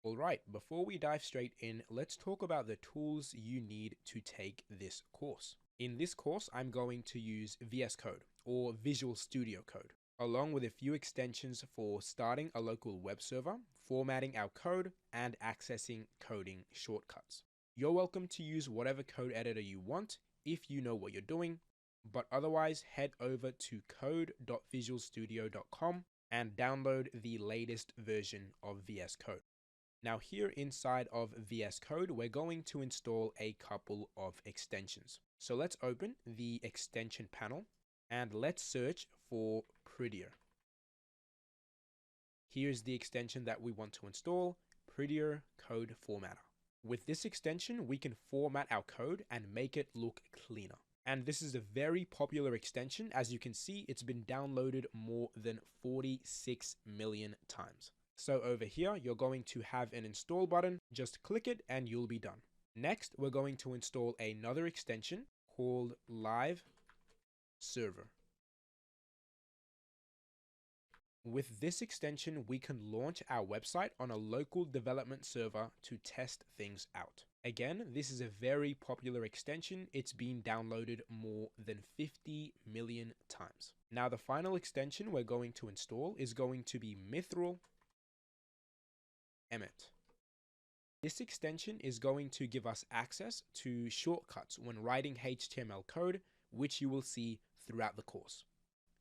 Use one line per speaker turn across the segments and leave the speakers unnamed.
All right, before we dive straight in, let's talk about the tools you need to take this course. In this course, I'm going to use VS Code or Visual Studio Code, along with a few extensions for starting a local web server, formatting our code, and accessing coding shortcuts. You're welcome to use whatever code editor you want if you know what you're doing, but otherwise head over to code.visualstudio.com and download the latest version of VS Code. Now here inside of VS Code, we're going to install a couple of extensions. So let's open the extension panel and let's search for Prettier. Here's the extension that we want to install, Prettier Code Formatter. With this extension, we can format our code and make it look cleaner. And this is a very popular extension. As you can see, it's been downloaded more than 46 million times. So over here, you're going to have an install button. Just click it and you'll be done. Next, we're going to install another extension called Live Server. With this extension, we can launch our website on a local development server to test things out. Again, this is a very popular extension. It's been downloaded more than 50 million times. Now, the final extension we're going to install is going to be Mithril Emmet. This extension is going to give us access to shortcuts when writing HTML code, which you will see throughout the course.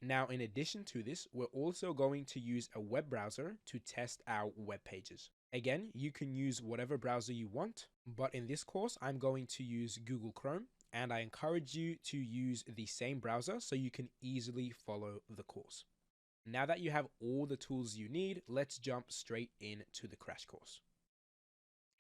Now, in addition to this, we're also going to use a web browser to test our web pages. Again, you can use whatever browser you want, but in this course, I'm going to use Google Chrome, and I encourage you to use the same browser so you can easily follow the course. Now that you have all the tools you need, let's jump straight into the crash course.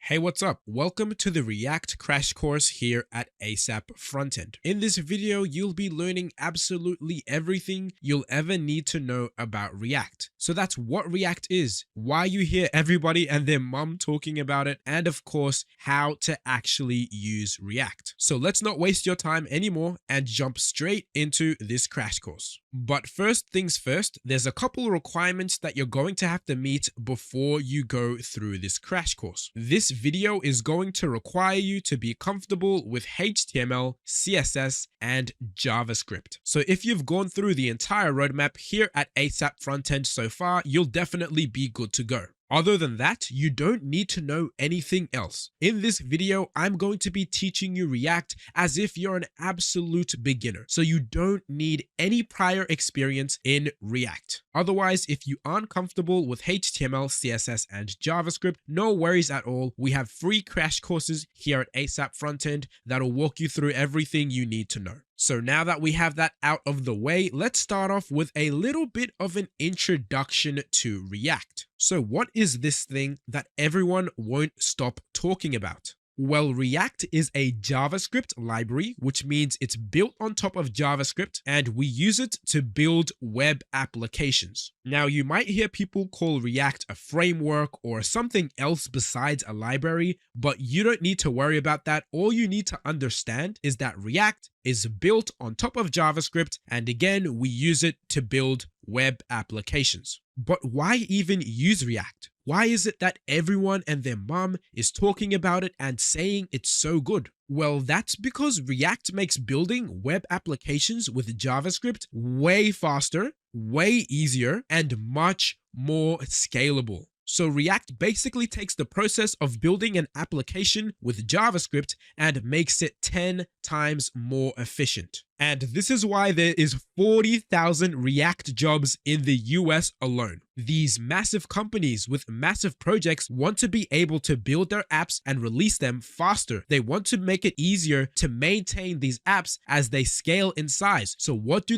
Hey, what's up? Welcome to the React crash course here at ASAP Frontend. In this video, you'll be learning absolutely everything you'll ever need to know about React. So that's what React is, why you hear everybody and their mum talking about it, and of course, how to actually use React. So let's not waste your time anymore and jump straight into this crash course. But first things first, there's a couple requirements that you're going to have to meet before you go through this crash course. This video is going to require you to be comfortable with HTML, CSS, and JavaScript. So if you've gone through the entire roadmap here at ASAP Frontend so far, you'll definitely be good to go. Other than that, you don't need to know anything else. In this video, I'm going to be teaching you React as if you're an absolute beginner, so you don't need any prior experience in React. Otherwise, if you aren't comfortable with HTML, CSS, and JavaScript, no worries at all. We have free crash courses here at ASAP Frontend that'll walk you through everything you need to know. So now that we have that out of the way, let's start off with a little bit of an introduction to React. So what is this thing that everyone won't stop talking about? Well, React is a JavaScript library, which means it's built on top of JavaScript, and we use it to build web applications. Now, you might hear people call React a framework or something else besides a library, but you don't need to worry about that. All you need to understand is that React is built on top of JavaScript, and again, we use it to build web applications. But why even use React? Why is it that everyone and their mom is talking about it and saying it's so good? Well, that's because React makes building web applications with JavaScript way faster, way easier, and much more scalable. So React basically takes the process of building an application with JavaScript and makes it 10 times more efficient. And this is why there is 40,000 React jobs in the US alone. These massive companies with massive projects want to be able to build their apps and release them faster. They want to make it easier to maintain these apps as they scale in size. So what do?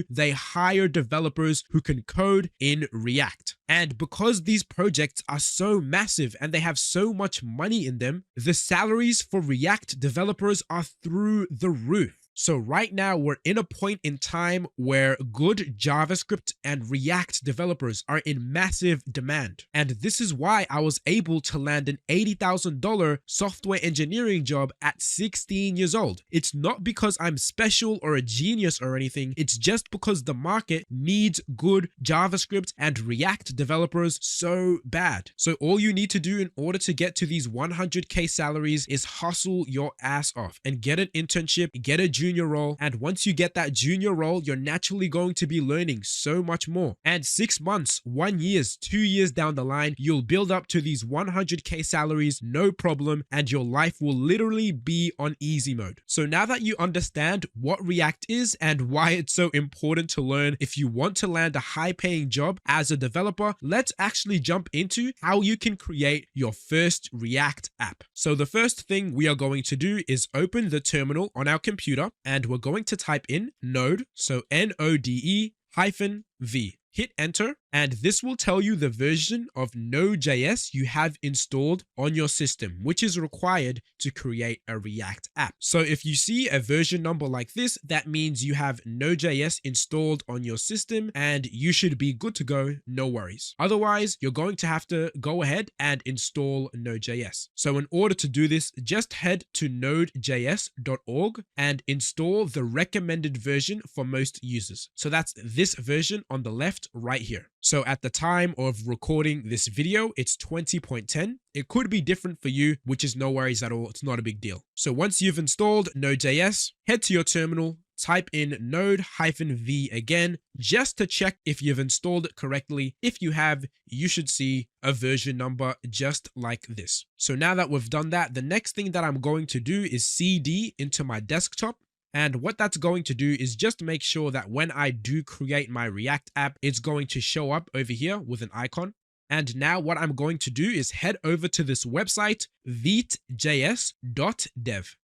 They hire developers who can code in React. And because these projects are so massive and they have so much money in them, the salaries for React developers are through the roof. So right now we're in a point in time where good JavaScript and React developers are in massive demand. And this is why I was able to land an $80,000 software engineering job at 16 years old. It's not because I'm special or a genius or anything. It's just because the market needs good JavaScript and React developers so bad. So all you need to do in order to get to these 100K salaries is hustle your ass off and get an internship, get a junior role. And once you get that junior role, you're naturally going to be learning so much more. And 6 months, 1 year, 2 years down the line, you'll build up to these 100K salaries, no problem, and your life will literally be on easy mode. So now that you understand what React is and why it's so important to learn if you want to land a high-paying job as a developer, let's actually jump into how you can create your first React app. So the first thing we are going to do is open the terminal on our computer, and we're going to type in node, so Node-V. Hit enter, and this will tell you the version of Node.js you have installed on your system, which is required to create a React app. So if you see a version number like this, that means you have Node.js installed on your system and you should be good to go, no worries. Otherwise, you're going to have to go ahead and install Node.js. So in order to do this, just head to nodejs.org and install the recommended version for most users. So that's this version on the left right here. So at the time of recording this video, it's 20.10. It could be different for you, which is no worries at all. It's not a big deal. So once you've installed Node.js, head to your terminal, type in node-v again, just to check if you've installed it correctly. If you have, you should see a version number just like this. So now that we've done that, the next thing that I'm going to do is cd into my desktop. And what that's going to do is just make sure that when I do create my React app, it's going to show up over here with an icon. And now what I'm going to do is head over to this website, veetjs.dev.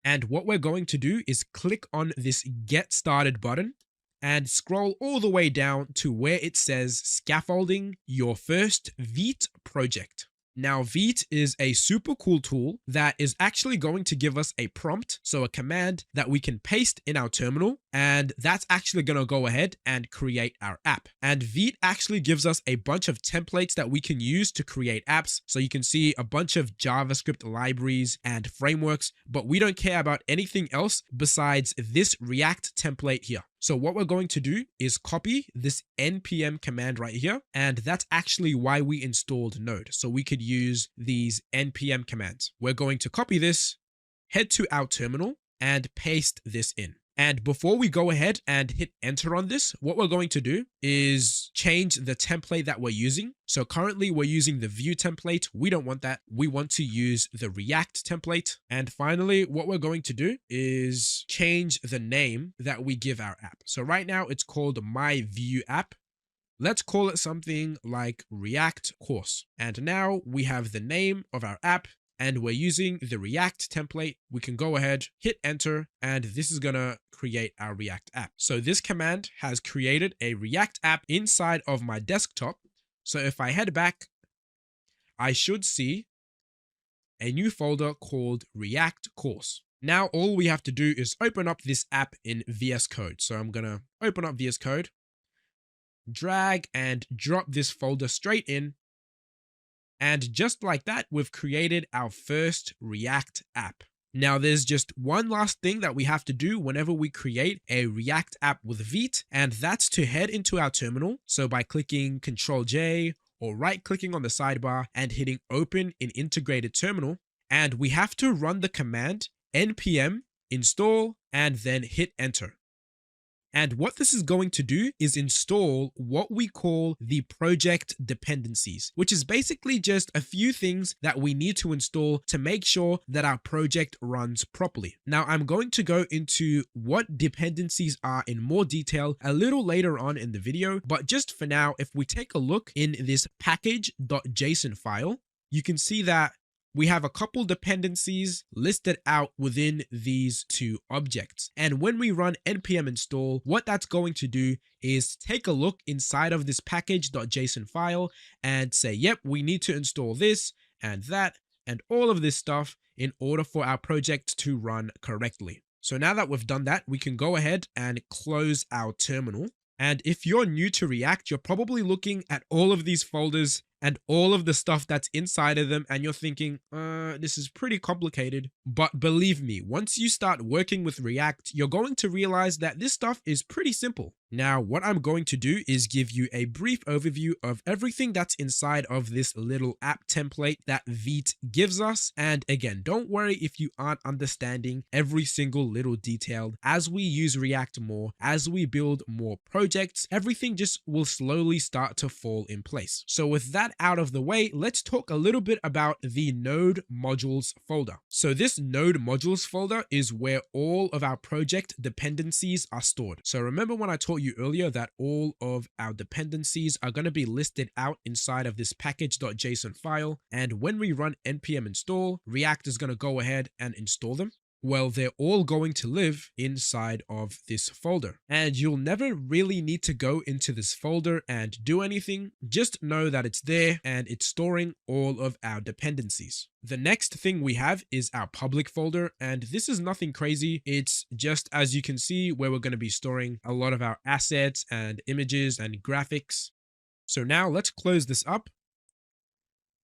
And what we're going to do is click on this Get Started button and scroll all the way down to where it says Scaffolding Your First Vite Project. Now, Vite is a super cool tool that is actually going to give us a prompt, so a command that we can paste in our terminal, and that's actually going to go ahead and create our app. And Vite actually gives us a bunch of templates that we can use to create apps. So you can see a bunch of JavaScript libraries and frameworks, but we don't care about anything else besides this React template here. So what we're going to do is copy this npm command right here, and that's actually why we installed Node. So we could use these npm commands. We're going to copy this, head to our terminal, and paste this in. And before we go ahead and hit enter on this, what we're going to do is change the template that we're using. So currently we're using the Vue template. We don't want that. We want to use the React template. And finally, what we're going to do is change the name that we give our app. So right now it's called My Vue App. Let's call it something like React Course. And now we have the name of our app, and we're using the React template. We can go ahead, hit enter, and this is gonna create our React app. So this command has created a React app inside of my desktop. So if I head back, I should see a new folder called React Course. Now all we have to do is open up this app in VS Code. So I'm gonna open up VS Code, drag and drop this folder straight in. And just like that, we've created our first React app. Now, there's just one last thing that we have to do whenever we create a React app with Vite, and that's to head into our terminal. So by clicking Ctrl-J or right-clicking on the sidebar and hitting Open in Integrated Terminal, and we have to run the command npm install and then hit enter. And what this is going to do is install what we call the project dependencies, which is basically just a few things that we need to install to make sure that our project runs properly. Now, I'm going to go into what dependencies are in more detail a little later on in the video, but just for now, if we take a look in this package.json file, you can see that we have a couple dependencies listed out within these two objects. And when we run npm install, what that's going to do is take a look inside of this package.json file and say, yep, we need to install this and that and all of this stuff in order for our project to run correctly. So now that we've done that, we can go ahead and close our terminal. And if you're new to React, you're probably looking at all of these folders and all of the stuff that's inside of them, and you're thinking, this is pretty complicated. But believe me, once you start working with React, you're going to realize that this stuff is pretty simple. Now, what I'm going to do is give you a brief overview of everything that's inside of this little app template that Vite gives us. And again, don't worry if you aren't understanding every single little detail. As we use React more, as we build more projects, everything just will slowly start to fall in place. So with that out of the way, let's talk a little bit about the node modules folder. So this node modules folder is where all of our project dependencies are stored. So remember when I taught you earlier that all of our dependencies are going to be listed out inside of this package.json file, and when we run npm install, React is going to go ahead and install them. Well, they're all going to live inside of this folder, and you'll never really need to go into this folder and do anything. Just know that it's there and it's storing all of our dependencies. The next thing we have is our public folder, and this is nothing crazy. It's just, as you can see, where we're going to be storing a lot of our assets and images and graphics. So now let's close this up.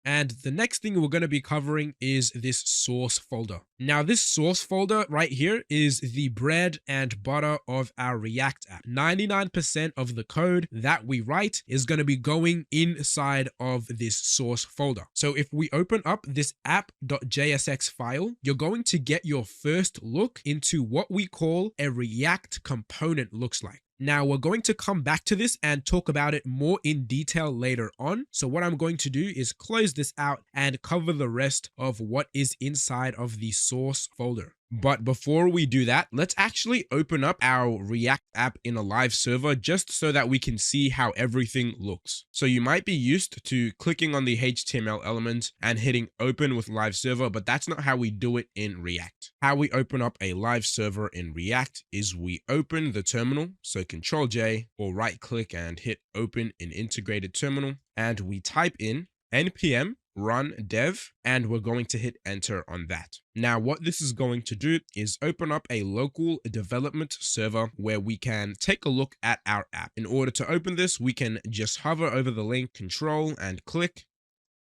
And the next thing we're going to be covering is this source folder. Now, this source folder right here is the bread and butter of our React app. 99% of the code that we write is going to be going inside of this source folder. So if we open up this app.jsx file, you're going to get your first look into what we call a React component looks like. Now, we're going to come back to this and talk about it more in detail later on. So what I'm going to do is close this out and cover the rest of what is inside of the source folder. But before we do that, let's actually open up our React app in a live server just so that we can see how everything looks. So you might be used to clicking on the HTML element and hitting open with live server, but that's not how we do it in React. How we open up a live server in React is we open the terminal, so Control J, or right click and hit open in integrated terminal, and we type in npm run dev, and we're going to hit enter on that. Now, what this is going to do is open up a local development server where we can take a look at our app. In order to open this, we can just hover over the link, control and click,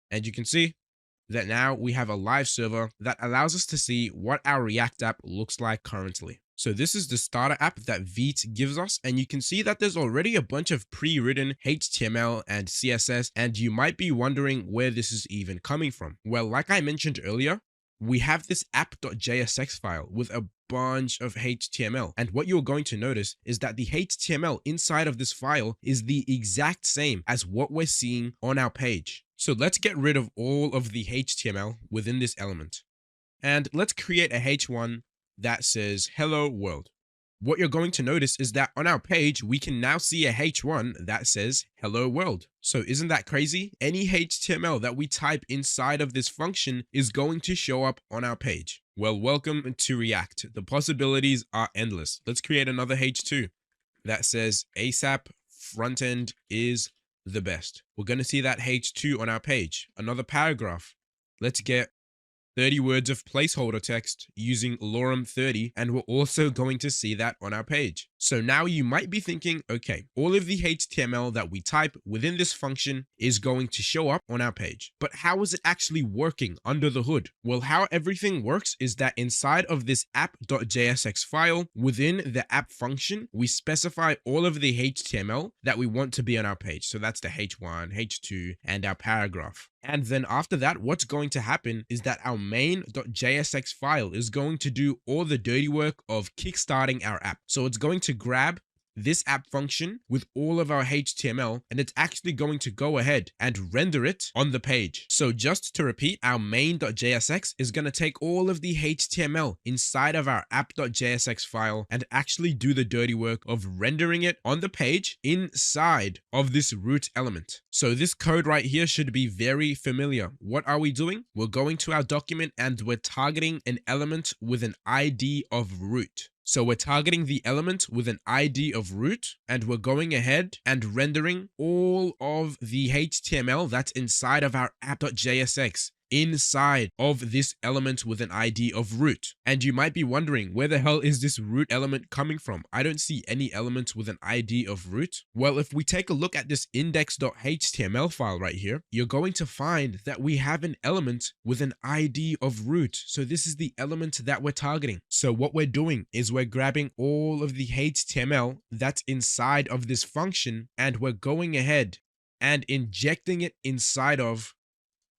and you can see that now we have a live server that allows us to see what our React app looks like currently. So this is the starter app that Vite gives us, and you can see that there's already a bunch of pre-written HTML and CSS, and you might be wondering where this is even coming from. Well, like I mentioned earlier, we have this app.jsx file with a bunch of HTML, and what you're going to notice is that the HTML inside of this file is the exact same as what we're seeing on our page. So let's get rid of all of the HTML within this element, and let's create a H1 that says hello world. What you're going to notice is that on our page, we can now see a H1 that says hello world. So isn't that crazy? Any HTML that we type inside of this function is going to show up on our page. Well, welcome to React. The possibilities are endless. Let's create another H2 that says ASAP frontend is the best. We're going to see that H2 on our page. Another paragraph. Let's get 30 words of placeholder text using lorem 30, and we're also going to see that on our page. So now you might be thinking, okay, all of the HTML that we type within this function is going to show up on our page, but how is it actually working under the hood? Well, how everything works is that inside of this app.jsx file, within the app function, we specify all of the HTML that we want to be on our page. So that's the H1, H2, and our paragraph. And then after that, what's going to happen is that our main.jsx file is going to do all the dirty work of kickstarting our app. So it's going to grab this app function with all of our HTML, and it's actually going to go ahead and render it on the page. So just to repeat, our main.jsx is going to take all of the HTML inside of our app.jsx file and actually do the dirty work of rendering it on the page inside of this root element. So this code right here should be very familiar. What are we doing? We're going to our document and we're targeting an element with an ID of root. So we're targeting the element with an ID of root, and we're going ahead and rendering all of the HTML that's inside of our app.jsx inside of this element with an ID of root. And you might be wondering, where the hell is this root element coming from? I don't see any elements with an ID of root. Well, if we take a look at this index.html file right here, you're going to find that we have an element with an ID of root. So this is the element that we're targeting. So what we're doing is we're grabbing all of the HTML that's inside of this function, and we're going ahead and injecting it inside of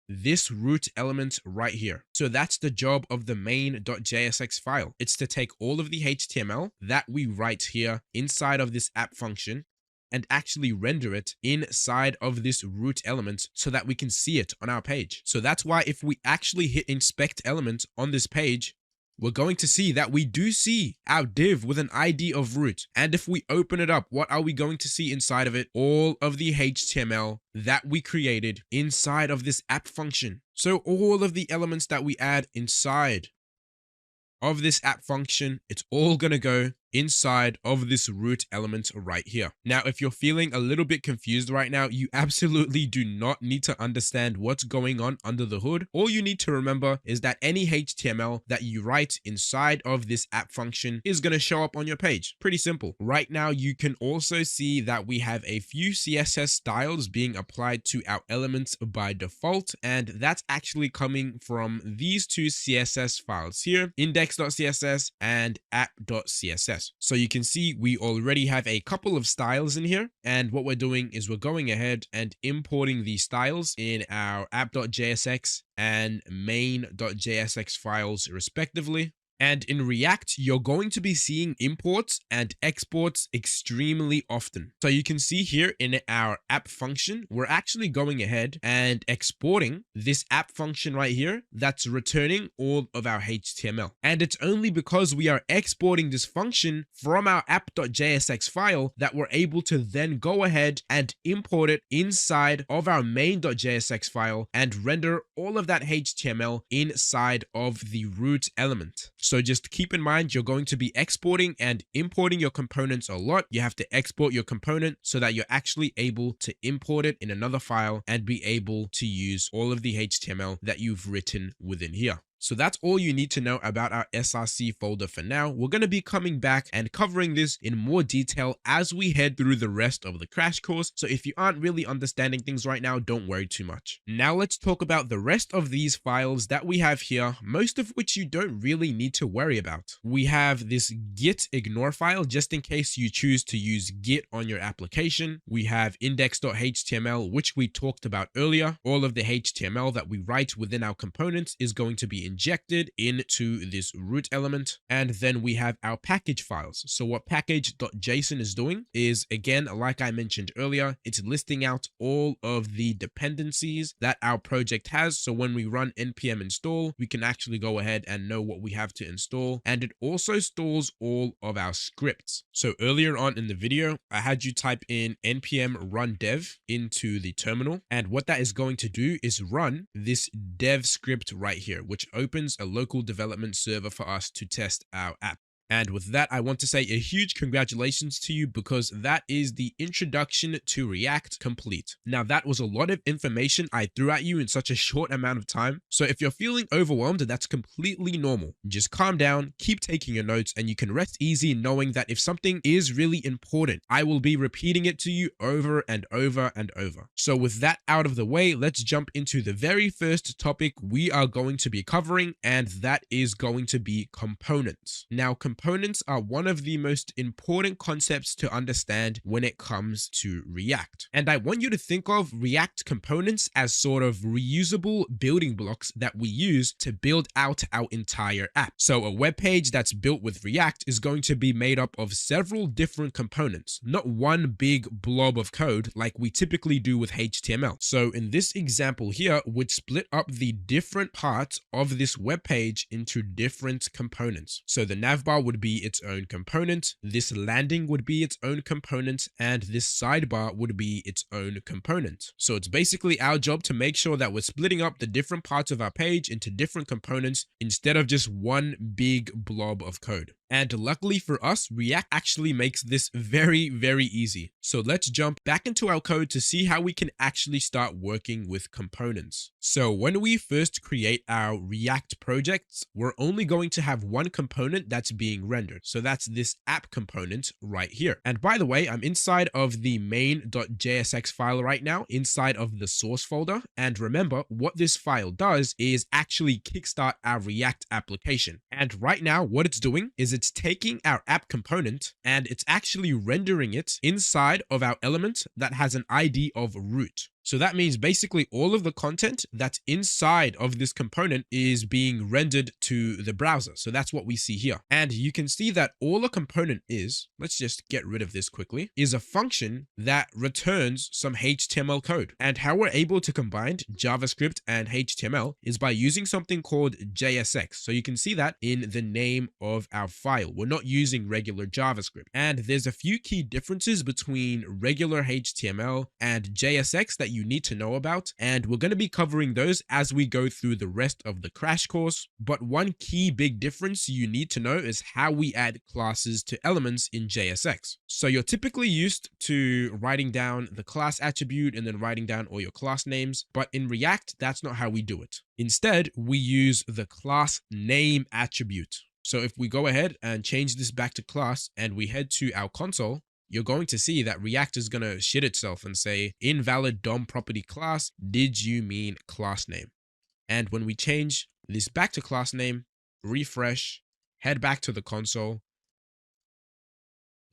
this root element right here. So that's the job of the main.jsx file. It's to take all of the HTML that we write here inside of this app function and actually render it inside of this root element so that we can see it on our page. So that's why if we actually hit inspect element on this page, we're going to see that we do see our div with an ID of root. And if we open it up, what are we going to see inside of it? All of the HTML that we created inside of this app function. So all of the elements that we add inside of this app function, it's all going to go inside of this root element right here. Now, if you're feeling a little bit confused right now, you absolutely do not need to understand what's going on under the hood. All you need to remember is that any HTML that you write inside of this app function is going to show up on your page. Pretty simple. Right now, you can also see that we have a few CSS styles being applied to our elements by default, and that's actually coming from these two CSS files here, index.css and app.css. So you can see we already have a couple of styles in here, and what we're doing is we're going ahead and importing these styles in our app.jsx and main.jsx files respectively. And in React, you're going to be seeing imports and exports extremely often. So you can see here in our app function, we're actually going ahead and exporting this app function right here that's returning all of our HTML. And it's only because we are exporting this function from our app.jsx file that we're able to then go ahead and import it inside of our main.jsx file and render all of that HTML inside of the root element. So just keep in mind, you're going to be exporting and importing your components a lot. You have to export your component so that you're actually able to import it in another file and be able to use all of the HTML that you've written within here. So that's all you need to know about our SRC folder for now. We're going to be coming back and covering this in more detail as we head through the rest of the crash course. So if you aren't really understanding things right now, don't worry too much. Now let's talk about the rest of these files that we have here, most of which you don't really need to worry about. We have this git ignore file just in case you choose to use git on your application. We have index.html, which we talked about earlier. All of the HTML that we write within our components is going to be injected into this root element. And then we have our package files. So what package.json is doing is, again, like I mentioned earlier, it's listing out all of the dependencies that our project has. So when we run npm install, we can actually go ahead and know what we have to install. And it also stores all of our scripts. So earlier on in the video, I had you type in npm run dev into the terminal. And what that is going to do is run this dev script right here, which opens a local development server for us to test our app. And with that, I want to say a huge congratulations to you because that is the introduction to React complete. Now, that was a lot of information I threw at you in such a short amount of time. So if you're feeling overwhelmed, that's completely normal. Just calm down, keep taking your notes, and you can rest easy knowing that if something is really important, I will be repeating it to you over and over and over. So with that out of the way, let's jump into the very first topic we are going to be covering, and that is going to be components. Now, components are one of the most important concepts to understand when it comes to React. And I want you to think of React components as sort of reusable building blocks that we use to build out our entire app. So a web page that's built with React is going to be made up of several different components, not one big blob of code like we typically do with HTML. So in this example here, we'd split up the different parts of this web page into different components. So the navbar would be its own component, this landing would be its own component, and this sidebar would be its own component. So it's basically our job to make sure that we're splitting up the different parts of our page into different components instead of just one big blob of code. And luckily for us, React actually makes this very, very easy. So let's jump back into our code to see how we can actually start working with components. So when we first create our React projects, we're only going to have one component that's being rendered. So that's this app component right here. And by the way, I'm inside of the main.jsx file right now, inside of the source folder. And remember, what this file does is actually kickstart our React application. And right now, what it's doing is it's taking our app component and it's actually rendering it inside of our element that has an ID of root. So that means basically all of the content that's inside of this component is being rendered to the browser. So that's what we see here. And you can see that all a component is, let's just get rid of this quickly, is a function that returns some HTML code. And how we're able to combine JavaScript and HTML is by using something called JSX. So you can see that in the name of our file. We're not using regular JavaScript. And there's a few key differences between regular HTML and JSX that you need to know about, and we're going to be covering those as we go through the rest of the crash course. But one key big difference you need to know is how we add classes to elements in JSX. So you're typically used to writing down the class attribute and then writing down all your class names, but in React, that's not how we do it. Instead, we use the class name attribute. So if we go ahead and change this back to class and we head to our console, you're going to see that React is going to shit itself and say invalid DOM property class. Did you mean class name? And when we change this back to class name, refresh, head back to the console,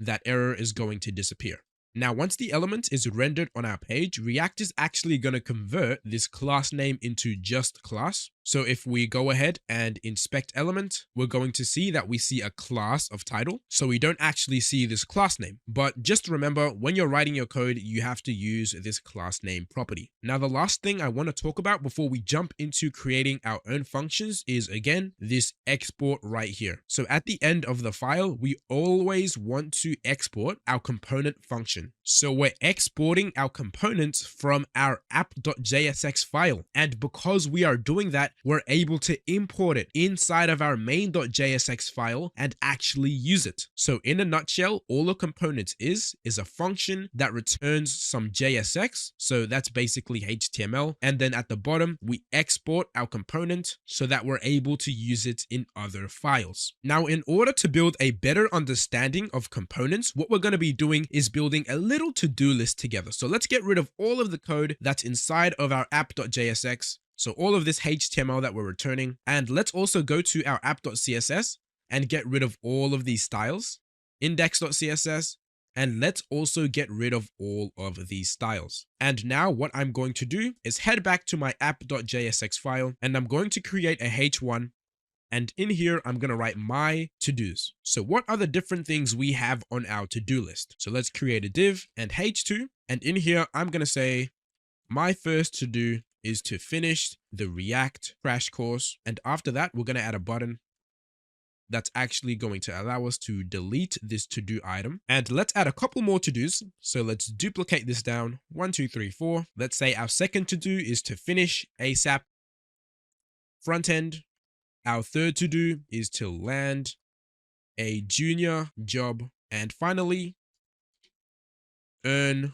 that error is going to disappear. Now, once the element is rendered on our page, React is actually going to convert this class name into just class. So if we go ahead and inspect element, we're going to see that we see a class of title. So we don't actually see this class name. But just remember, when you're writing your code, you have to use this class name property. Now, the last thing I want to talk about before we jump into creating our own functions is, again, this export right here. So at the end of the file, we always want to export our component function. So we're exporting our components from our app.jsx file. And because we are doing that, we're able to import it inside of our main.jsx file and actually use it. So in a nutshell, all a component is a function that returns some JSX. So that's basically HTML. And then at the bottom, we export our component so that we're able to use it in other files. Now, in order to build a better understanding of components, what we're going to be doing is building a little to-do list together. So let's get rid of all of the code that's inside of our app.jsx. So all of this HTML that we're returning, and let's also go to our app.css and get rid of all of these styles, index.css, and let's also get rid of all of these styles. And now what I'm going to do is head back to my app.jsx file, and I'm going to create a h1. And in here, I'm going to write my to-dos. So what are the different things we have on our to-do list? So let's create a div and h2. And in here, I'm going to say my first to-do is to finish the React crash course. And after that, we're going to add a button that's actually going to allow us to delete this to-do item. And let's add a couple more to-dos. So let's duplicate this down. 1, 2, 3, 4. Let's say our second to-do is to finish ASAP front end. Our third to-do is to land a junior job. And finally, earn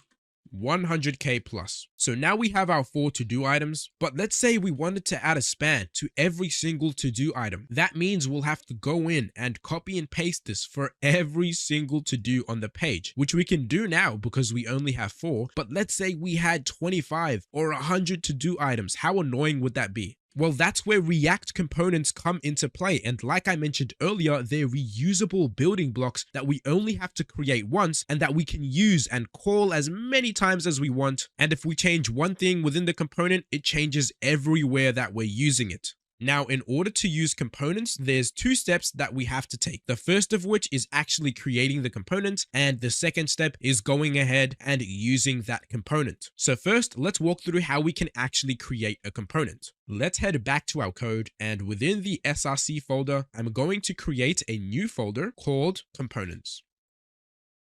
100K plus. So now we have our 4 to-do items, but let's say we wanted to add a span to every single to-do item. That means we'll have to go in and copy and paste this for every single to-do on the page, which we can do now because we only have 4. But let's say we had 25 or 100 to-do items. How annoying would that be? Well, that's where React components come into play. And like I mentioned earlier, they're reusable building blocks that we only have to create once and that we can use and call as many times as we want. And if we change one thing within the component, it changes everywhere that we're using it. Now, in order to use components, there's two steps that we have to take. The first of which is actually creating the component, and the second step is going ahead and using that component. So first, let's walk through how we can actually create a component. Let's head back to our code, and within the SRC folder, I'm going to create a new folder called components.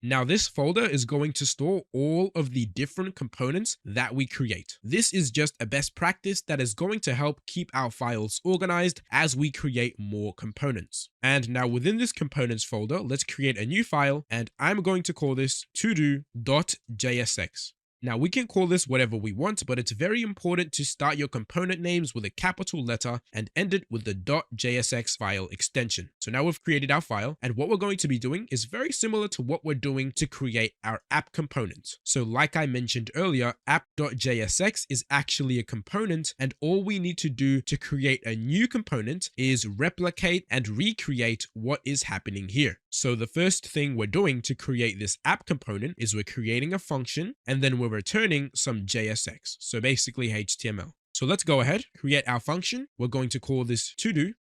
Now, this folder is going to store all of the different components that we create. This is just a best practice that is going to help keep our files organized as we create more components. And now within this components folder, let's create a new file, and I'm going to call this todo.jsx. Now, we can call this whatever we want, but it's very important to start your component names with a capital letter and end it with the .jsx file extension. So now we've created our file, and what we're going to be doing is very similar to what we're doing to create our app component. So like I mentioned earlier, app.jsx is actually a component, and all we need to do to create a new component is replicate and recreate what is happening here. So the first thing we're doing to create this app component is we're creating a function, and then we're returning some JSX, so basically HTML. So let's go ahead, create our function. We're going to call this todo.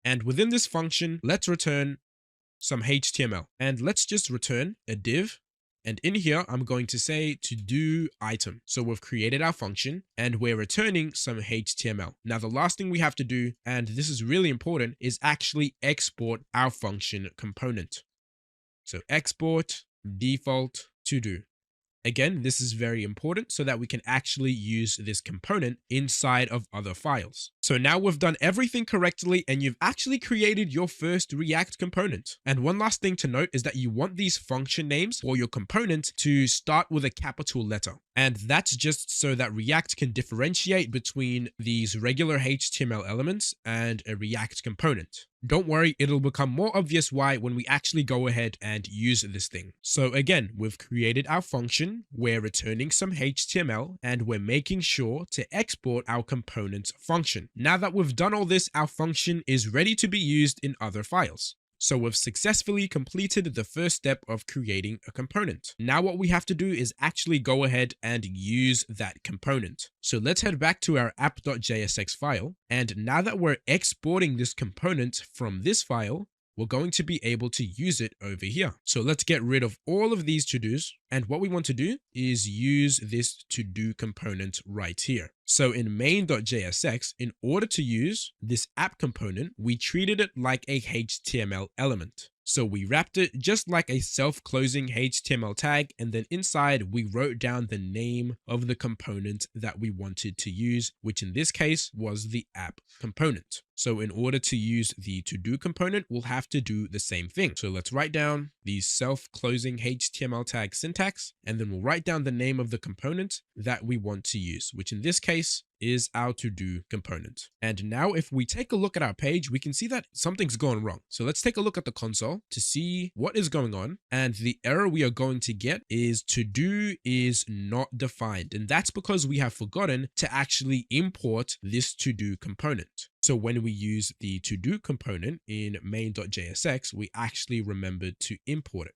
And within this function, let's return some HTML. And let's just return a div. And in here, I'm going to say todo item. So we've created our function and we're returning some HTML. Now, the last thing we have to do, and this is really important, is actually export our function component. So export default todo. Again, this is very important so that we can actually use this component inside of other files. So now we've done everything correctly and you've actually created your first React component. And one last thing to note is that you want these function names or your component to start with a capital letter. And that's just so that React can differentiate between these regular HTML elements and a React component. Don't worry, it'll become more obvious why when we actually go ahead and use this thing. So again, we've created our function, we're returning some HTML, and we're making sure to export our component function. Now that we've done all this, our function is ready to be used in other files. So we've successfully completed the first step of creating a component. Now what we have to do is actually go ahead and use that component. So let's head back to our app.jsx file. And now that we're exporting this component from this file, we're going to be able to use it over here. So let's get rid of all of these to-dos. And what we want to do is use this to-do component right here. So in main.jsx, in order to use this app component, we treated it like a HTML element. So we wrapped it just like a self-closing HTML tag, and then inside we wrote down the name of the component that we wanted to use, which in this case was the app component. So in order to use the to-do component, we'll have to do the same thing. So let's write down the self-closing HTML tag syntax, and then we'll write down the name of the component that we want to use, which in this case is our to-do component. And now if we take a look at our page, we can see that something's gone wrong. So let's take a look at the console to see what is going on. And the error we are going to get is to-do is not defined. And that's because we have forgotten to actually import this to-do component. So when we use the to-do component in main.jsx, we actually remembered to import it.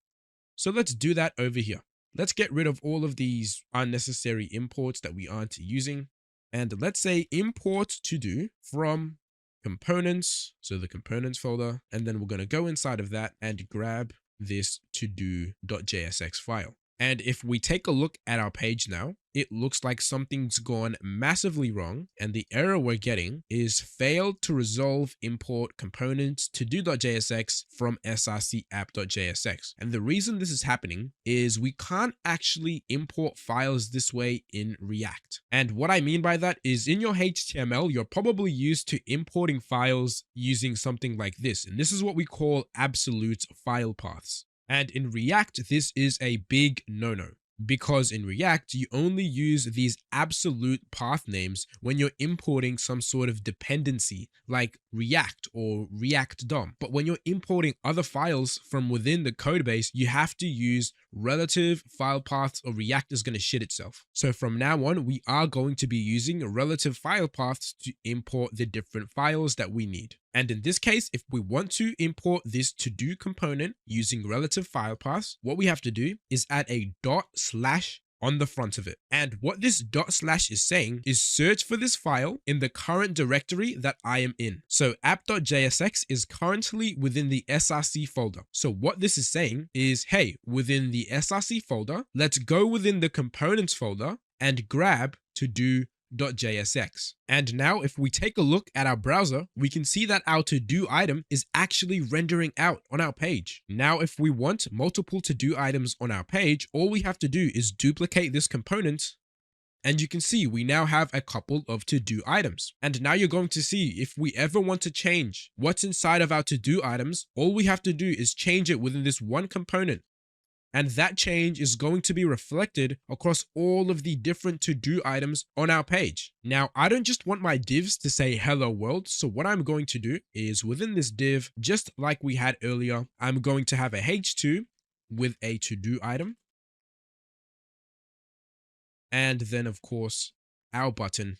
So let's do that over here. Let's get rid of all of these unnecessary imports that we aren't using. And let's say import to-do from components, so the components folder, and then we're going to go inside of that and grab this todo.jsx file. And if we take a look at our page now, it looks like something's gone massively wrong, and the error we're getting is failed to resolve import components todo.jsx from src app.jsx. And the reason this is happening is we can't actually import files this way in React. And what I mean by that is in your HTML, you're probably used to importing files using something like this. And this is what we call absolute file paths. And in React, this is a big no-no, because in React, you only use these absolute path names when you're importing some sort of dependency like React or React DOM. But when you're importing other files from within the codebase, you have to use relative file paths or React is going to shit itself. So from now on, we are going to be using relative file paths to import the different files that we need. And in this case, if we want to import this to-do component using relative file paths, what we have to do is add a ./ on the front of it. And what this / is saying is search for this file in the current directory that I am in. So app.jsx is currently within the src folder. So what this is saying is, hey, within the src folder, let's go within the components folder and grab to-do.jsx. And now if we take a look at our browser, we can see that our to-do item is actually rendering out on our page. Now, if we want multiple to-do items on our page, all we have to do is duplicate this component. And you can see we now have a couple of to-do items. And now you're going to see if we ever want to change what's inside of our to-do items, all we have to do is change it within this one component. And that change is going to be reflected across all of the different to-do items on our page. Now, I don't just want my divs to say hello world. So what I'm going to do is within this div, just like we had earlier, I'm going to have a h2 with a to-do item. And then of course, our button.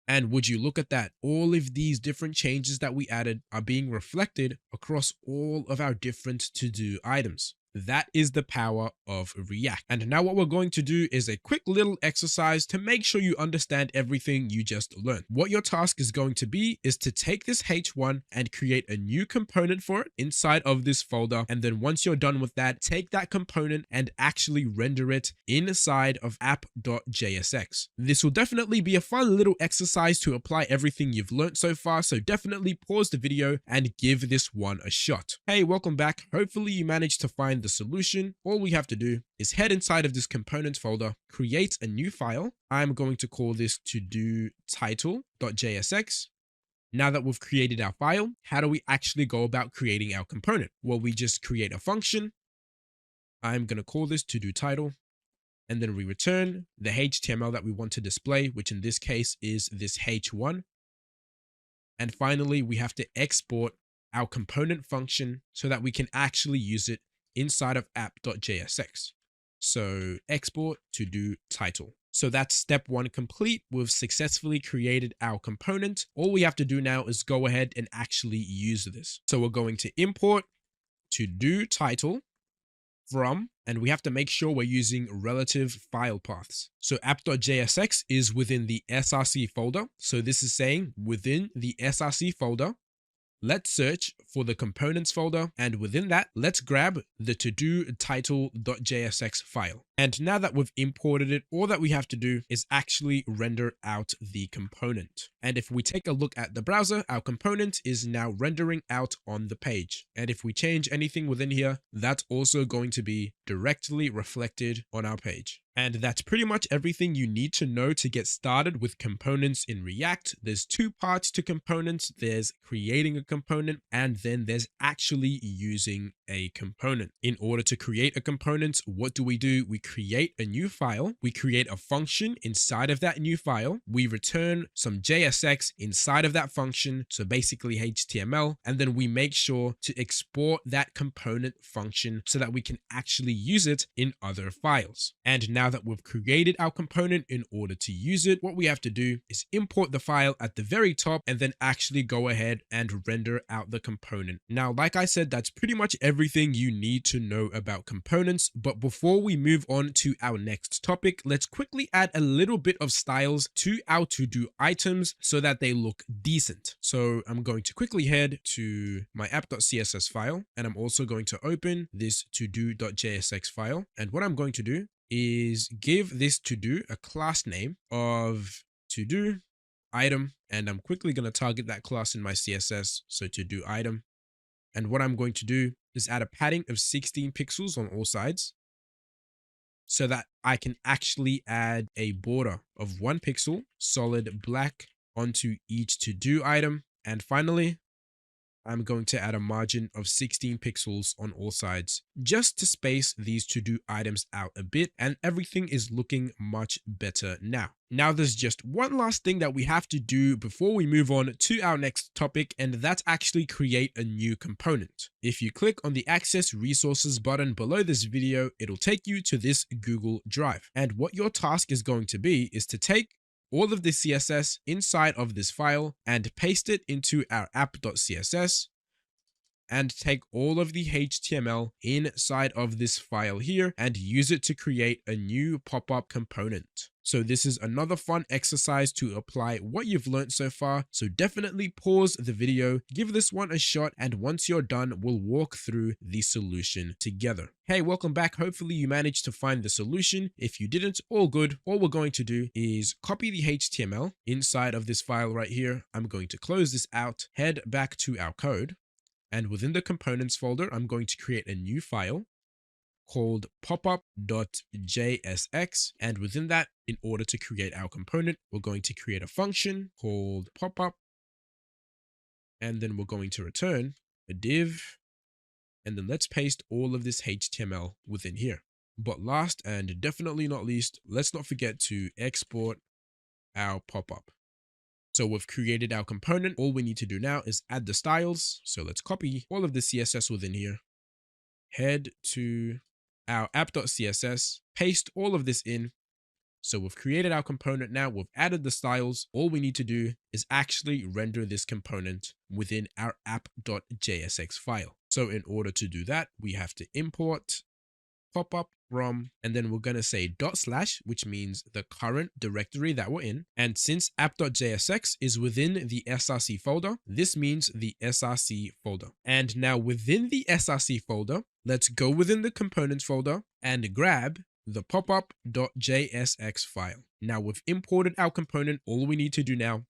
And would you look at that? All of these different changes that we added are being reflected across all of our different to-do items. That is the power of React. And now what we're going to do is a quick little exercise to make sure you understand everything you just learned. What your task is going to be is to take this H1 and create a new component for it inside of this folder. And then once you're done with that, take that component and actually render it inside of app.jsx. This will definitely be a fun little exercise to apply everything you've learned so far. So definitely pause the video and give this one a shot. Hey, welcome back. Hopefully you managed to find the solution. All we have to do is head inside of this components folder, create a new file. I'm going to call this to-do title.jsx. Now that we've created our file, how do we actually go about creating our component? Well, we just create a function. I'm going to call this to-do title. And then we return the HTML that we want to display, which in this case is this H1. And finally, we have to export our component function so that we can actually use it inside of app.jsx. So export to-do title. So that's step one complete. We've successfully created our component. All we have to do now is go ahead and actually use this. So we're going to import to-do title from, and we have to make sure we're using relative file paths. So app.jsx is within the src folder. So this is saying within the src folder, let's search for the components folder, and within that, let's grab the to-do title.jsx file. And now that we've imported it, all that we have to do is actually render out the component. And if we take a look at the browser, our component is now rendering out on the page. And if we change anything within here, that's also going to be directly reflected on our page. And that's pretty much everything you need to know to get started with components in React. There's two parts to components. There's creating a component, and then there's actually using a component. In order to create a component, what do? We create a new file. We create a function inside of that new file. We return some JSX inside of that function, so basically HTML, and then we make sure to export that component function so that we can actually use it in other files. And now that we've created our component, in order to use it, what we have to do is import the file at the very top and then actually go ahead and render out the component. Now, like I said, that's pretty much everything you need to know about components. But before we move on to our next topic, let's quickly add a little bit of styles to our to-do items so that they look decent. So I'm going to quickly head to my app.css file, and I'm also going to open this to-do.jsx file. And what I'm going to do is give this to-do a class name of to-do item, and I'm quickly going to target that class in my CSS, so to-do item. And what I'm going to do is add a padding of 16 pixels on all sides so that I can actually add a border of 1 pixel solid black onto each to-do item. And finally, I'm going to add a margin of 16 pixels on all sides just to space these to-do items out a bit, and everything is looking much better now. Now there's just one last thing that we have to do before we move on to our next topic, and that's actually create a new component. If you click on the Access Resources button below this video, it'll take you to this Google Drive. And what your task is going to be is to take all of the CSS inside of this file and paste it into our app.css. and take all of the HTML inside of this file here and use it to create a new pop-up component. So this is another fun exercise to apply what you've learned so far. So definitely pause the video, give this one a shot, and once you're done, we'll walk through the solution together. Hey, welcome back. Hopefully you managed to find the solution. If you didn't, all good. All we're going to do is copy the HTML inside of this file right here. I'm going to close this out, head back to our code, and within the components folder, I'm going to create a new file called popup.jsx, and within that, in order to create our component, we're going to create a function called popup, and then we're going to return a div, and then let's paste all of this HTML within here. But last and definitely not least, let's not forget to export our popup. So we've created our component. All we need to do now is add the styles. So let's copy all of the CSS within here, head to our app.css, paste all of this in. So we've created our component now, we've added the styles. All we need to do is actually render this component within our app.jsx file. So in order to do that, we have to import popup from, and then we're going to say /, which means the current directory that we're in. And since app.jsx is within the src folder, this means the src folder. And now within the src folder, let's go within the components folder and grab the popup.jsx file. Now we've imported our component. All we need to do now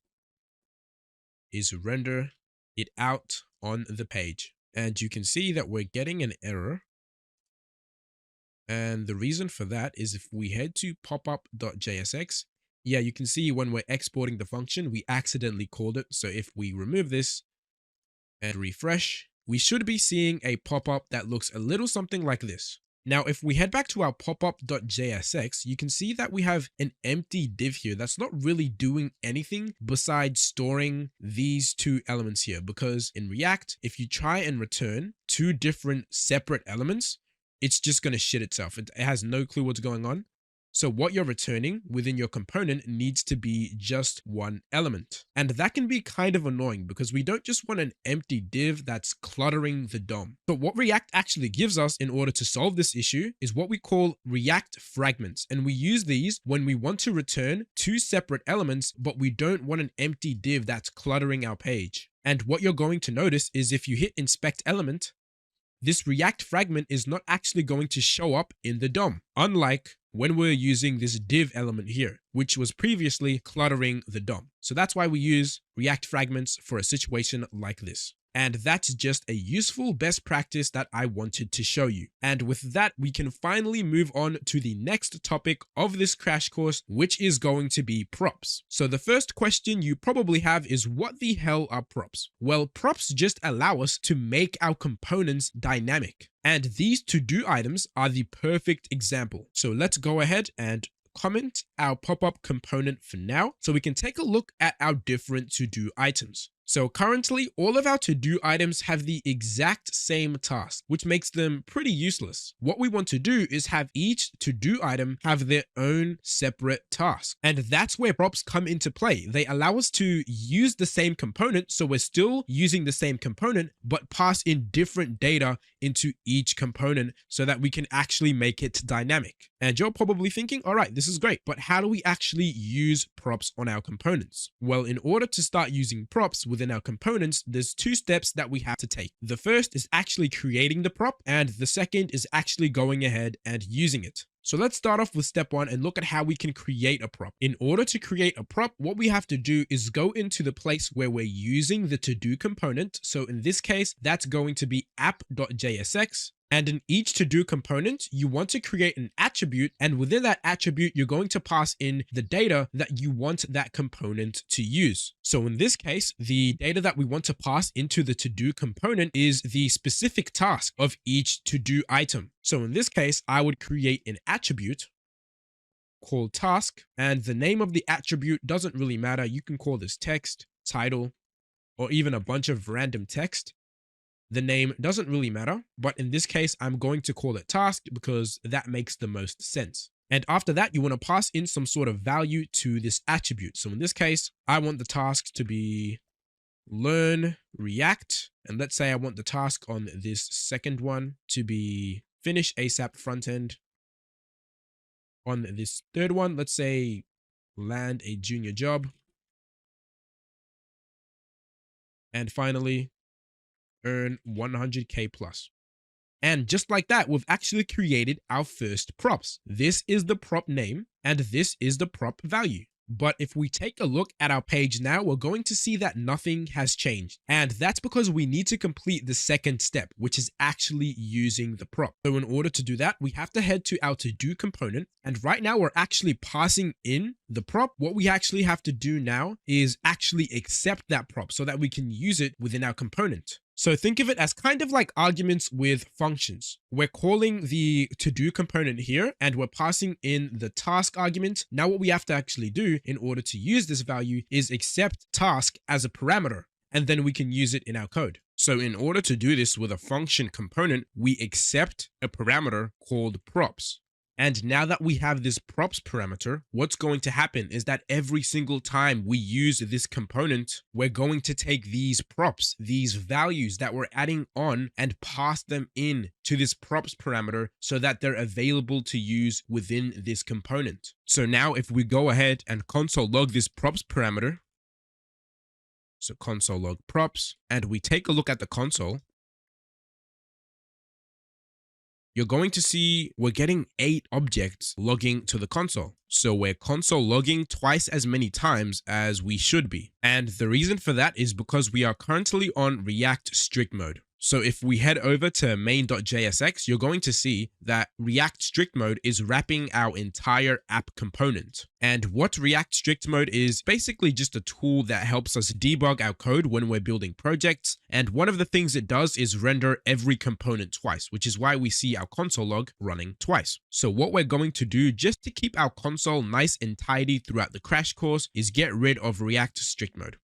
is render it out on the page. And you can see that we're getting an error. And the reason for that is if we head to popup.jsx, yeah, you can see when we're exporting the function, we accidentally called it. So if we remove this and refresh, we should be seeing a pop-up that looks a little something like this. Now, if we head back to our popup.jsx, you can see that we have an empty div here that's not really doing anything besides storing these two elements here. Because in React, if you try and return two different separate elements, it's just going to shit itself. It has no clue what's going on. So what you're returning within your component needs to be just one element. And that can be kind of annoying because we don't just want an empty div that's cluttering the DOM. But what React actually gives us in order to solve this issue is what we call React fragments. And we use these when we want to return two separate elements, but we don't want an empty div that's cluttering our page. And what you're going to notice is if you hit inspect element, this React fragment is not actually going to show up in the DOM, unlike when we're using this div element here, which was previously cluttering the DOM. So that's why we use React fragments for a situation like this. And that's just a useful best practice that I wanted to show you. And with that, we can finally move on to the next topic of this crash course, which is going to be props. So the first question you probably have is, what the hell are props? Well, props just allow us to make our components dynamic. And these to-do items are the perfect example. So let's go ahead and comment our pop-up component for now so we can take a look at our different to-do items. So currently, all of our to-do items have the exact same task, which makes them pretty useless. What we want to do is have each to-do item have their own separate task. And that's where props come into play. They allow us to use the same component, so we're still using the same component, but pass in different data into each component so that we can actually make it dynamic. And you're probably thinking, all right, this is great, but how do we actually use props on our components? Well, in order to start using props within our components, there's two steps that we have to take. The first is actually creating the prop, and the second is actually going ahead and using it. So let's start off with step one and look at how we can create a prop. In order to create a prop, what we have to do is go into the place where we're using the to-do component. So in this case, that's going to be app.jsx. And in each to-do component, you want to create an attribute, and within that attribute, you're going to pass in the data that you want that component to use. So in this case, the data that we want to pass into the to-do component is the specific task of each to-do item. So in this case, I would create an attribute called task, and the name of the attribute doesn't really matter. You can call this text, title, or even a bunch of random text. The name doesn't really matter, but in this case, I'm going to call it task because that makes the most sense. And after that, you want to pass in some sort of value to this attribute. So in this case, I want the task to be learn React, And let's say I want the task on this second one to be finish ASAP front end. On this third one, let's say land a junior job. And finally, earn 100K plus. And just like that, we've actually created our first props. This is the prop name and this is the prop value. But if we take a look at our page now, we're going to see that nothing has changed. And that's because we need to complete the second step, which is actually using the prop. So in order to do that, we have to head to our to-do component. And right now we're actually passing in the prop. What we actually have to do now is actually accept that prop so that we can use it within our component. So think of it as kind of like arguments with functions. We're calling the to-do component here and we're passing in the task argument. Now what we have to actually do in order to use this value is accept task as a parameter, and then we can use it in our code. So in order to do this with a function component, we accept a parameter called props. And now that we have this props parameter, what's going to happen is that every single time we use this component, we're going to take these props, these values that we're adding on, and pass them in to this props parameter so that they're available to use within this component. So now if we go ahead and console log this props parameter, so console log props, and we take a look at the console, you're going to see we're getting 8 objects logging to the console. So we're console logging twice as many times as we should be. And the reason for that is because we are currently on React strict mode. So if we head over to main.jsx, you're going to see that React strict mode is wrapping our entire app component. And what React strict mode is basically just a tool that helps us debug our code when we're building projects. And one of the things it does is render every component twice, which is why we see our console log running twice. So what we're going to do just to keep our console nice and tidy throughout the crash course is get rid of React strict mode.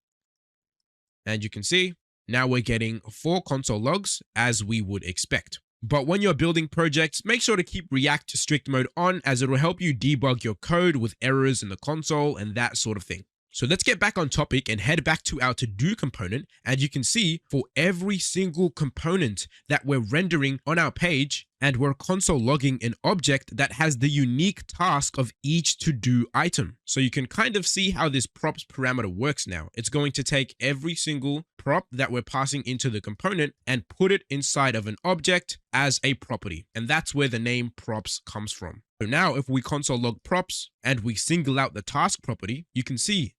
And you can see now we're getting 4 console logs as we would expect. But when you're building projects, make sure to keep React strict mode on as it will help you debug your code with errors in the console and that sort of thing. So let's get back on topic and head back to our to-do component. And you can see for every single component that we're rendering on our page, and we're console logging an object that has the unique task of each to-do item. So you can kind of see how this props parameter works now. It's going to take every single prop that we're passing into the component and put it inside of an object as a property. And that's where the name props comes from. So now if we console log props and we single out the task property, you can see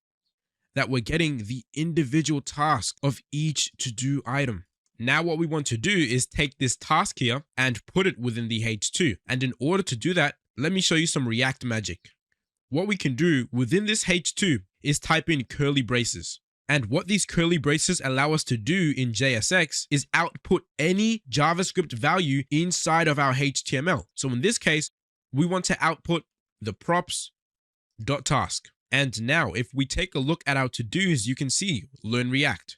that we're getting the individual task of each to-do item. Now what we want to do is take this task here and put it within the H2. And in order to do that, let me show you some React magic. What we can do within this H2 is type in curly braces. And what these curly braces allow us to do in JSX is output any JavaScript value inside of our HTML. So in this case, we want to output the props.task. And now if we take a look at our to-dos, you can see learn React,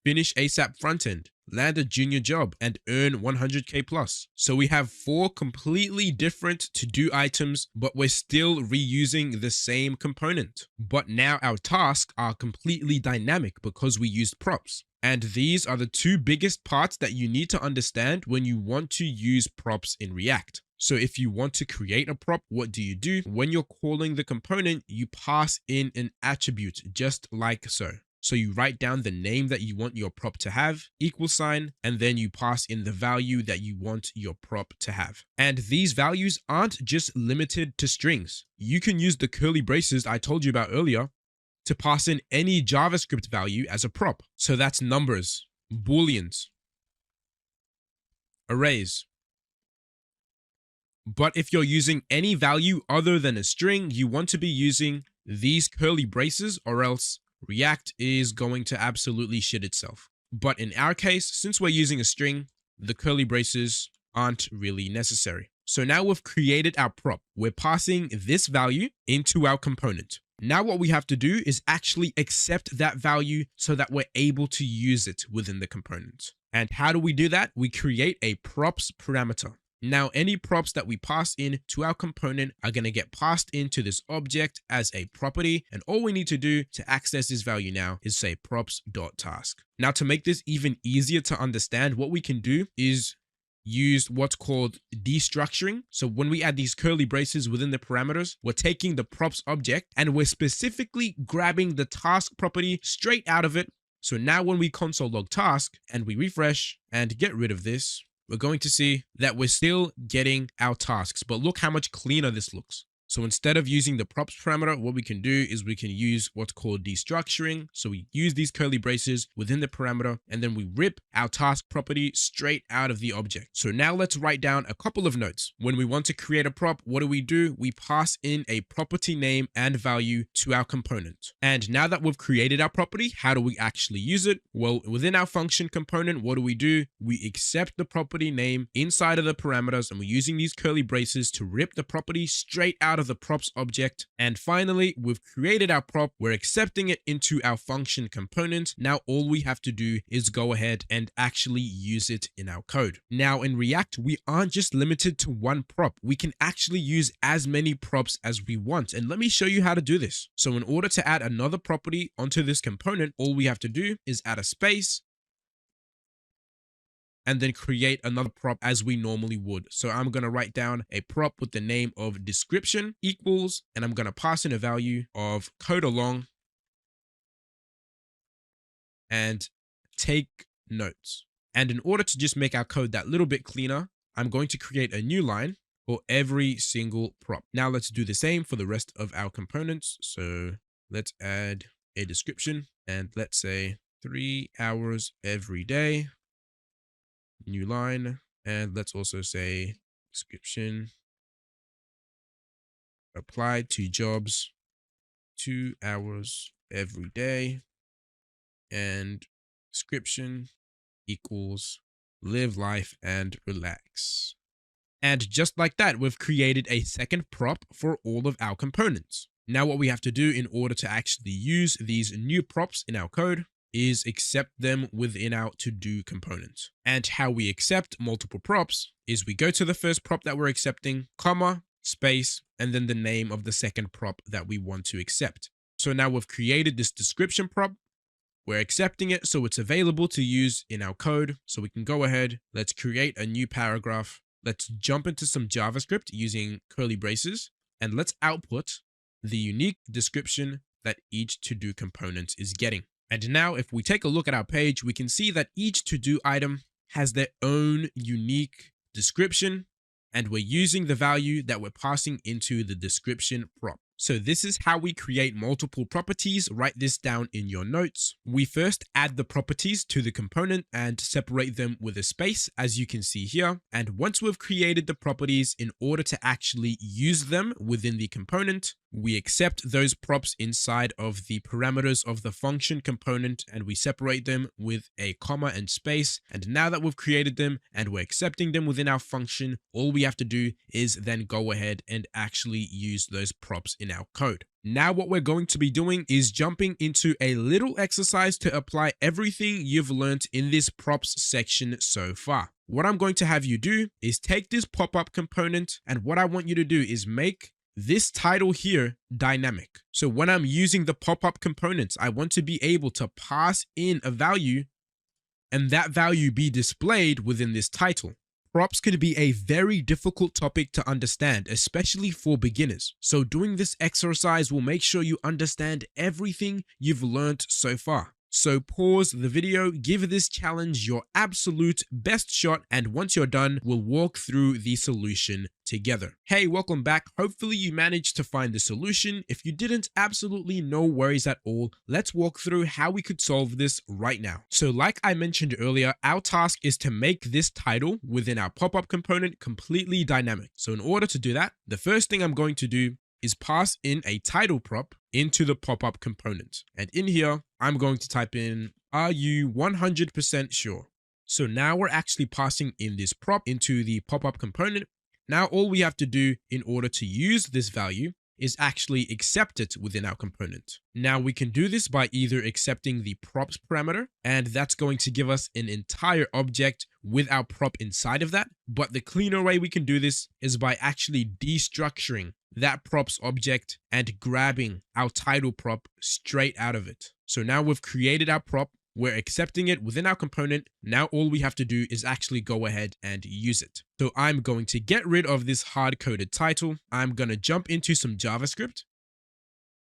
finish ASAP frontend, land a junior job, and earn 100K plus. So we have 4 completely different to-do items, but we're still reusing the same component. But now our tasks are completely dynamic because we used props. And these are the 2 biggest parts that you need to understand when you want to use props in React. So if you want to create a prop, what do? When you're calling the component, you pass in an attribute just like so. So you write down the name that you want your prop to have, $, and then you pass in the value that you want your prop to have. And these values aren't just limited to strings. You can use the curly braces I told you about earlier to pass in any JavaScript value as a prop. So that's numbers, booleans, arrays. But if you're using any value other than a string, you want to be using these curly braces, or else React is going to absolutely shit itself. But in our case, since we're using a string, the curly braces aren't really necessary. So now we've created our prop. We're passing this value into our component. Now what we have to do is actually accept that value so that we're able to use it within the component. And how do we do that? We create a props parameter. Now, any props that we pass in to our component are going to get passed into this object as a property. And all we need to do to access this value now is say props.task. Now, to make this even easier to understand, what we can do is use what's called destructuring. So when we add these curly braces within the parameters, we're taking the props object and we're specifically grabbing the task property straight out of it. So now when we console log task and we refresh and get rid of this, we're going to see that we're still getting our tasks, but look how much cleaner this looks. So instead of using the props parameter, what we can do is we can use what's called destructuring. So we use these curly braces within the parameter, and then we rip our task property straight out of the object. So now let's write down a couple of notes. When we want to create a prop, what do? We pass in a property name and value to our component. And now that we've created our property, how do we actually use it? Well, within our function component, what do? We accept the property name inside of the parameters, and we're using these curly braces to rip the property straight out of the props object. And finally, we've created our prop. We're accepting it into our function component. Now all we have to do is go ahead and actually use it in our code. Now in React, we aren't just limited to one prop. We can actually use as many props as we want. And let me show you how to do this. So in order to add another property onto this component, all we have to do is add a space and then create another prop as we normally would. So I'm going to write down a prop with the name of description equals, and I'm going to pass in a value of code along and take notes. And in order to just make our code that little bit cleaner, I'm going to create a new line for every single prop. Now let's do the same for the rest of our components. So let's add a description and let's say 3 hours every day. New line, and let's also say description applied to jobs 2 hours every day, and description equals live life and relax. And just like that, we've created a second prop for all of our components. Now what we have to do in order to actually use these new props in our code is accept them within our to-do component. And how we accept multiple props is we go to the first prop that we're accepting, comma, space, and then the name of the second prop that we want to accept. So now we've created this description prop. We're accepting it so it's available to use in our code. So we can go ahead, let's create a new paragraph. Let's jump into some JavaScript using curly braces, and let's output the unique description that each to-do component is getting. And now if we take a look at our page, we can see that each to-do item has their own unique description, and we're using the value that we're passing into the description prop. So this is how we create multiple properties. Write this down in your notes. We first add the properties to the component and separate them with a space, as you can see here. And once we've created the properties, in order to actually use them within the component, we accept those props inside of the parameters of the function component, and we separate them with a comma and space. And now that we've created them and we're accepting them within our function, all we have to do is then go ahead and actually use those props in our code. Now what we're going to be doing is jumping into a little exercise to apply everything you've learned in this props section so far. What I'm going to have you do is take this pop-up component, and what I want you to do is make this title here dynamic. So when I'm using the pop-up components, I want to be able to pass in a value and that value be displayed within this title. Props can be a very difficult topic to understand, especially for beginners. So doing this exercise will make sure you understand everything you've learned so far. So pause the video, give this challenge your absolute best shot, and once you're done, we'll walk through the solution together. Hey, welcome back. Hopefully you managed to find the solution. If you didn't, absolutely no worries at all. Let's walk through how we could solve this right now. So like I mentioned earlier, our task is to make this title within our pop-up component completely dynamic. So in order to do that, the first thing I'm going to do is pass in a title prop into the pop-up component. And in here, I'm going to type in, are you 100% sure? So now we're actually passing in this prop into the pop-up component. Now all we have to do in order to use this value is actually accept it within our component. Now we can do this by either accepting the props parameter, and that's going to give us an entire object with our prop inside of that. But the cleaner way we can do this is by actually destructuring that props object and grabbing our title prop straight out of it. So now we've created our prop. We're accepting it within our component. Now all we have to do is actually go ahead and use it. So I'm going to get rid of this hard-coded title. I'm going to jump into some JavaScript,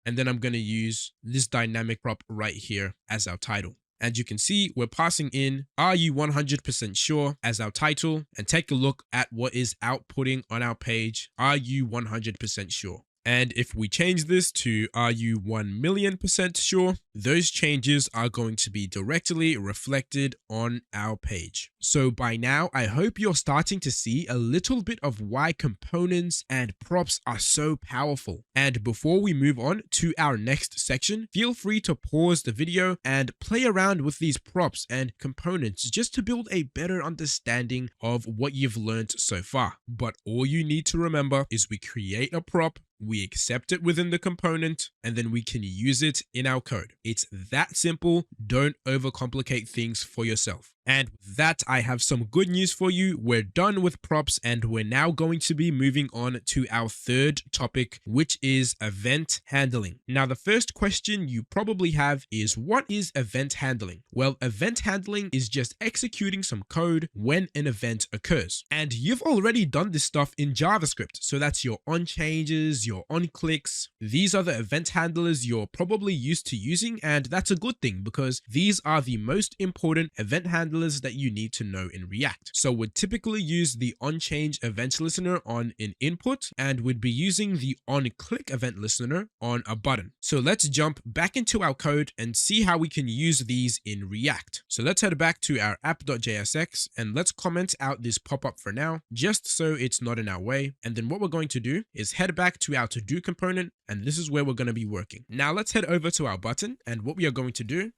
and then I'm going to use this dynamic prop right here as our title. And you can see we're passing in "Are you 100% sure?" as our title, and take a look at what is outputting on our page. "Are you 100% sure?" And if we change this to "Are you 1,000,000% sure?" those changes are going to be directly reflected on our page. So by now, I hope you're starting to see a little bit of why components and props are so powerful. And before we move on to our next section, feel free to pause the video and play around with these props and components just to build a better understanding of what you've learned so far. But all you need to remember is we create a prop, we accept it within the component, and then we can use it in our code. It's that simple. Don't overcomplicate things for yourself. And with that, I have some good news for you. We're done with props, and we're now going to be moving on to our third topic, which is event handling. Now, the first question you probably have is, what is event handling? Well, event handling is just executing some code when an event occurs. And you've already done this stuff in JavaScript. So that's your on changes, your on clicks. These are the event handlers you're probably used to using, and that's a good thing because these are the most important event handlers that you need to know in React. So we'd typically use the onChange event listener on an input, and we'd be using the onClick event listener on a button. So let's jump back into our code and see how we can use these in React. So let's head back to our app.jsx and let's comment out this pop-up for now, just so it's not in our way. And then what we're going to do is head back to our to-do component, and this is where we're going to be working. Now let's head over to our button, and what we are going to do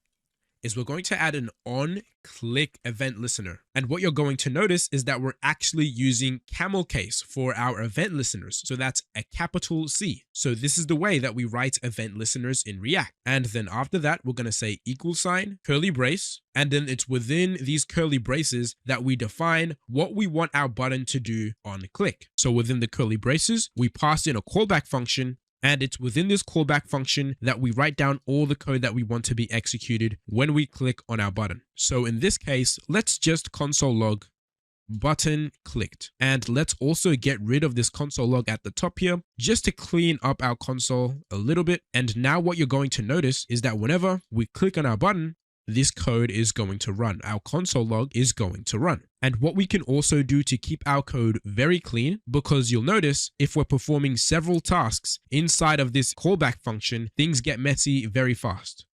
is we're going to add an on-click event listener. And what you're going to notice is that we're actually using camel case for our event listeners. So that's a capital C. So this is the way that we write event listeners in React. And then after that, we're going to say =, curly brace. And then it's within these curly braces that we define what we want our button to do on click. So within the curly braces, we pass in a callback function, and it's within this callback function that we write down all the code that we want to be executed when we click on our button. So in this case, let's just console log button clicked. And let's also get rid of this console log at the top here, just to clean up our console a little bit. And now what you're going to notice is that whenever we click on our button, this code is going to run. Our console log is going to run. And what we can also do to keep our code very clean, because you'll notice if we're performing several tasks inside of this callback function, things get messy very fast.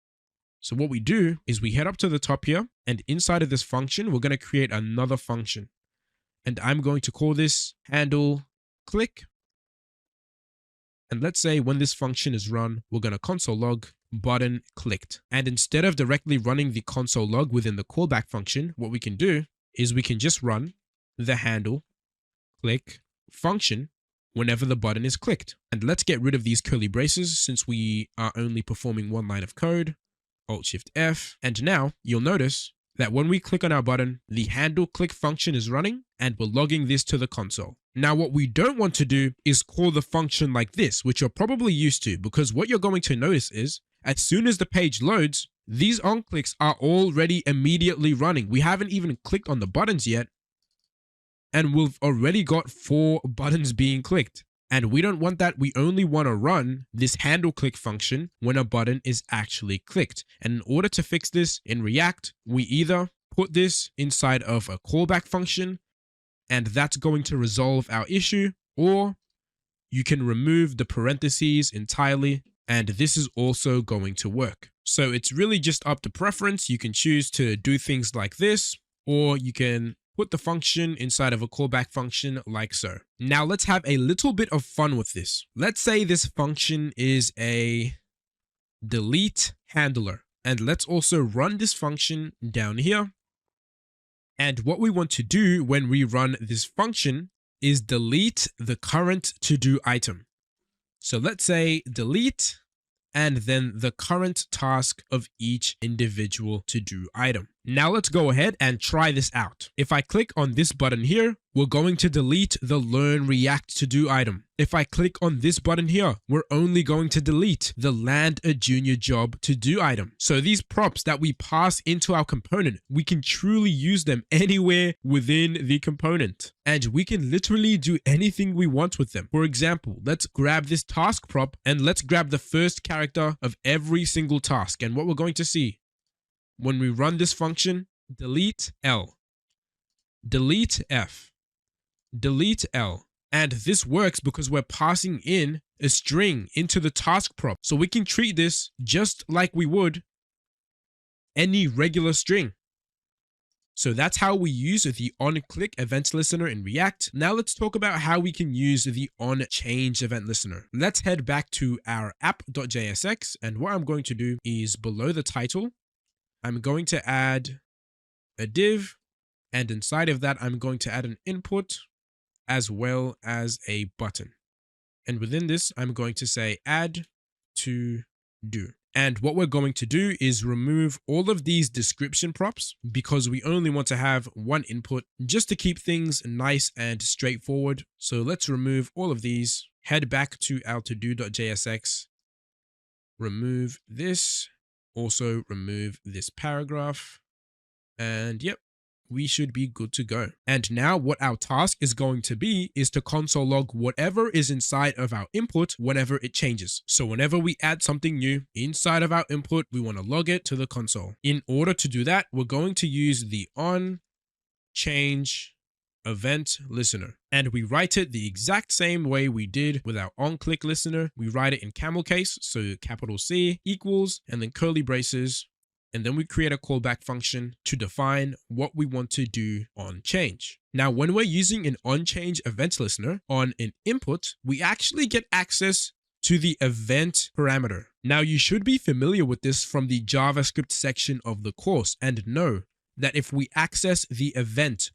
So what we do is we head up to the top here, and inside of this function, we're going to create another function. And I'm going to call this handle click. And let's say when this function is run, we're going to console log button clicked. And instead of directly running the console log within the callback function, what we can do is we can just run the handle click function whenever the button is clicked. And let's get rid of these curly braces since we are only performing one line of code. Alt-Shift-F. And now you'll notice that when we click on our button, the handle click function is running and we're logging this to the console. Now, what we don't want to do is call the function like this, which you're probably used to, because what you're going to notice is as soon as the page loads, these onClicks are already immediately running. We haven't even clicked on the buttons yet, and we've already got 4 buttons being clicked. And we don't want that. We only want to run this handle click function when a button is actually clicked. And in order to fix this in React, we either put this inside of a callback function, and that's going to resolve our issue, or you can remove the parentheses entirely, and this is also going to work. So it's really just up to preference. You can choose to do things like this, or you can put the function inside of a callback function like so. Now let's have a little bit of fun with this. Let's say this function is a delete handler, and let's also run this function down here. And what we want to do when we run this function is delete the current to-do item. So let's say delete and then the current task of each individual to-do item. Now let's go ahead and try this out. If I click on this button here, we're going to delete the Learn React to-do item. If I click on this button here, we're only going to delete the Land a Junior Job to-do item. So these props that we pass into our component, we can truly use them anywhere within the component. And we can literally do anything we want with them. For example, let's grab this task prop and let's grab the first character of every single task. And what we're going to see when we run this function, delete L, delete F, delete L. And this works because we're passing in a string into the task prop. So we can treat this just like we would any regular string. So that's how we use the onClick event listener in React. Now let's talk about how we can use the onChange event listener. Let's head back to our app.jsx. And what I'm going to do is below the title, I'm going to add a div. And inside of that, I'm going to add an input as well as a button. And within this, I'm going to say add to do. And what we're going to do is remove all of these description props because we only want to have one input just to keep things nice and straightforward. So let's remove all of these, head back to our todo.jsx, remove this, also remove this paragraph, and yep, we should be good to go. And now what our task is going to be is to console log whatever is inside of our input whenever it changes. So whenever we add something new inside of our input, we want to log it to the console. In order to do that, we're going to use the onChange event listener. And we write it the exact same way we did with our onClick listener. We write it in camel case, so capital C equals, and then curly braces. And then we create a callback function to define what we want to do on change. Now, when we're using an onChange event listener on an input, we actually get access to the event parameter. Now, you should be familiar with this from the JavaScript section of the course and know that if we access the event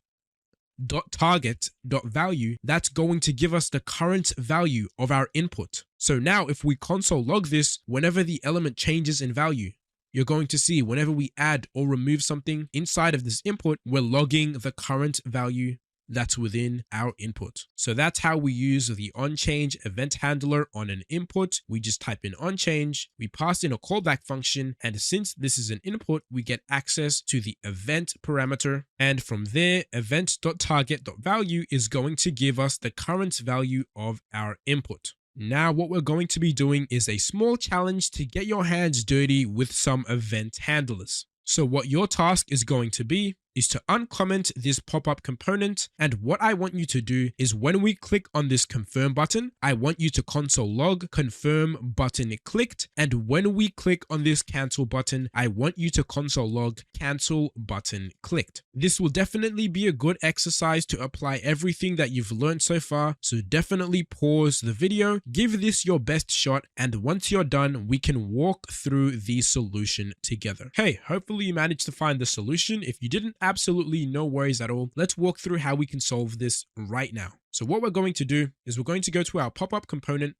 .target.value, that's going to give us the current value of our input. So now if we console log this, whenever the element changes in value, you're going to see whenever we add or remove something inside of this input, we're logging the current value that's within our input. So that's how we use the onChange event handler on an input. We just type in onChange, we pass in a callback function, and since this is an input, we get access to the event parameter. And from there, event.target.value is going to give us the current value of our input. Now what we're going to be doing is a small challenge to get your hands dirty with some event handlers. So what your task is going to be is to uncomment this pop-up component, and what I want you to do is when we click on this confirm button, I want you to console log confirm button clicked, and when we click on this cancel button, I want you to console log cancel button clicked. This will definitely be a good exercise to apply everything that you've learned so far, so definitely pause the video, give this your best shot, and once you're done, we can walk through the solution together. Hey, hopefully you managed to find the solution. If you didn't, absolutely no worries at all. Let's walk through how we can solve this right now. So what we're going to do is we're going to go to our pop-up component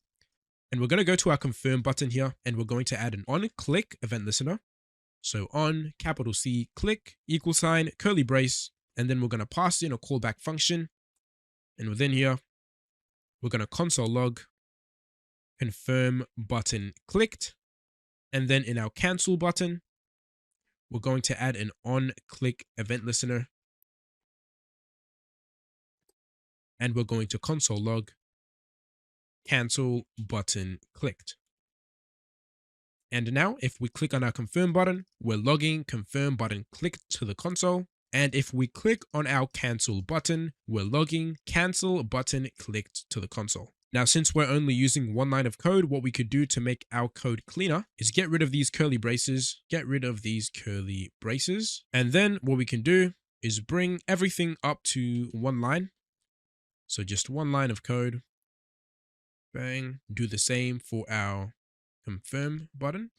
and we're going to go to our confirm button here and we're going to add an onClick event listener. So on capital C click equal sign curly brace, and then we're going to pass in a callback function. And within here, we're going to console log confirm button clicked. And then in our cancel button, we're going to add an onClick event listener. And we're going to console log cancel button clicked. And now if we click on our confirm button, we're logging confirm button clicked to the console. And if we click on our cancel button, we're logging cancel button clicked to the console. Now, since we're only using one line of code, what we could do to make our code cleaner is get rid of these curly braces, And then what we can do is bring everything up to one line. So just one line of code. Bang. Do the same for our confirm button.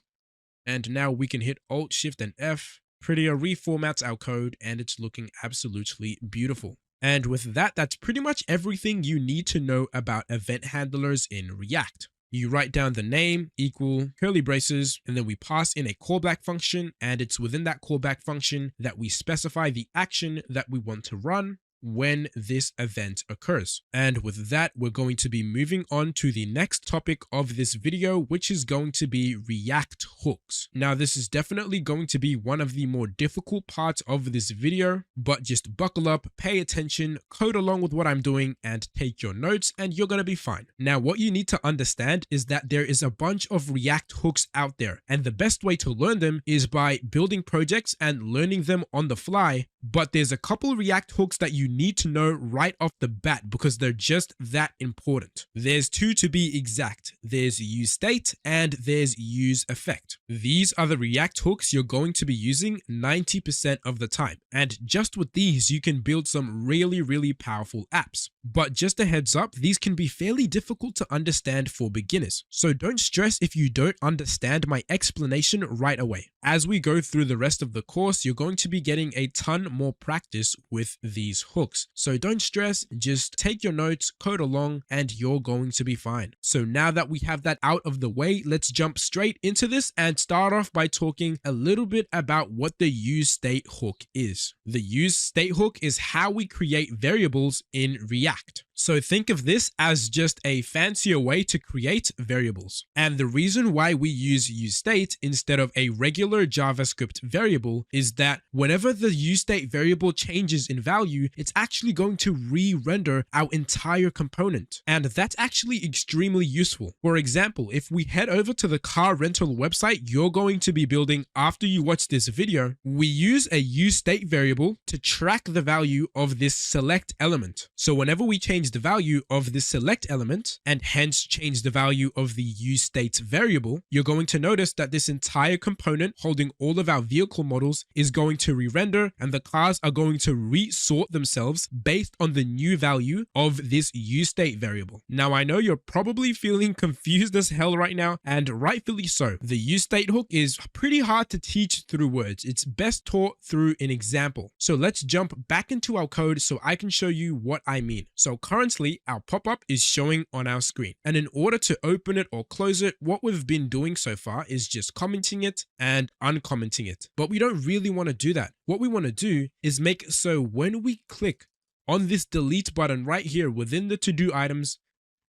And now we can hit Alt, Shift, and F. Prettier reformats our code, and it's looking absolutely beautiful. And with that, that's pretty much everything you need to know about event handlers in React. You write down the name equal curly braces, and then we pass in a callback function, and it's within that callback function that we specify the action that we want to run when this event occurs. And with that, we're going to be moving on to the next topic of this video, which is going to be React hooks. Now, this is definitely going to be one of the more difficult parts of this video, but just buckle up, pay attention, code along with what I'm doing, and take your notes, and you're going to be fine. Now, what you need to understand is that there is a bunch of React hooks out there, and the best way to learn them is by building projects and learning them on the fly. But there's a couple React hooks that you need to know right off the bat because they're just that important. There's two to be exact. There's useState and there's useEffect. These are the React hooks you're going to be using 90% of the time. And just with these, you can build some really powerful apps. But just a heads up, these can be fairly difficult to understand for beginners. So don't stress if you don't understand my explanation right away. As we go through the rest of the course, you're going to be getting a ton more practice with these hooks. So don't stress, just take your notes, code along, and you're going to be fine. So now that we have that out of the way, let's jump straight into this and start off by talking a little bit about what the useState hook is. The useState hook is how we create variables in React. So think of this as just a fancier way to create variables. And the reason why we use useState instead of a regular JavaScript variable is that whenever the useState variable changes in value, it's actually going to re-render our entire component. And that's actually extremely useful. For example, if we head over to the car rental website you're going to be building after you watch this video, we use a useState variable to track the value of this select element. So whenever we change the value of this select element and hence change the value of the useState variable, you're going to notice that this entire component holding all of our vehicle models is going to re-render, and the cars are going to resort themselves based on the new value of this useState variable. Now, I know you're probably feeling confused as hell right now, and rightfully so. The useState hook is pretty hard to teach through words. It's best taught through an example. So let's jump back into our code so I can show you what I mean. So currently, our pop-up is showing on our screen. And in order to open it or close it, what we've been doing so far is just commenting it and uncommenting it. But we don't really want to do that. What we want to do is make it so when we click on this delete button right here within the to-do items,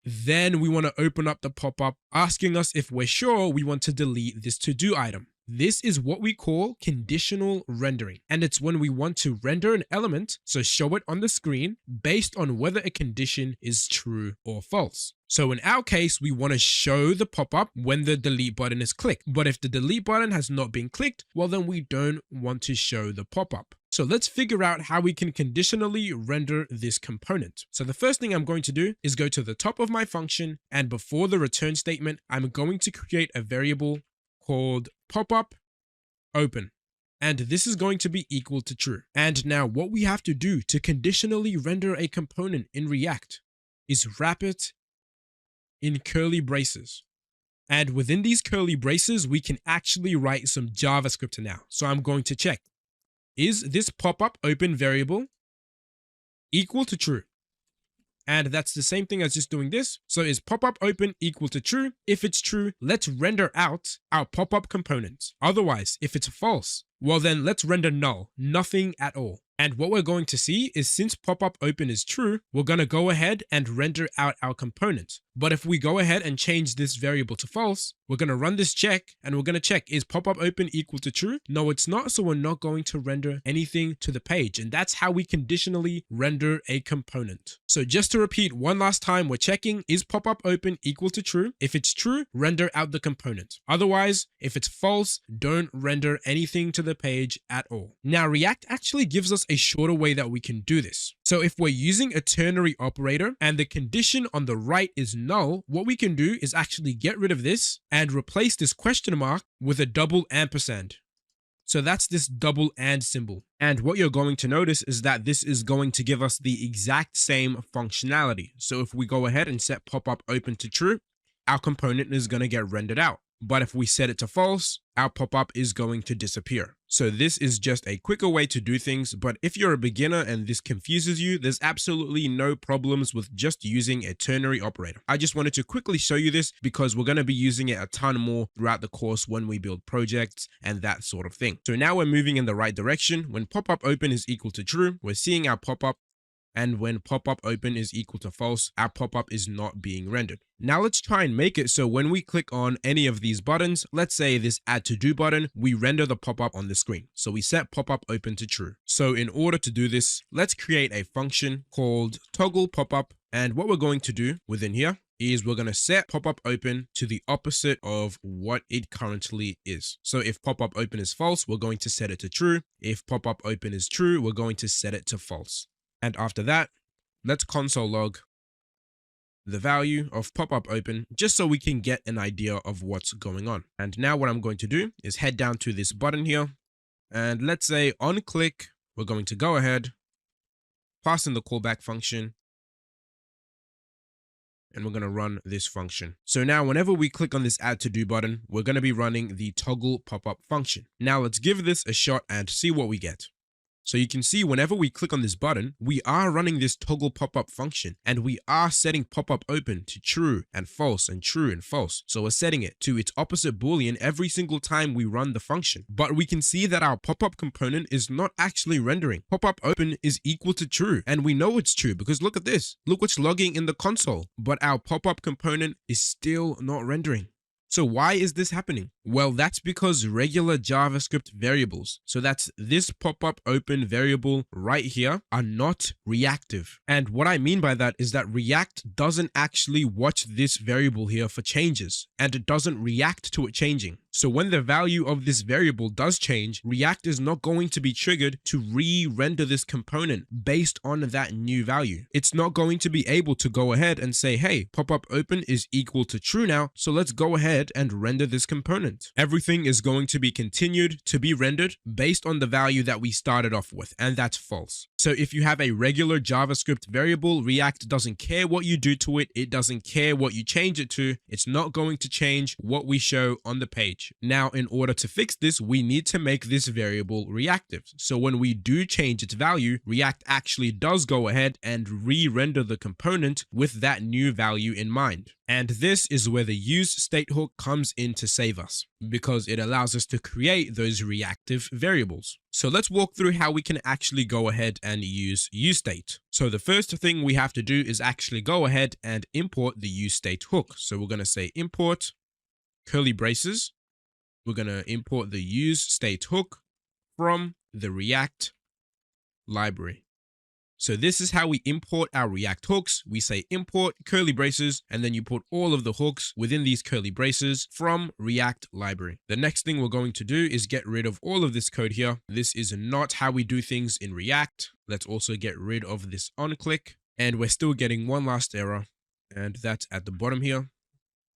then we want to open up the pop-up asking us if we're sure we want to delete this to-do item. This is what we call conditional rendering, and it's when we want to render an element, so show it on the screen based on whether a condition is true or false. So in our case, we want to show the pop-up when the delete button is clicked, but if the delete button has not been clicked, well then we don't want to show the pop-up. So let's figure out how we can conditionally render this component. So the first thing I'm going to do is go to the top of my function, and before the return statement, I'm going to create a variable called popup open, and this is going to be equal to true. And now what we have to do to conditionally render a component in React is wrap it in curly braces. And within these curly braces, we can actually write some JavaScript now. So I'm going to check, is this popup open variable equal to true? And that's the same thing as just doing this. So is popup open equal to true? If it's true, let's render out our popup component. Otherwise, if it's false, well then let's render null, nothing at all. And what we're going to see is since popup open is true, we're going to go ahead and render out our component. But if we go ahead and change this variable to false, we're going to run this check and we're going to check, is popup open equal to true? No, it's not. So we're not going to render anything to the page. And that's how we conditionally render a component. So just to repeat one last time, we're checking, is popup open equal to true? If it's true, render out the component. Otherwise, if it's false, don't render anything to the page at all. Now, React actually gives us a shorter way that we can do this. So if we're using a ternary operator and the condition on the right is null, what we can do is actually get rid of this and replace this question mark with a double ampersand. So that's this double and symbol. And what you're going to notice is that this is going to give us the exact same functionality. So if we go ahead and set popup open to true, our component is going to get rendered out. But if we set it to false, our pop-up is going to disappear. So this is just a quicker way to do things, but if you're a beginner and this confuses you, there's absolutely no problems with just using a ternary operator. I just wanted to quickly show you this because we're going to be using it a ton more throughout the course when we build projects and that sort of thing. So now we're moving in the right direction. When pop-up open is equal to true, we're seeing our pop-up. And when pop-up open is equal to false, our pop-up is not being rendered. Now let's try and make it so when we click on any of these buttons, let's say this add to do button, we render the pop-up on the screen. So we set pop-up open to true. So in order to do this, let's create a function called toggle pop-up. And what we're going to do within here is we're going to set pop-up open to the opposite of what it currently is. So if pop-up open is false, we're going to set it to true. If pop-up open is true, we're going to set it to false. And after that, let's console log the value of pop-up open just so we can get an idea of what's going on. And now what I'm going to do is head down to this button here. And let's say on click, we're going to go ahead, pass in the callback function, and we're going to run this function. So now whenever we click on this add to do button, we're going to be running the toggle pop-up function. Now let's give this a shot and see what we get. So you can see whenever we click on this button, we are running this toggle pop-up function and we are setting pop-up open to true and false and true and false. So we're setting it to its opposite Boolean every single time we run the function. But we can see that our pop-up component is not actually rendering. Pop-up open is equal to true. And we know it's true because look at this. Look what's logging in the console. But our pop-up component is still not rendering. So why is this happening? Well, that's because regular JavaScript variables, so that's this pop-up open variable right here, are not reactive. And what I mean by that is that React doesn't actually watch this variable here for changes, and it doesn't react to it changing. So when the value of this variable does change, React is not going to be triggered to re-render this component based on that new value. It's not going to be able to go ahead and say, hey, pop-up open is equal to true now, so let's go ahead and render this component. Everything is going to be continued to be rendered based on the value that we started off with, and that's false. So if you have a regular JavaScript variable, React doesn't care what you do to it. It doesn't care what you change it to. It's not going to change what we show on the page. Now, in order to fix this, we need to make this variable reactive. So when we do change its value, React actually does go ahead and re-render the component with that new value in mind. And this is where the use state hook comes in to save us, because it allows us to create those reactive variables. So let's walk through how we can actually go ahead and use useState. So the first thing we have to do is actually go ahead and import the useState hook. So we're going to say import curly braces. We're going to import the useState hook from the React library. So this is how we import our React hooks. We say import curly braces, and then you put all of the hooks within these curly braces from React library. The next thing we're going to do is get rid of all of this code here. This is not how we do things in React. Let's also get rid of this onClick, and we're still getting one last error, and that's at the bottom here.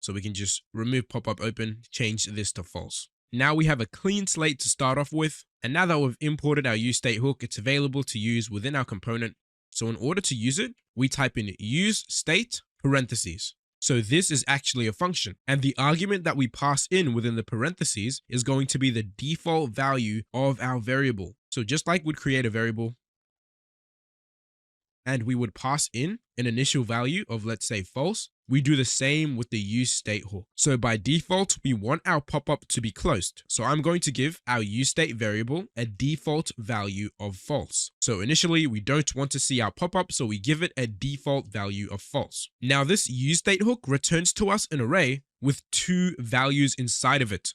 So we can just remove pop-up open, change this to false. Now we have a clean slate to start off with. And now that we've imported our useState hook, it's available to use within our component. So in order to use it, we type in useState parentheses. So this is actually a function. And the argument that we pass in within the parentheses is going to be the default value of our variable. So just like we'd create a variable, and we would pass in an initial value of, let's say, false, we do the same with the useState hook. So by default, we want our pop-up to be closed. So I'm going to give our useState variable a default value of false. So initially, we don't want to see our pop-up, so we give it a default value of false. Now this useState hook returns to us an array with two values inside of it.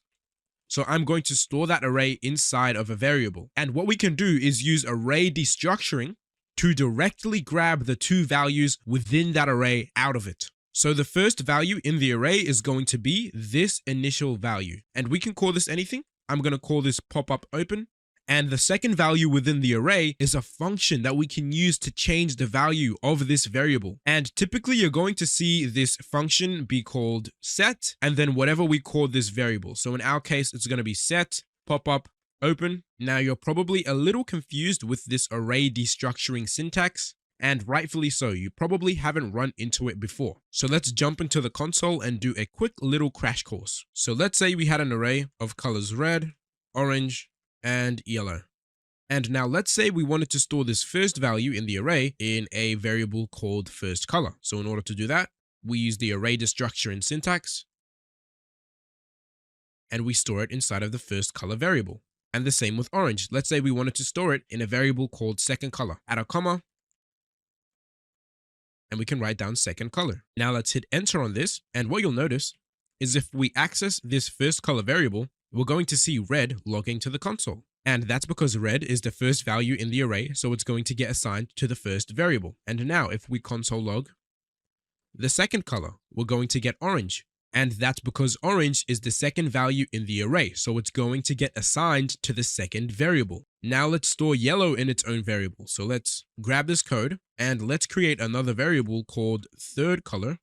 So I'm going to store that array inside of a variable. And what we can do is use array destructuring to directly grab the two values within that array out of it. So the first value in the array is going to be this initial value, and we can call this anything. I'm going to call this pop-up open. And the second value within the array is a function that we can use to change the value of this variable. And typically you're going to see this function be called set, and then whatever we call this variable. So in our case, it's going to be set pop-up open. Now you're probably a little confused with this array destructuring syntax, and rightfully so. You probably haven't run into it before. So let's jump into the console and do a quick little crash course. So let's say we had an array of colors red, orange, and yellow. And now let's say we wanted to store this first value in the array in a variable called first color. So in order to do that, we use the array destructure in syntax, and we store it inside of the first color variable. And the same with orange. Let's say we wanted to store it in a variable called second color. Add a comma, and we can write down second color. Now let's hit enter on this, and what you'll notice is if we access this first color variable, we're going to see red logging to the console. And that's because red is the first value in the array, so it's going to get assigned to the first variable. And now if we console log the second color, we're going to get orange. And that's because orange is the second value in the array, so it's going to get assigned to the second variable. Now let's store yellow in its own variable. So let's grab this code and let's create another variable called third color.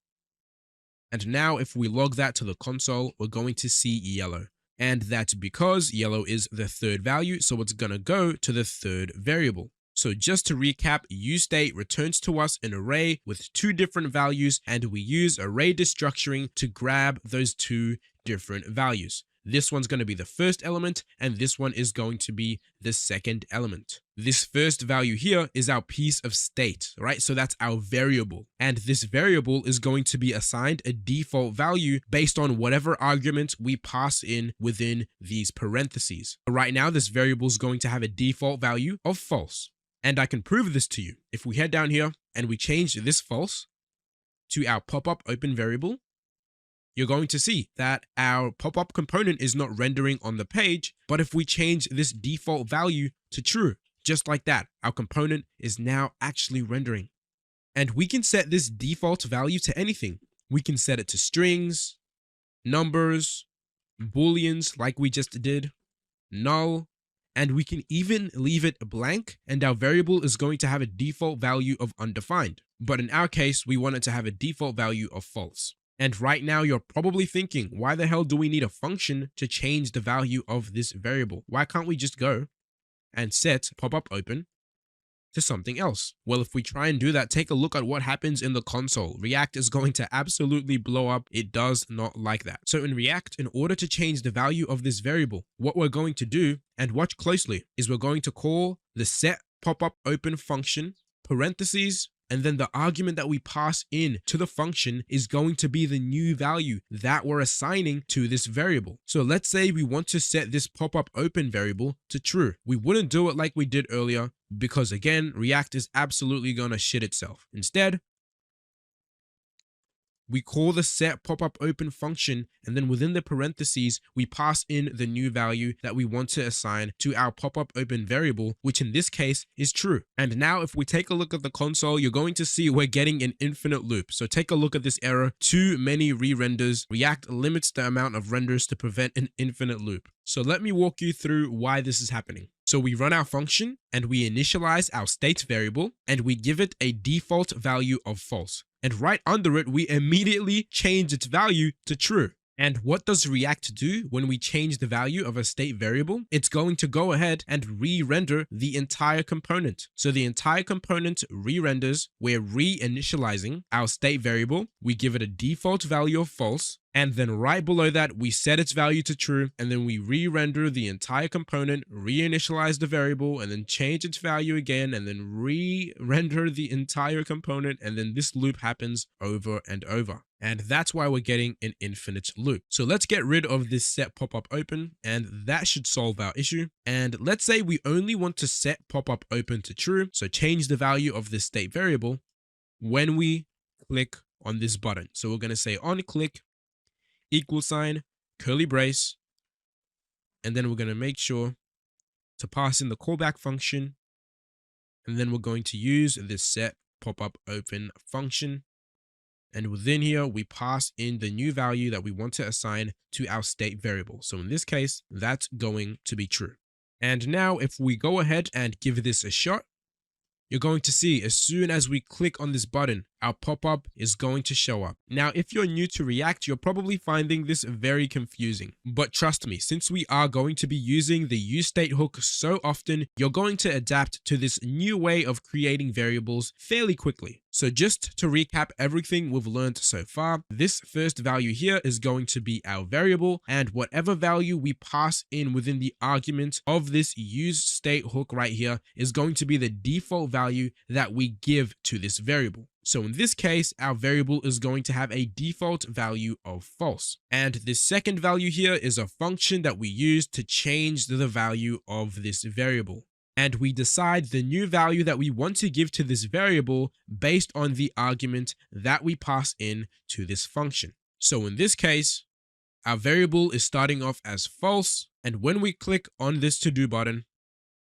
And now if we log that to the console, we're going to see yellow. And that's because yellow is the third value, so it's going to go to the third variable. So just to recap, useState returns to us an array with two different values, and we use array destructuring to grab those two different values. This one's going to be the first element, and this one is going to be the second element. This first value here is our piece of state, right? So that's our variable. And this variable is going to be assigned a default value based on whatever argument we pass in within these parentheses. Right now, this variable is going to have a default value of false. And I can prove this to you. If we head down here and we change this false to our pop-up open variable, you're going to see that our pop-up component is not rendering on the page, but if we change this default value to true, just like that, our component is now actually rendering. And we can set this default value to anything. We can set it to strings, numbers, booleans like we just did, null, and we can even leave it blank, and our variable is going to have a default value of undefined. But in our case, we want it to have a default value of false. And right now you're probably thinking, why the hell do we need a function to change the value of this variable? Why can't we just go and set pop-up open to something else? Well, if we try and do that, take a look at what happens in the console. React is going to absolutely blow up. It does not like that. So in React, in order to change the value of this variable, what we're going to do, and watch closely, is we're going to call the set pop-up open function, parentheses, and then the argument that we pass in to the function is going to be the new value that we're assigning to this variable. So let's say we want to set this pop-up open variable to true. We wouldn't do it like we did earlier because, again, React is absolutely going to shit itself. Instead, we call the set pop-up open function, and then within the parentheses, we pass in the new value that we want to assign to our pop-up open variable, which in this case is true. And now if we take a look at the console, you're going to see we're getting an infinite loop. So take a look at this error, too many re-renders. React limits the amount of renders to prevent an infinite loop. So let me walk you through why this is happening. So we run our function and we initialize our state variable and we give it a default value of false. And right under it, we immediately change its value to true. And what does React do when we change the value of a state variable? It's going to go ahead and re-render the entire component. So the entire component re-renders. We're re-initializing our state variable. We give it a default value of false. And then right below that, we set its value to true, and then we re-render the entire component, re-initialize the variable, and then change its value again, and then re-render the entire component, and then this loop happens over and over. And that's why we're getting an infinite loop. So let's get rid of this set pop-up open, and that should solve our issue. And let's say we only want to set pop-up open to true, so change the value of this state variable when we click on this button. So we're going to say on click, equal sign, curly brace, and then we're going to make sure to pass in the callback function, and then we're going to use this set pop-up open function, and within here we pass in the new value that we want to assign to our state variable. So in this case, that's going to be true. And now if we go ahead and give this a shot, you're going to see as soon as we click on this button, our pop-up is going to show up. Now, if you're new to React, you're probably finding this very confusing. But trust me, since we are going to be using the useState hook so often, you're going to adapt to this new way of creating variables fairly quickly. So just to recap everything we've learned so far, this first value here is going to be our variable, and whatever value we pass in within the argument of this useState hook right here is going to be the default value that we give to this variable. So in this case, our variable is going to have a default value of false. And this second value here is a function that we use to change the value of this variable. And we decide the new value that we want to give to this variable based on the argument that we pass in to this function. So in this case, our variable is starting off as false. And when we click on this to do button,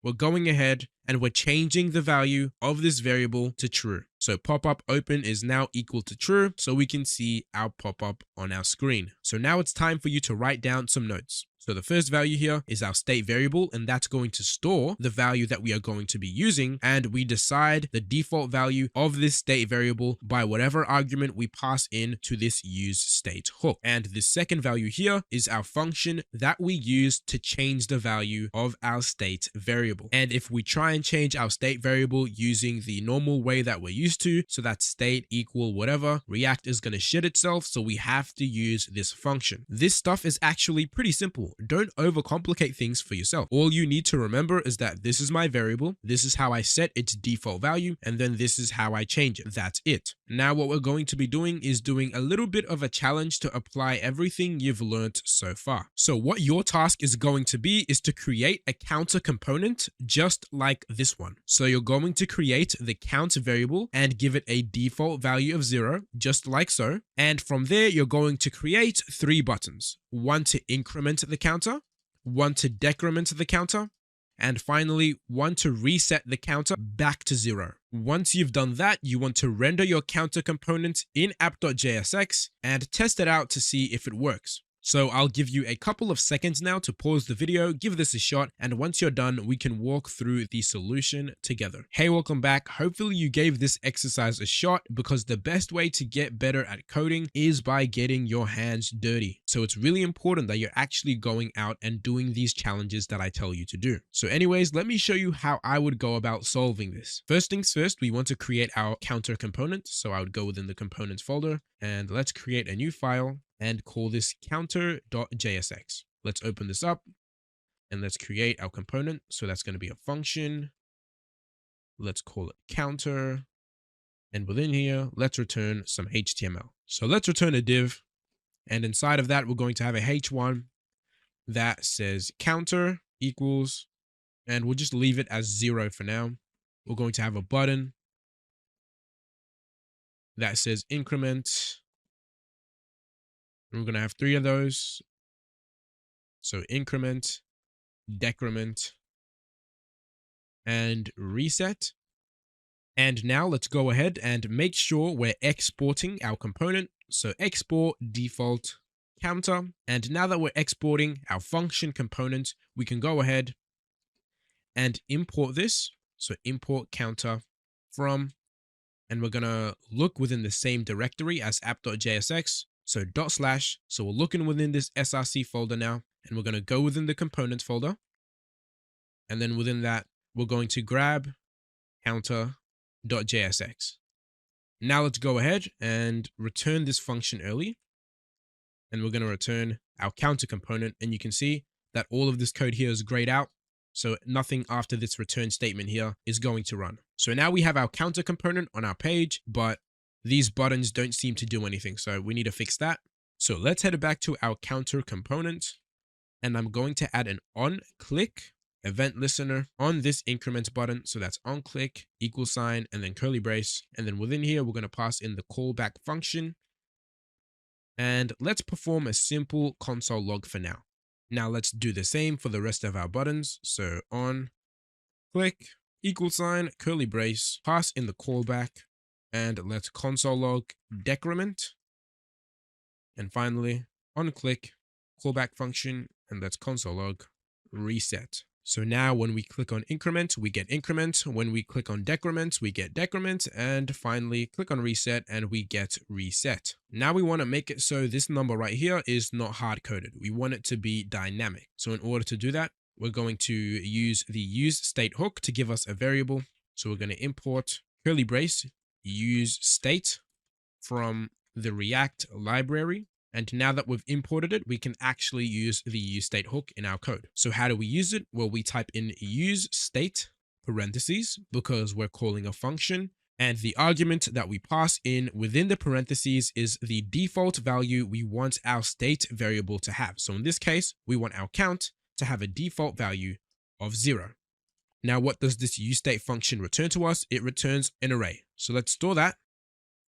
we're going ahead and we're changing the value of this variable to true. So pop-up open is now equal to true, so we can see our pop-up on our screen. So now it's time for you to write down some notes. So the first value here is our state variable, and that's going to store the value that we are going to be using. And we decide the default value of this state variable by whatever argument we pass in to this useState hook. And the second value here is our function that we use to change the value of our state variable. And if we try and change our state variable using the normal way that we're used to, so that's state equal whatever, React is going to shit itself, so we have to use this function. This stuff is actually pretty simple. Don't overcomplicate things for yourself. All you need to remember is that this is my variable, this is how I set its default value, and then this is how I change it. That's it. Now what we're going to be doing is doing a little bit of a challenge to apply everything you've learned so far. So what your task is going to be is to create a counter component just like this one. So you're going to create the count variable and give it a default value of 0, just like so. And from there, you're going to create 3 buttons. One to increment the counter, one to decrement the counter, and finally, one to reset the counter back to 0. Once you've done that, you want to render your counter component in app.jsx and test it out to see if it works. So I'll give you a couple of seconds now to pause the video, give this a shot, and once you're done, we can walk through the solution together. Hey, welcome back. Hopefully you gave this exercise a shot, because the best way to get better at coding is by getting your hands dirty. So it's really important that you're actually going out and doing these challenges that I tell you to do. So anyways, let me show you how I would go about solving this. First things first, we want to create our counter component. So I would go within the components folder and let's create a new file and call this counter.jsx. Let's open this up and let's create our component. So that's going to be a function. Let's call it counter. And within here, let's return some HTML. So let's return a div. And inside of that, we're going to have a h1 that says counter equals, and we'll just leave it as 0 for now. We're going to have a button that says increment. And we're going to have 3 of those. So increment, decrement, and reset. And now let's go ahead and make sure we're exporting our component. So export default counter. And now that we're exporting our function component, we can go ahead and import this. So import counter from, and we're going to look within the same directory as app.jsx. So /, so we're looking within this src folder now, and we're going to go within the components folder. And then within that, we're going to grab counter.jsx. Now let's go ahead and return this function early. And we're going to return our counter component. And you can see that all of this code here is grayed out. So nothing after this return statement here is going to run. So now we have our counter component on our page, but these buttons don't seem to do anything. So we need to fix that. So let's head back to our counter component. And I'm going to add an on-click event listener on this increment button. So that's on-click, =, and then curly brace. And then within here, we're going to pass in the callback function. And let's perform a simple console log for now. Now let's do the same for the rest of our buttons. So on, click, =, curly brace, pass in the callback, and let's console log decrement. And finally, on click, callback function, and let's console log reset. So now when we click on increment, we get increment. When we click on decrement, we get decrement. And finally, click on reset and we get reset. Now we want to make it so this number right here is not hard coded. We want it to be dynamic. So in order to do that, we're going to use the use state hook to give us a variable. So we're going to import curly brace use state from the React library. And now that we've imported it, we can actually use the use state hook in our code. So how do we use it? Well, we type in use state parentheses because we're calling a function. And the argument that we pass in within the parentheses is the default value we want our state variable to have. So in this case, we want our count to have a default value of 0. Now, what does this use state function return to us? It returns an array. So let's store that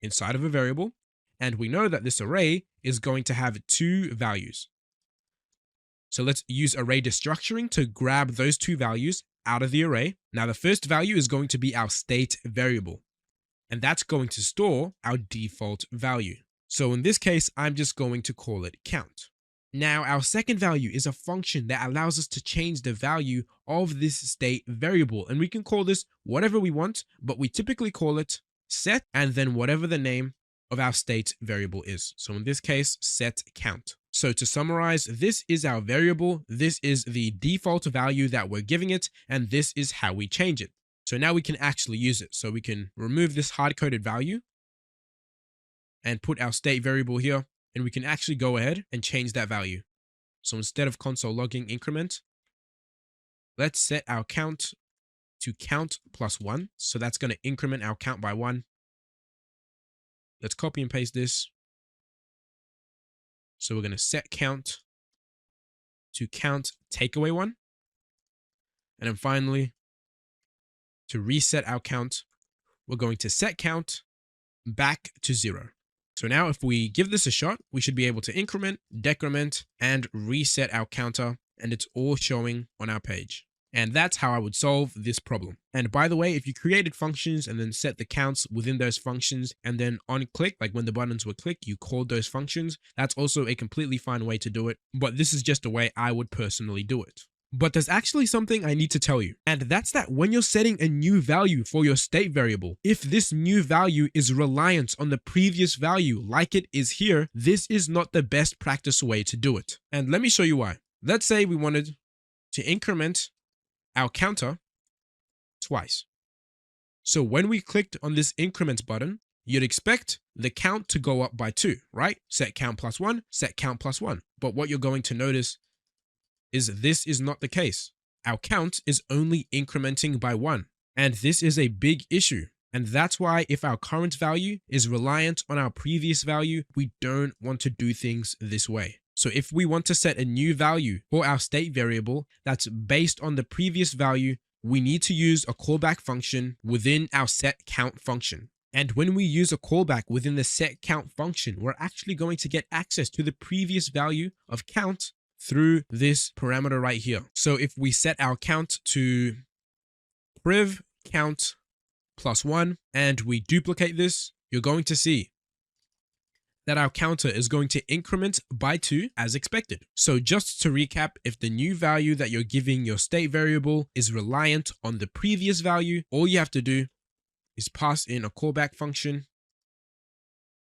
inside of a variable. And we know that this array is going to have 2 values. So let's use array destructuring to grab those 2 values out of the array. Now the first value is going to be our state variable, and that's going to store our default value. So in this case, I'm just going to call it count. Now our second value is a function that allows us to change the value of this state variable, and we can call this whatever we want, but we typically call it set and then whatever the name of our state variable is. So in this case, set count. So to summarize, this is our variable, this is the default value that we're giving it, and this is how we change it. So now we can actually use it. So we can remove this hard-coded value and put our state variable here, and we can actually go ahead and change that value. So instead of console logging increment, let's set our count to count plus 1. So that's going to increment our count by 1. Let's copy and paste this. So we're going to set count to count take away 1. And then finally, to reset our count, we're going to set count back to 0. So now if we give this a shot, we should be able to increment, decrement, and reset our counter, and it's all showing on our page. And that's how I would solve this problem. And by the way, if you created functions and then set the counts within those functions and then on click, like when the buttons were clicked, you called those functions, that's also a completely fine way to do it. But this is just the way I would personally do it. But there's actually something I need to tell you, and that's that when you're setting a new value for your state variable, if this new value is reliant on the previous value like it is here, this is not the best practice way to do it. And let me show you why. Let's say we wanted to increment our counter twice. So when we clicked on this increment button, you'd expect the count to go up by 2, right? Set count plus 1, set count plus 1. But what you're going to notice is this is not the case. Our count is only incrementing by 1. And this is a big issue. And that's why if our current value is reliant on our previous value, we don't want to do things this way. So if we want to set a new value for our state variable that's based on the previous value, we need to use a callback function within our set count function. And when we use a callback within the set count function, we're actually going to get access to the previous value of count through this parameter right here. So if we set our count to priv count plus 1 and we duplicate this, you're going to see that our counter is going to increment by 2 as expected. So just to recap, if the new value that you're giving your state variable is reliant on the previous value, all you have to do is pass in a callback function.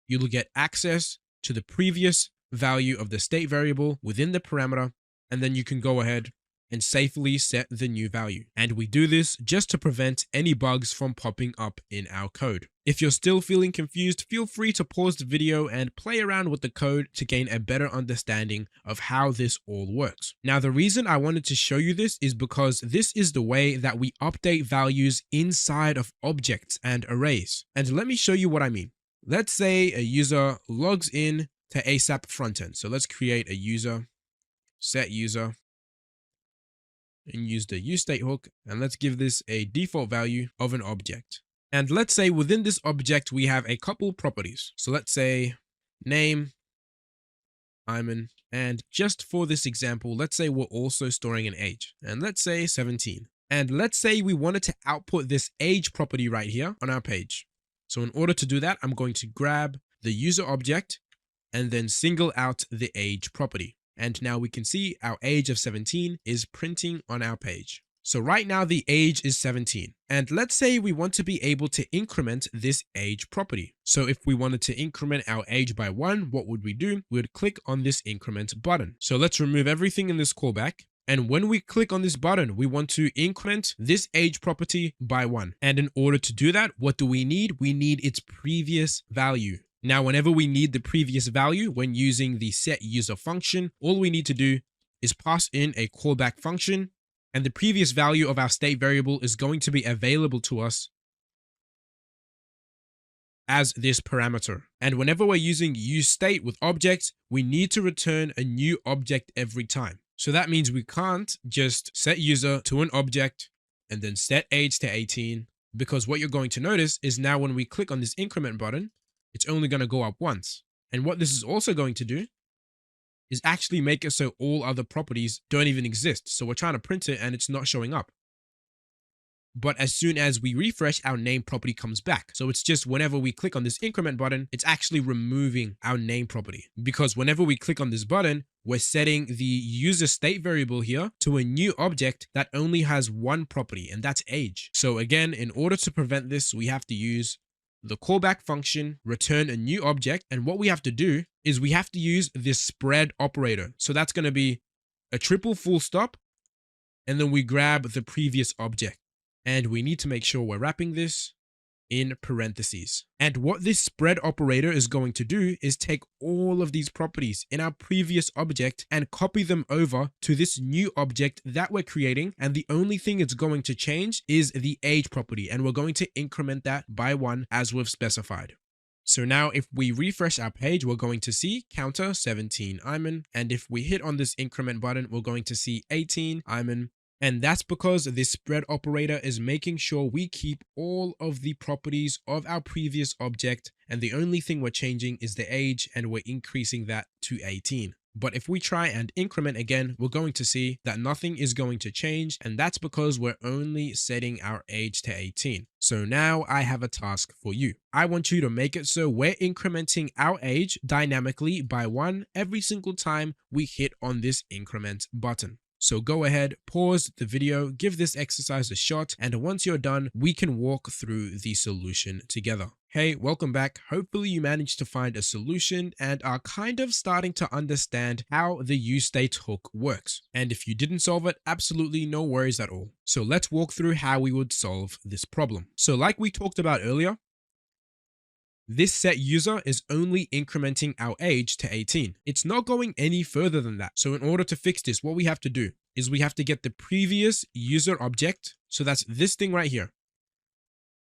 You'll get access to the previous value of the state variable within the parameter, and then you can go ahead and safely set the new value. And we do this just to prevent any bugs from popping up in our code. If you're still feeling confused, feel free to pause the video and play around with the code to gain a better understanding of how this all works. Now, the reason I wanted to show you this is because this is the way that we update values inside of objects and arrays. And let me show you what I mean. Let's say a user logs in to ASAP frontend. So let's create a user, set user, and use the use state hook, and let's give this a default value of an object. And let's say within this object we have a couple properties. So let's say name, Iman, and just for this example, let's say we're also storing an age, and let's say 17. And let's say we wanted to output this age property right here on our page. So in order to do that, I'm going to grab the user object and then single out the age property. And now we can see our age of 17 is printing on our page. So right now the age is 17. And let's say we want to be able to increment this age property. So if we wanted to increment our age by 1, what would we do? We would click on this increment button. So let's remove everything in this callback. And when we click on this button, we want to increment this age property by 1. And in order to do that, what do we need? We need its previous value. Now, whenever we need the previous value when using the setUser function, all we need to do is pass in a callback function, and the previous value of our state variable is going to be available to us as this parameter. And whenever we're using useState with objects, we need to return a new object every time. So that means we can't just set user to an object and then set age to 18, because what you're going to notice is now when we click on this increment button, it's only going to go up once. And what this is also going to do is actually make it so all other properties don't even exist. So we're trying to print it and it's not showing up. But as soon as we refresh, our name property comes back. So it's just whenever we click on this increment button, it's actually removing our name property. Because whenever we click on this button, we're setting the user state variable here to a new object that only has one property, and that's age. So again, in order to prevent this, we have to use the callback function, return a new object. And what we have to do is we have to use this spread operator. So that's going to be a triple full stop, and then we grab the previous object. And we need to make sure we're wrapping this in parentheses. And what this spread operator is going to do is take all of these properties in our previous object and copy them over to this new object that we're creating. And the only thing it's going to change is the age property. And we're going to increment that by 1 as we've specified. So now if we refresh our page, we're going to see counter 17 Ayman. And if we hit on this increment button, we're going to see 18 Ayman. And that's because this spread operator is making sure we keep all of the properties of our previous object, and the only thing we're changing is the age, and we're increasing that to 18. But if we try and increment again, we're going to see that nothing is going to change, and that's because we're only setting our age to 18. So now I have a task for you. I want you to make it so we're incrementing our age dynamically by 1 every single time we hit on this increment button. So go ahead, pause the video, give this exercise a shot, and once you're done, we can walk through the solution together. Hey, welcome back. Hopefully you managed to find a solution and are kind of starting to understand how the useState hook works. And if you didn't solve it, absolutely no worries at all. So let's walk through how we would solve this problem. So like we talked about earlier, this set user is only incrementing our age to 18. It's not going any further than that. So in order to fix this, what we have to do is we have to get the previous user object. So that's this thing right here.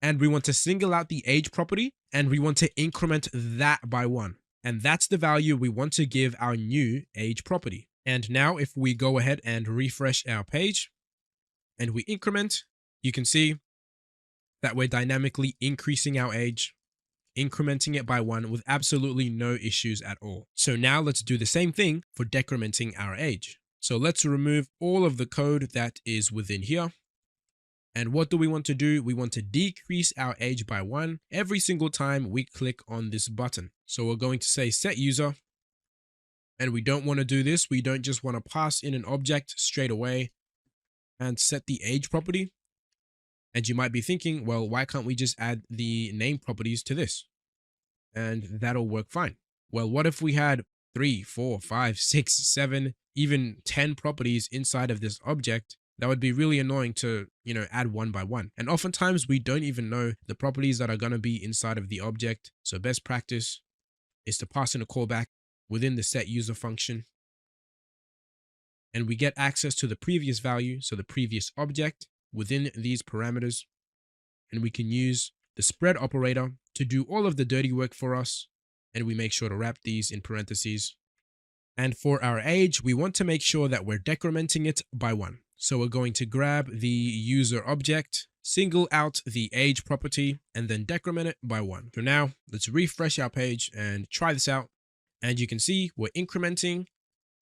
And we want to single out the age property, and we want to increment that by 1. And that's the value we want to give our new age property. And now if we go ahead and refresh our page and we increment, you can see that we're dynamically increasing our age, incrementing it by 1 with absolutely no issues at all. So now let's do the same thing for decrementing our age. So let's remove all of the code that is within here. And what do we want to do? We want to decrease our age by 1 every single time we click on this button. So we're going to say set user, and we don't want to do this. We don't just want to pass in an object straight away and set the age property. And you might be thinking, well, why can't we just add the name properties to this? And that'll work fine. Well, what if we had 3, 4, 5, 6, 7, even 10 properties inside of this object? That would be really annoying to, add one by one. And oftentimes we don't even know the properties that are going to be inside of the object. So best practice is to pass in a callback within the set user function. And we get access to the previous value, so the previous object within these parameters. And we can use the spread operator to do all of the dirty work for us. And we make sure to wrap these in parentheses. And for our age, we want to make sure that we're decrementing it by 1. So we're going to grab the user object, single out the age property, and then decrement it by 1. So now let's refresh our page and try this out. And you can see we're incrementing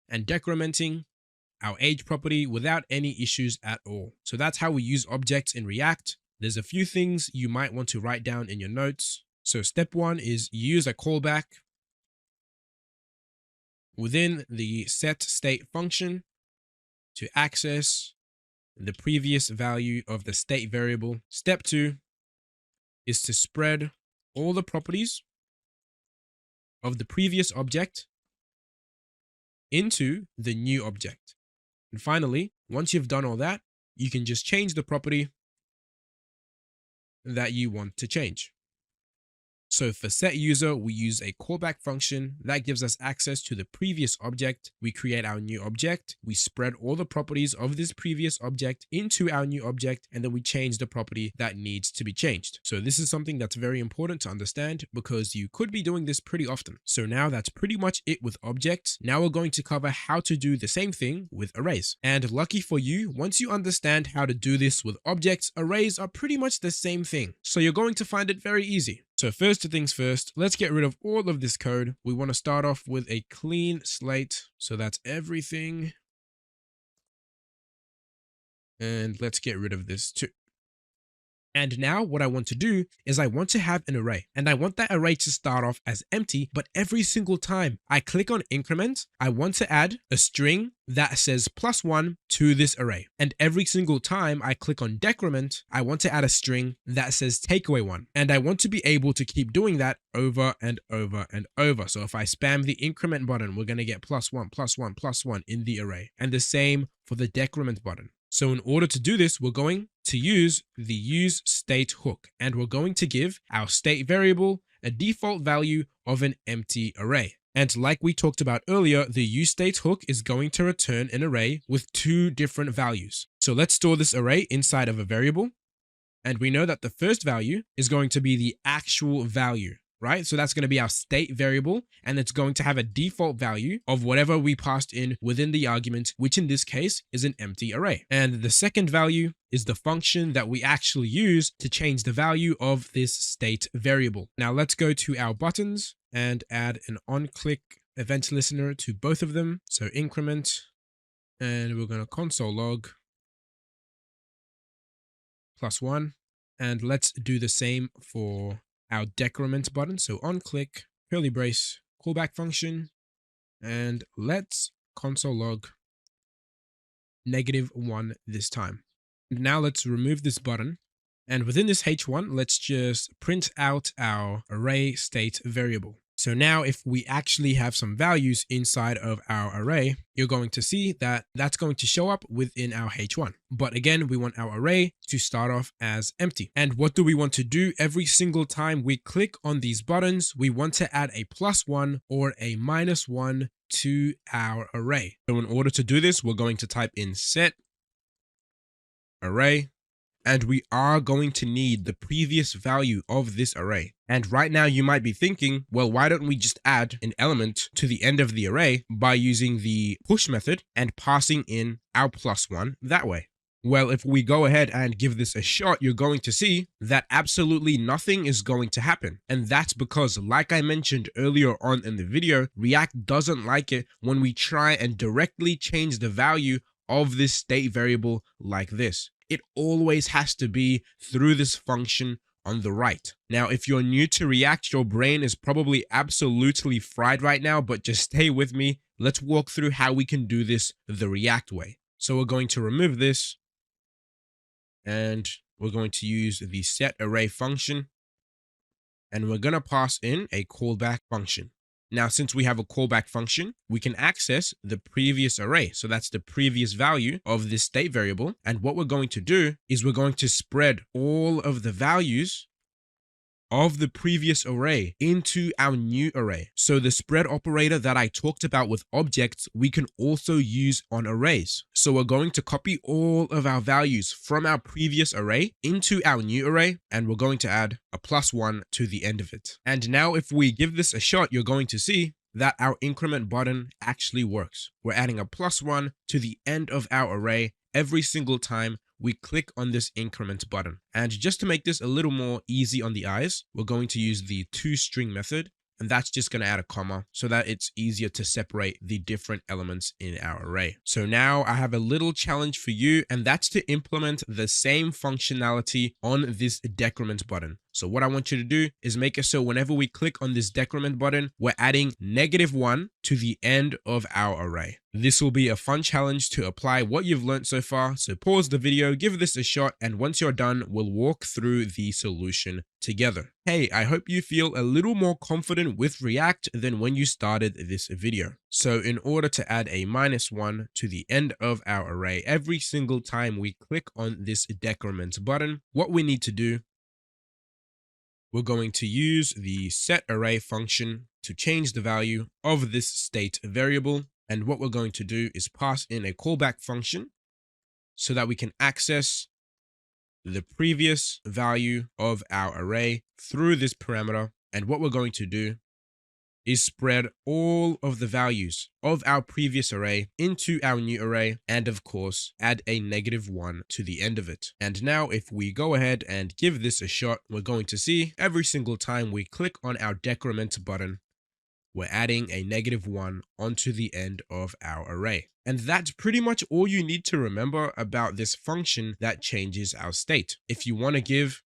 and decrementing our age property without any issues at all. So that's how we use objects in React. There's a few things you might want to write down in your notes. So step 1 is use a callback. within the set state function to access the previous value of the state variable. Step 2 is to spread all the properties of the previous object into the new object. And finally, once you've done all that, you can just change the property that you want to change. So for setUser, we use a callback function that gives us access to the previous object. We create our new object. We spread all the properties of this previous object into our new object, and then we change the property that needs to be changed. So this is something that's very important to understand because you could be doing this pretty often. So now that's pretty much it with objects. Now we're going to cover how to do the same thing with arrays. And lucky for you, once you understand how to do this with objects, arrays are pretty much the same thing. So you're going to find it very easy. So first things first, let's get rid of all of this code. We want to start off with a clean slate. So that's everything. And let's get rid of this too. And now what I want to do is I want to have an array, and I want that array to start off as empty, but every single time I click on increment, I want to add a string that says +1 to this array. And every single time I click on decrement, I want to add a string that says take away 1. And I want to be able to keep doing that over and over and over. So if I spam the increment button, we're going to get +1, +1, +1 in the array. And the same for the decrement button. So in order to do this, we're going to use the useStateHook, and we're going to give our state variable a default value of an empty array. And like we talked about earlier, the useStateHook is going to return an array with 2 different values. So let's store this array inside of a variable. And we know that the first value is going to be the actual value, right? So that's going to be our state variable, and it's going to have a default value of whatever we passed in within the argument, which in this case is an empty array. And the second value is the function that we actually use to change the value of this state variable. Now let's go to our buttons and add an on-click event listener to both of them. So increment, and we're going to console log +1. And let's do the same for our decrement button. So on click, curly brace, callback function, and let's console log -1 this time. And now let's remove this button. And within this H1, let's just print out our array state variable. So now if we actually have some values inside of our array, you're going to see that that's going to show up within our H1. But again, we want our array to start off as empty. And what do we want to do every single time we click on these buttons? We want to add a +1 or a -1 to our array. So in order to do this, we're going to type in set array. And we are going to need the previous value of this array. And right now you might be thinking, well, why don't we just add an element to the end of the array by using the push method and passing in our +1 that way? Well, if we go ahead and give this a shot, you're going to see that absolutely nothing is going to happen. And that's because, like I mentioned earlier on in the video, React doesn't like it when we try and directly change the value of this state variable like this. It always has to be through this function on the right. Now, if you're new to React, your brain is probably absolutely fried right now, but just stay with me. Let's walk through how we can do this the React way. So we're going to remove this, and we're going to use the setArray function, and we're going to pass in a callback function. Now, since we have a callback function, we can access the previous array. So that's the previous value of this state variable. And what we're going to do is we're going to spread all of the values of the previous array into our new array. So the spread operator that I talked about with objects, we can also use on arrays. So we're going to copy all of our values from our previous array into our new array, and we're going to add a +1 to the end of it. And now if we give this a shot, you're going to see that our increment button actually works. We're adding a +1 to the end of our array every single time we click on this increment button. And just to make this a little more easy on the eyes, we're going to use the toString method, and that's just going to add a comma so that it's easier to separate the different elements in our array. So now I have a little challenge for you, and that's to implement the same functionality on this decrement button. So what I want you to do is make it so whenever we click on this decrement button, we're adding -1 to the end of our array. This will be a fun challenge to apply what you've learned so far, so pause the video, give this a shot, and once you're done, we'll walk through the solution together. Hey, I hope you feel a little more confident with React than when you started this video. So in order to add a -1 to the end of our array every single time we click on this decrement button, what we need to do, we're going to use the setArray function to change the value of this state variable. And what we're going to do is pass in a callback function so that we can access the previous value of our array through this parameter. And what we're going to do is spread all of the values of our previous array into our new array, and of course, add a -1 to the end of it. And now if we go ahead and give this a shot, we're going to see every single time we click on our decrement button, we're adding a -1 onto the end of our array. And that's pretty much all you need to remember about this function that changes our state. If you want to give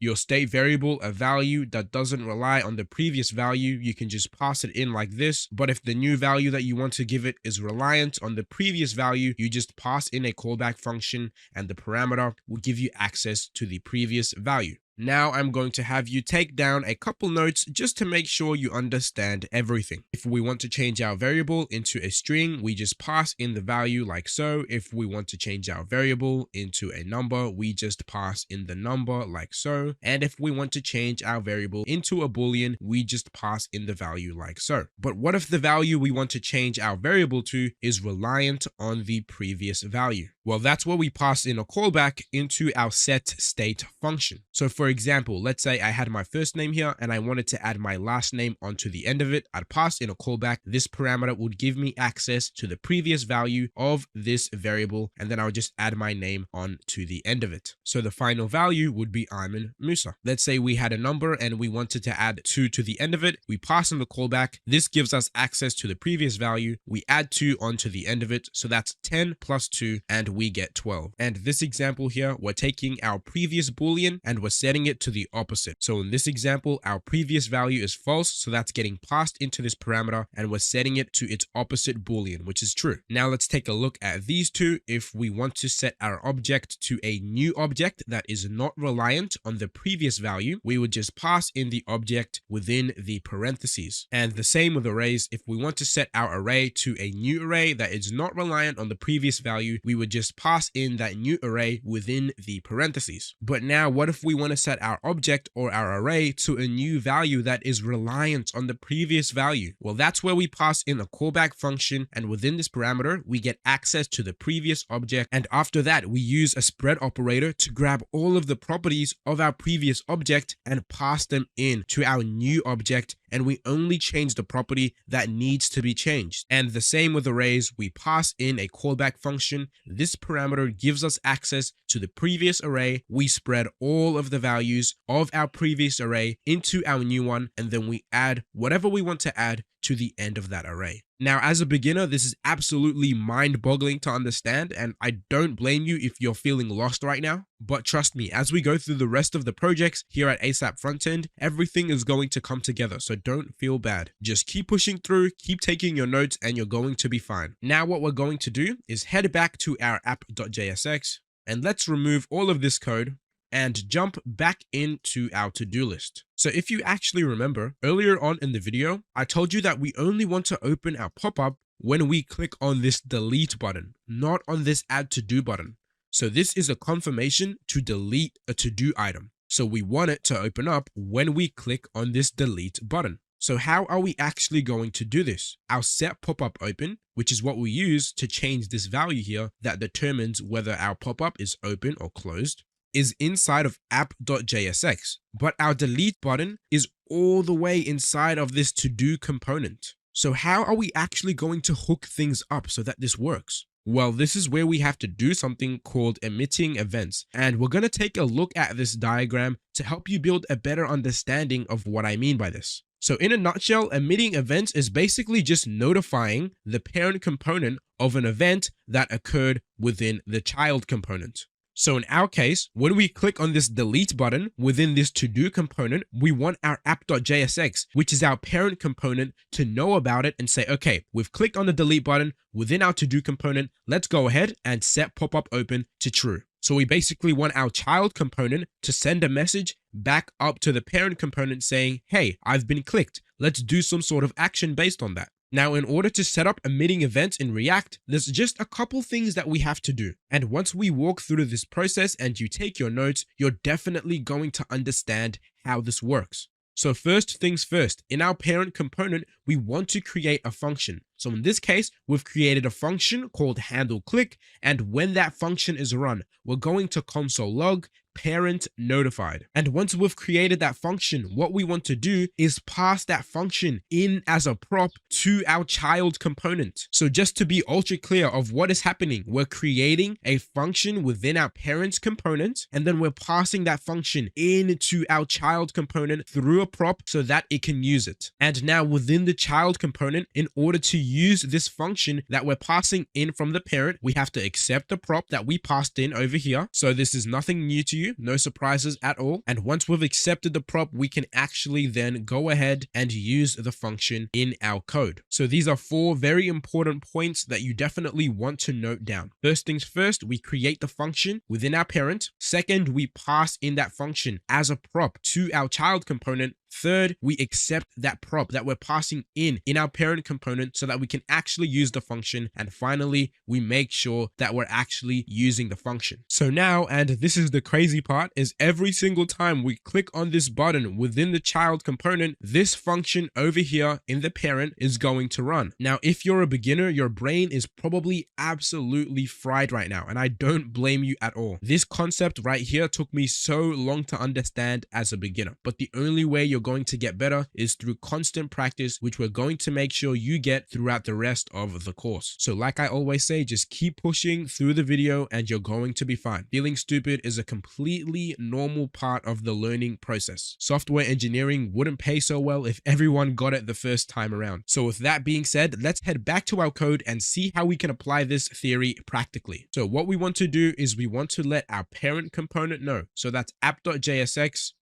your state variable a value that doesn't rely on the previous value, you can just pass it in like this. But if the new value that you want to give it is reliant on the previous value, you just pass in a callback function and the parameter will give you access to the previous value. Now I'm going to have you take down a couple notes just to make sure you understand everything. If we want to change our variable into a string, we just pass in the value like so. If we want to change our variable into a number, we just pass in the number like so. And if we want to change our variable into a boolean, we just pass in the value like so. But what if the value we want to change our variable to is reliant on the previous value? Well, that's where we pass in a callback into our setState function. So for example, let's say I had my first name here and I wanted to add my last name onto the end of it. I'd pass in a callback. This parameter would give me access to the previous value of this variable, and then I would just add my name on to the end of it. So the final value would be Ayman Musa. Let's say we had a number and we wanted to add 2 to the end of it. We pass in the callback. This gives us access to the previous value. We add 2 onto the end of it. So that's 10 plus 2, and we get 12. And this example here, we're taking our previous boolean and we're setting it to the opposite. So in this example, our previous value is false, so that's getting passed into this parameter, and we're setting it to its opposite boolean, which is true. Now let's take a look at these two. If we want to set our object to a new object that is not reliant on the previous value, we would just pass in the object within the parentheses. And the same with arrays. If we want to set our array to a new array that is not reliant on the previous value, we would just pass in that new array within the parentheses. But now what if we want to set our object or our array to a new value that is reliant on the previous value? Well, that's where we pass in a callback function, and within this parameter, we get access to the previous object. And after that, we use a spread operator to grab all of the properties of our previous object and pass them in to our new object, and we only change the property that needs to be changed. And the same with arrays, we pass in a callback function. This parameter gives us access to the previous array. We spread all of the values of our previous array into our new one, and then we add whatever we want to add to the end of that array. Now, as a beginner, this is absolutely mind-boggling to understand, and I don't blame you if you're feeling lost right now. But trust me, as we go through the rest of the projects here at ASAP Frontend, everything is going to come together, so don't feel bad. Just keep pushing through, keep taking your notes, and you're going to be fine. Now, what we're going to do is head back to our app.jsx, and let's remove all of this code and jump back into our to-do list. So if you actually remember, earlier on in the video, I told you that we only want to open our pop-up when we click on this delete button, not on this add to-do button. So this is a confirmation to delete a to-do item. So we want it to open up when we click on this delete button. So how are we actually going to do this? Our set pop-up open, which is what we use to change this value here that determines whether our pop-up is open or closed, is inside of app.jsx, but our delete button is all the way inside of this to-do component. So how are we actually going to hook things up so that this works? Well, this is where we have to do something called emitting events, and we're going to take a look at this diagram to help you build a better understanding of what I mean by this. So in a nutshell, emitting events is basically just notifying the parent component of an event that occurred within the child component. So in our case, when we click on this delete button within this to-do component, we want our app.jsx, which is our parent component, to know about it and say, okay, we've clicked on the delete button within our to-do component. Let's go ahead and set pop-up open to true. So we basically want our child component to send a message back up to the parent component saying, hey, I've been clicked. Let's do some sort of action based on that. Now, in order to set up emitting events in React, there's just a couple things that we have to do. And once we walk through this process and you take your notes, you're definitely going to understand how this works. So first things first, in our parent component, we want to create a function. So in this case, we've created a function called handle click. And when that function is run, we're going to console log parent notified. And once we've created that function, what we want to do is pass that function in as a prop to our child component. So just to be ultra clear of what is happening, we're creating a function within our parents component, and then we're passing that function into our child component through a prop so that it can use it. And now within the child component, in order to use this function that we're passing in from the parent, we have to accept the prop that we passed in over here. So this is nothing new to you. No surprises at all. And once we've accepted the prop, we can actually then go ahead and use the function in our code. So these are 4 very important points that you definitely want to note down. First things first, we create the function within our parent. Second, we pass in that function as a prop to our child component. Third, we accept that prop that we're passing in our parent component so that we can actually use the function. And finally, we make sure that we're actually using the function. So now, and this is the crazy part, is every single time we click on this button within the child component, this function over here in the parent is going to run. Now, if you're a beginner, your brain is probably absolutely fried right now, and I don't blame you at all. This concept right here took me so long to understand as a beginner, but the only way you're going to get better is through constant practice, which we're going to make sure you get throughout the rest of the course. So like I always say, just keep pushing through the video and you're going to be fine. Feeling stupid is a completely normal part of the learning process. Software engineering wouldn't pay so well if everyone got it the first time around. So with that being said, let's head back to our code and see how we can apply this theory practically. So what we want to do is we want to let our parent component know. So that's app.jsx.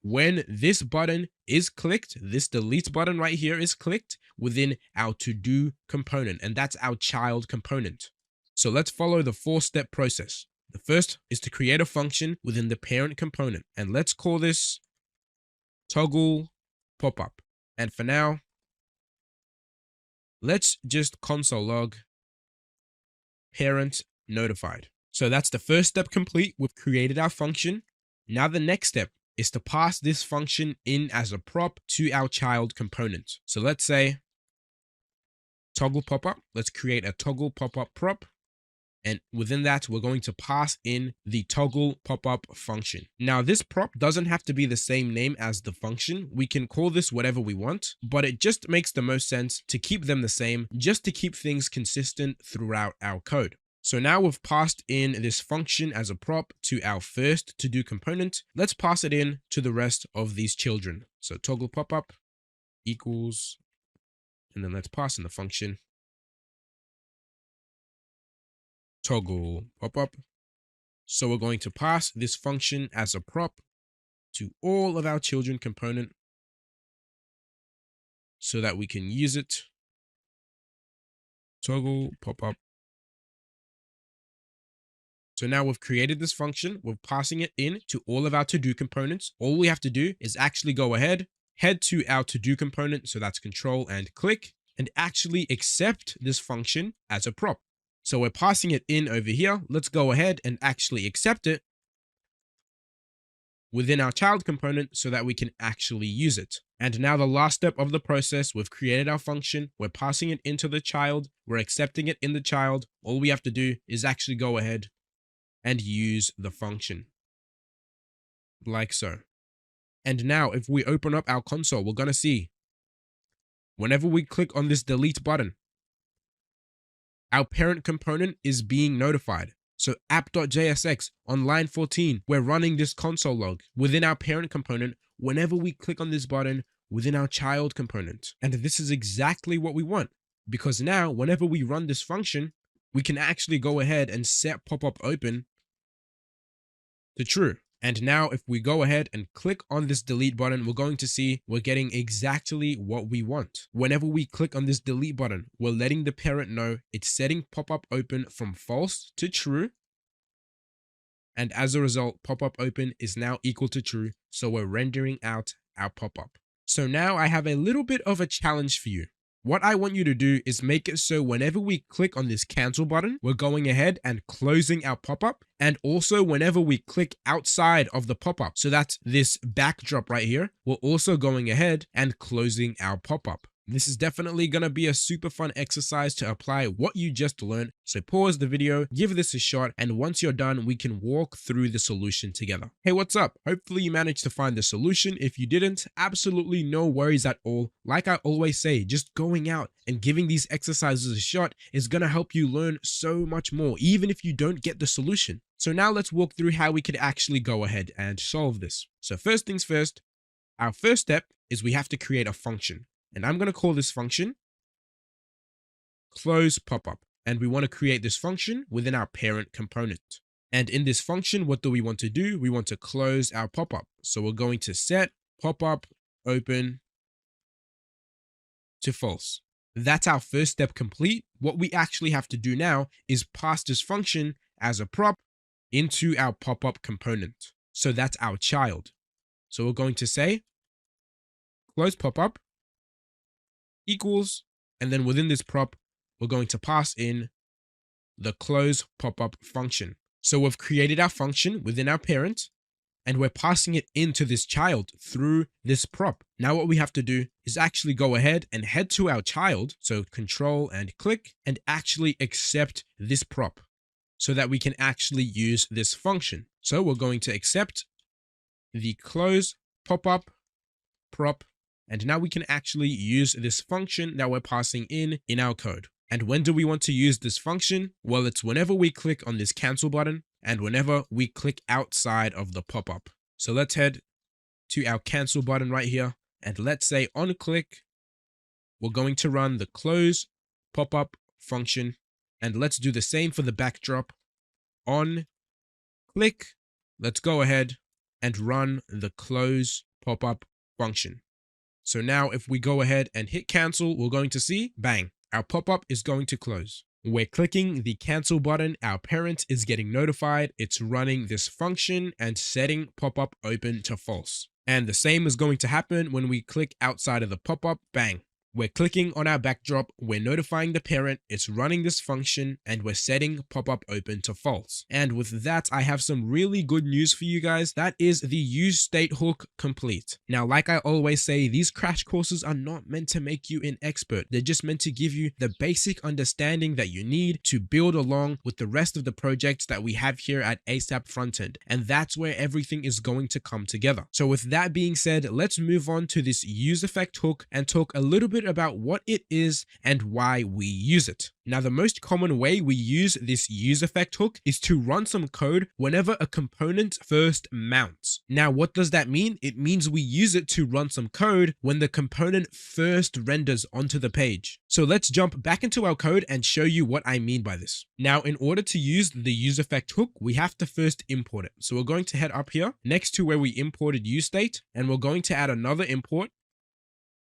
When this button is clicked, this delete button right here is clicked within our to-do component, and that's our child component. So let's follow the 4-step process. The first is to create a function within the parent component, and let's call this toggle pop-up. And for now, let's just console log parent notified. So that's the first step complete. We've created our function. Now the next step is to pass this function in as a prop to our child component. So let's say toggle pop-up. Let's create a toggle pop-up prop. And within that, we're going to pass in the toggle pop-up function. Now, this prop doesn't have to be the same name as the function. We can call this whatever we want, but it just makes the most sense to keep them the same, just to keep things consistent throughout our code. So now we've passed in this function as a prop to our first to-do component. Let's pass it in to the rest of these children. So toggle pop-up equals, and then let's pass in the function toggle pop-up. So we're going to pass this function as a prop to all of our children component so that we can use it. Toggle pop-up. So now we've created this function, we're passing it in to all of our to-do components. All we have to do is actually go ahead, head to our to-do component, so that's control and click, and actually accept this function as a prop. So we're passing it in over here. Let's go ahead and actually accept it within our child component so that we can actually use it. And now the last step of the process, we've created our function, we're passing it into the child, we're accepting it in the child. All we have to do is actually go ahead and use the function like so. And now if we open up our console, we're going to see whenever we click on this delete button, our parent component is being notified. So app.jsx on line 14, we're running this console log within our parent component whenever we click on this button within our child component. And this is exactly what we want, because now whenever we run this function, we can actually go ahead and set pop-up open to true. And now if we go ahead and click on this delete button, we're going to see we're getting exactly what we want. Whenever we click on this delete button, we're letting the parent know it's setting pop-up open from false to true. And as a result, pop-up open is now equal to true. So we're rendering out our pop-up. So now I have a little bit of a challenge for you. What I want you to do is make it so whenever we click on this cancel button, we're going ahead and closing our pop-up. And also whenever we click outside of the pop-up, so that's this backdrop right here, we're also going ahead and closing our pop-up. This is definitely going to be a super fun exercise to apply what you just learned. So pause the video, give this a shot, and once you're done, we can walk through the solution together. Hey, what's up? Hopefully you managed to find the solution. If you didn't, absolutely no worries at all. Like I always say, just going out and giving these exercises a shot is going to help you learn so much more, even if you don't get the solution. So now let's walk through how we could actually go ahead and solve this. So first things first, our first step is we have to create a function. And I'm going to call this function close pop-up. And we want to create this function within our parent component. And in this function, what do we want to do? We want to close our pop-up. So we're going to set pop-up open to false. That's our first step complete. What we actually have to do now is pass this function as a prop into our pop-up component. So that's our child. So we're going to say close pop-up equals, and then within this prop, we're going to pass in the close pop-up function. So we've created our function within our parent, and we're passing it into this child through this prop. Now what we have to do is actually go ahead and head to our child, so control and click, and actually accept this prop so that we can actually use this function. So we're going to accept the close pop-up prop. And now we can actually use this function that we're passing in our code. And when do we want to use this function? Well, it's whenever we click on this cancel button and whenever we click outside of the pop-up. So let's head to our cancel button right here. And let's say on click, we're going to run the close pop-up function. And let's do the same for the backdrop. On click, let's go ahead and run the close pop-up function. So now if we go ahead and hit cancel, we're going to see, bang, our pop-up is going to close. We're clicking the cancel button. Our parent is getting notified. It's running this function and setting pop-up open to false. And the same is going to happen when we click outside of the pop-up, bang. We're clicking on our backdrop, we're notifying the parent, it's running this function, and we're setting pop-up open to false. And with that, I have some really good news for you guys. That is the useState hook complete. Now, like I always say, these crash courses are not meant to make you an expert. They're just meant to give you the basic understanding that you need to build along with the rest of the projects that we have here at ASAP Frontend. And that's where everything is going to come together. So with that being said, let's move on to this useEffect hook and talk a little bit about what it is and why we use it. Now, the most common way we use this useEffect hook is to run some code whenever a component first mounts. Now, what does that mean? It means we use it to run some code when the component first renders onto the page. So let's jump back into our code and show you what I mean by this. Now, in order to use the useEffect hook, we have to first import it. So we're going to head up here next to where we imported useState, and we're going to add another import.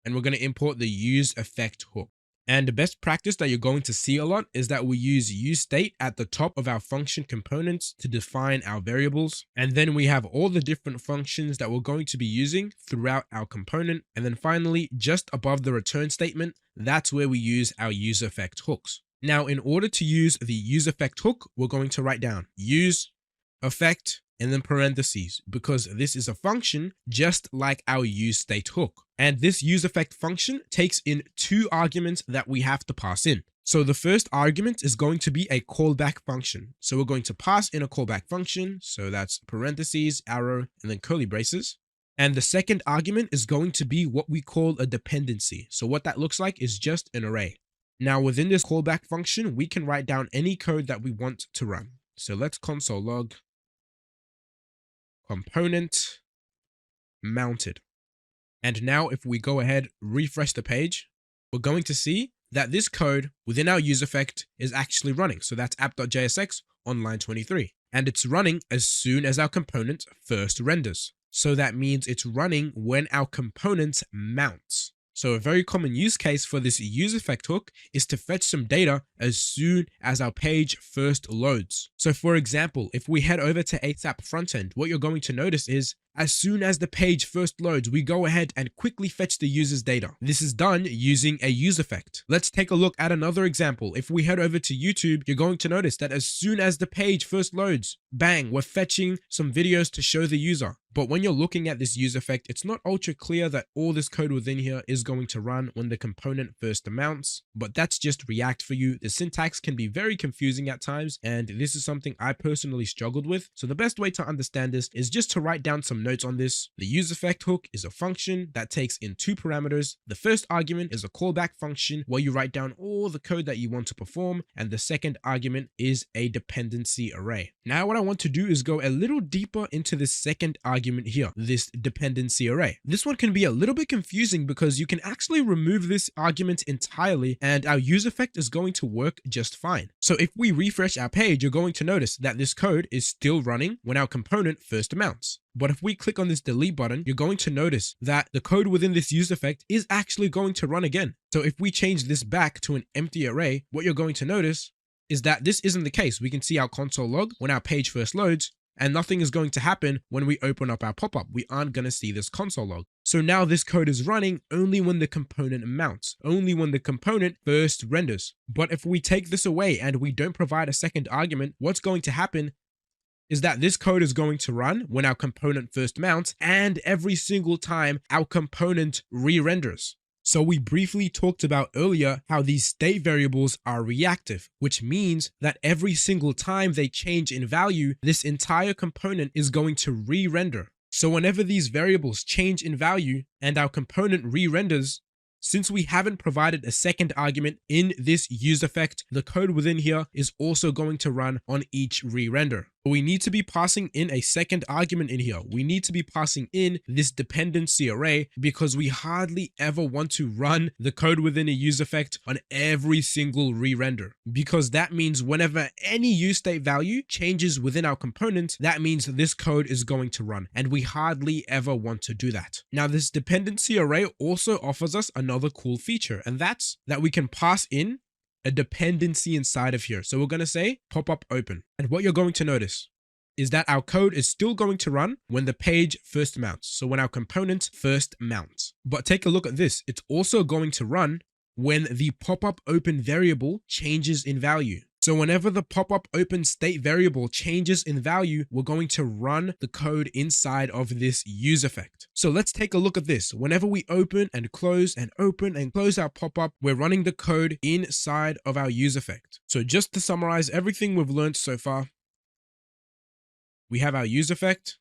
And we're going to import the useEffect hook. And the best practice that you're going to see a lot is that we use useState at the top of our function components to define our variables. And then we have all the different functions that we're going to be using throughout our component. And then finally, just above the return statement, that's where we use our useEffect hooks. Now, in order to use the useEffect hook, we're going to write down useEffect and then parentheses, because this is a function just like our useState hook. And this useEffect function takes in two arguments that we have to pass in. So the first argument is going to be a callback function. So we're going to pass in a callback function. So that's parentheses, arrow, and then curly braces. And the second argument is going to be what we call a dependency. So what that looks like is just an array. Now within this callback function, we can write down any code that we want to run. So let's console log component mounted. And now if we go ahead, refresh the page, we're going to see that this code within our useEffect is actually running. So that's app.jsx on line 23. and it's running as soon as our component first renders. So that means it's running when our component mounts. So a very common use case for this useEffect hook is to fetch some data as soon as our page first loads. So for example, if we head over to ASAP Frontend, what you're going to notice is as soon as the page first loads, we go ahead and quickly fetch the user's data. This is done using a useEffect. Let's take a look at another example. If we head over to YouTube, you're going to notice that as soon as the page first loads, bang, we're fetching some videos to show the user. But when you're looking at this useEffect, it's not ultra clear that all this code within here is going to run when the component first mounts, but that's just React for you. The syntax can be very confusing at times, and this is something I personally struggled with. So the best way to understand this is just to write down some notes on this. The useEffect hook is a function that takes in two parameters. The first argument is a callback function where you write down all the code that you want to perform, and the second argument is a dependency array. Now what I want to do is go a little deeper into this second argument here, this dependency array. This one can be a little bit confusing because you can actually remove this argument entirely and our useEffect is going to work just fine. So if we refresh our page, you're going to notice that this code is still running when our component first mounts. But if we click on this delete button, you're going to notice that the code within this useEffect is actually going to run again. So if we change this back to an empty array, what you're going to notice is that this isn't the case. We can see our console log when our page first loads, and nothing is going to happen when we open up our pop-up. We aren't going to see this console log. So now this code is running only when the component mounts, only when the component first renders. But if we take this away and we don't provide a second argument, what's going to happen is that this code is going to run when our component first mounts and every single time our component re-renders. So we briefly talked about earlier how these state variables are reactive, which means that every single time they change in value, this entire component is going to re-render. So whenever these variables change in value and our component re-renders, since we haven't provided a second argument in this useEffect, the code within here is also going to run on each re-render. We need to be passing in a second argument in here. We need to be passing in this dependency array because we hardly ever want to run the code within a useEffect on every single re-render, because that means whenever any useState value changes within our component, that means this code is going to run, and we hardly ever want to do that. Now, this dependency array also offers us another cool feature, and that's that we can pass in a dependency inside of here. So we're going to say pop-up open. And what you're going to notice is that our code is still going to run when the page first mounts. So when our component first mounts. But take a look at this. It's also going to run when the pop-up open variable changes in value. So whenever the pop-up open state variable changes in value, we're going to run the code inside of this useEffect. So let's take a look at this. Whenever we open and close our pop-up, we're running the code inside of our useEffect. So just to summarize everything we've learned so far, we have our useEffect,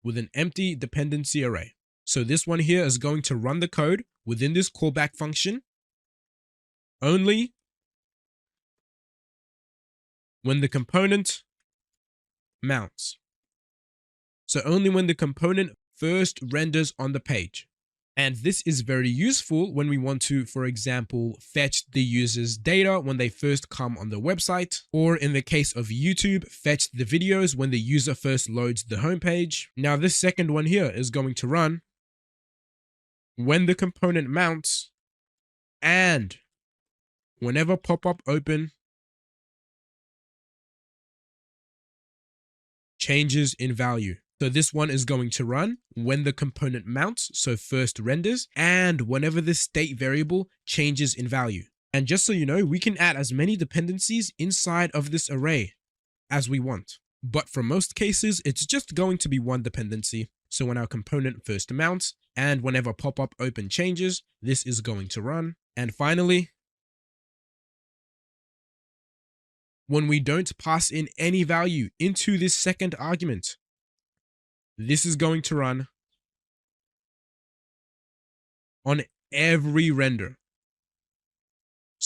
with an empty dependency array. So this one here is going to run the code within this callback function only when the component mounts. So only when the component first renders on the page. And this is very useful when we want to, for example, fetch the user's data when they first come on the website, or in the case of YouTube, fetch the videos when the user first loads the homepage. Now this second one here is going to run when the component mounts and whenever pop-up open changes in value. So this one is going to run when the component mounts, so first renders, and whenever the state variable changes in value. And just so you know, we can add as many dependencies inside of this array as we want. But for most cases, it's just going to be one dependency. So when our component first mounts and whenever pop-up open changes, this is going to run. And finally, when we don't pass in any value into this second argument, this is going to run on every render.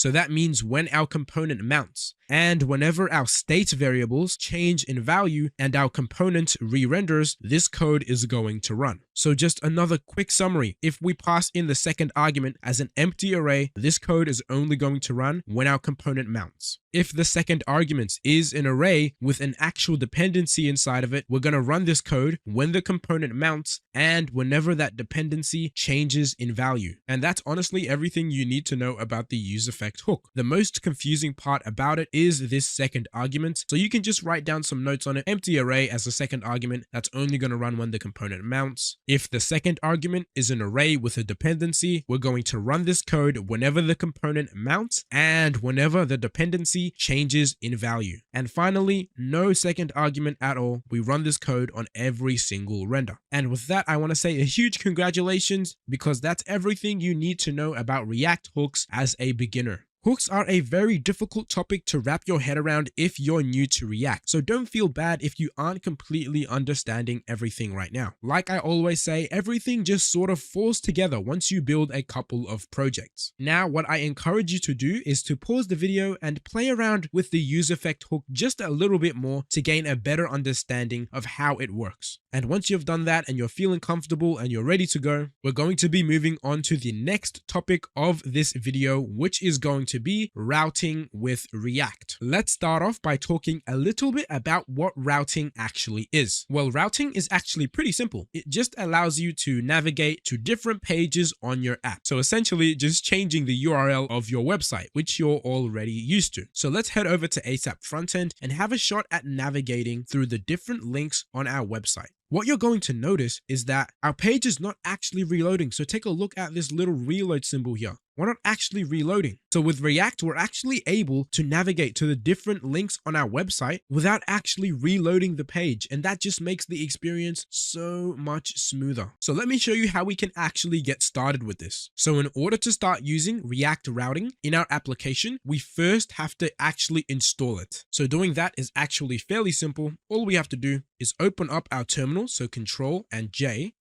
So that means when our component mounts and whenever our state variables change in value and our component re-renders, this code is going to run. So just another quick summary. If we pass in the second argument as an empty array, this code is only going to run when our component mounts. If the second argument is an array with an actual dependency inside of it, we're going to run this code when the component mounts and whenever that dependency changes in value. And that's honestly everything you need to know about the useEffect hook. The most confusing part about it is this second argument. So you can just write down some notes on it. Empty array as a second argument that's only going to run when the component mounts. If the second argument is an array with a dependency, we're going to run this code whenever the component mounts and whenever the dependency changes in value. And finally, no second argument at all. We run this code on every single render. And with that, I want to say a huge congratulations, because that's everything you need to know about React hooks as a beginner. Hooks are a very difficult topic to wrap your head around if you're new to React, so don't feel bad if you aren't completely understanding everything right now. Like I always say, everything just sort of falls together once you build a couple of projects. Now, what I encourage you to do is to pause the video and play around with the useEffect hook just a little bit more to gain a better understanding of how it works. And once you've done that and you're feeling comfortable and you're ready to go, we're going to be moving on to the next topic of this video, which is going to be routing with React. Let's start off by talking a little bit about what routing actually is. Well, routing is actually pretty simple. It just allows you to navigate to different pages on your app. So essentially just changing the URL of your website, which you're already used to. So let's head over to ASAP Frontend and have a shot at navigating through the different links on our website. What you're going to notice is that our page is not actually reloading. So take a look at this little reload symbol here. We're not actually reloading. So with React, we're actually able to navigate to the different links on our website without actually reloading the page. And that just makes the experience so much smoother. So let me show you how we can actually get started with this. So in order to start using React routing in our application, we first have to actually install it. So doing that is actually fairly simple. All we have to do is open up our terminal. So Control and J.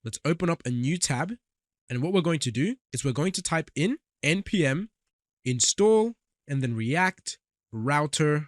Let's open up a new tab. And what we're going to do is we're going to type in npm install and then React router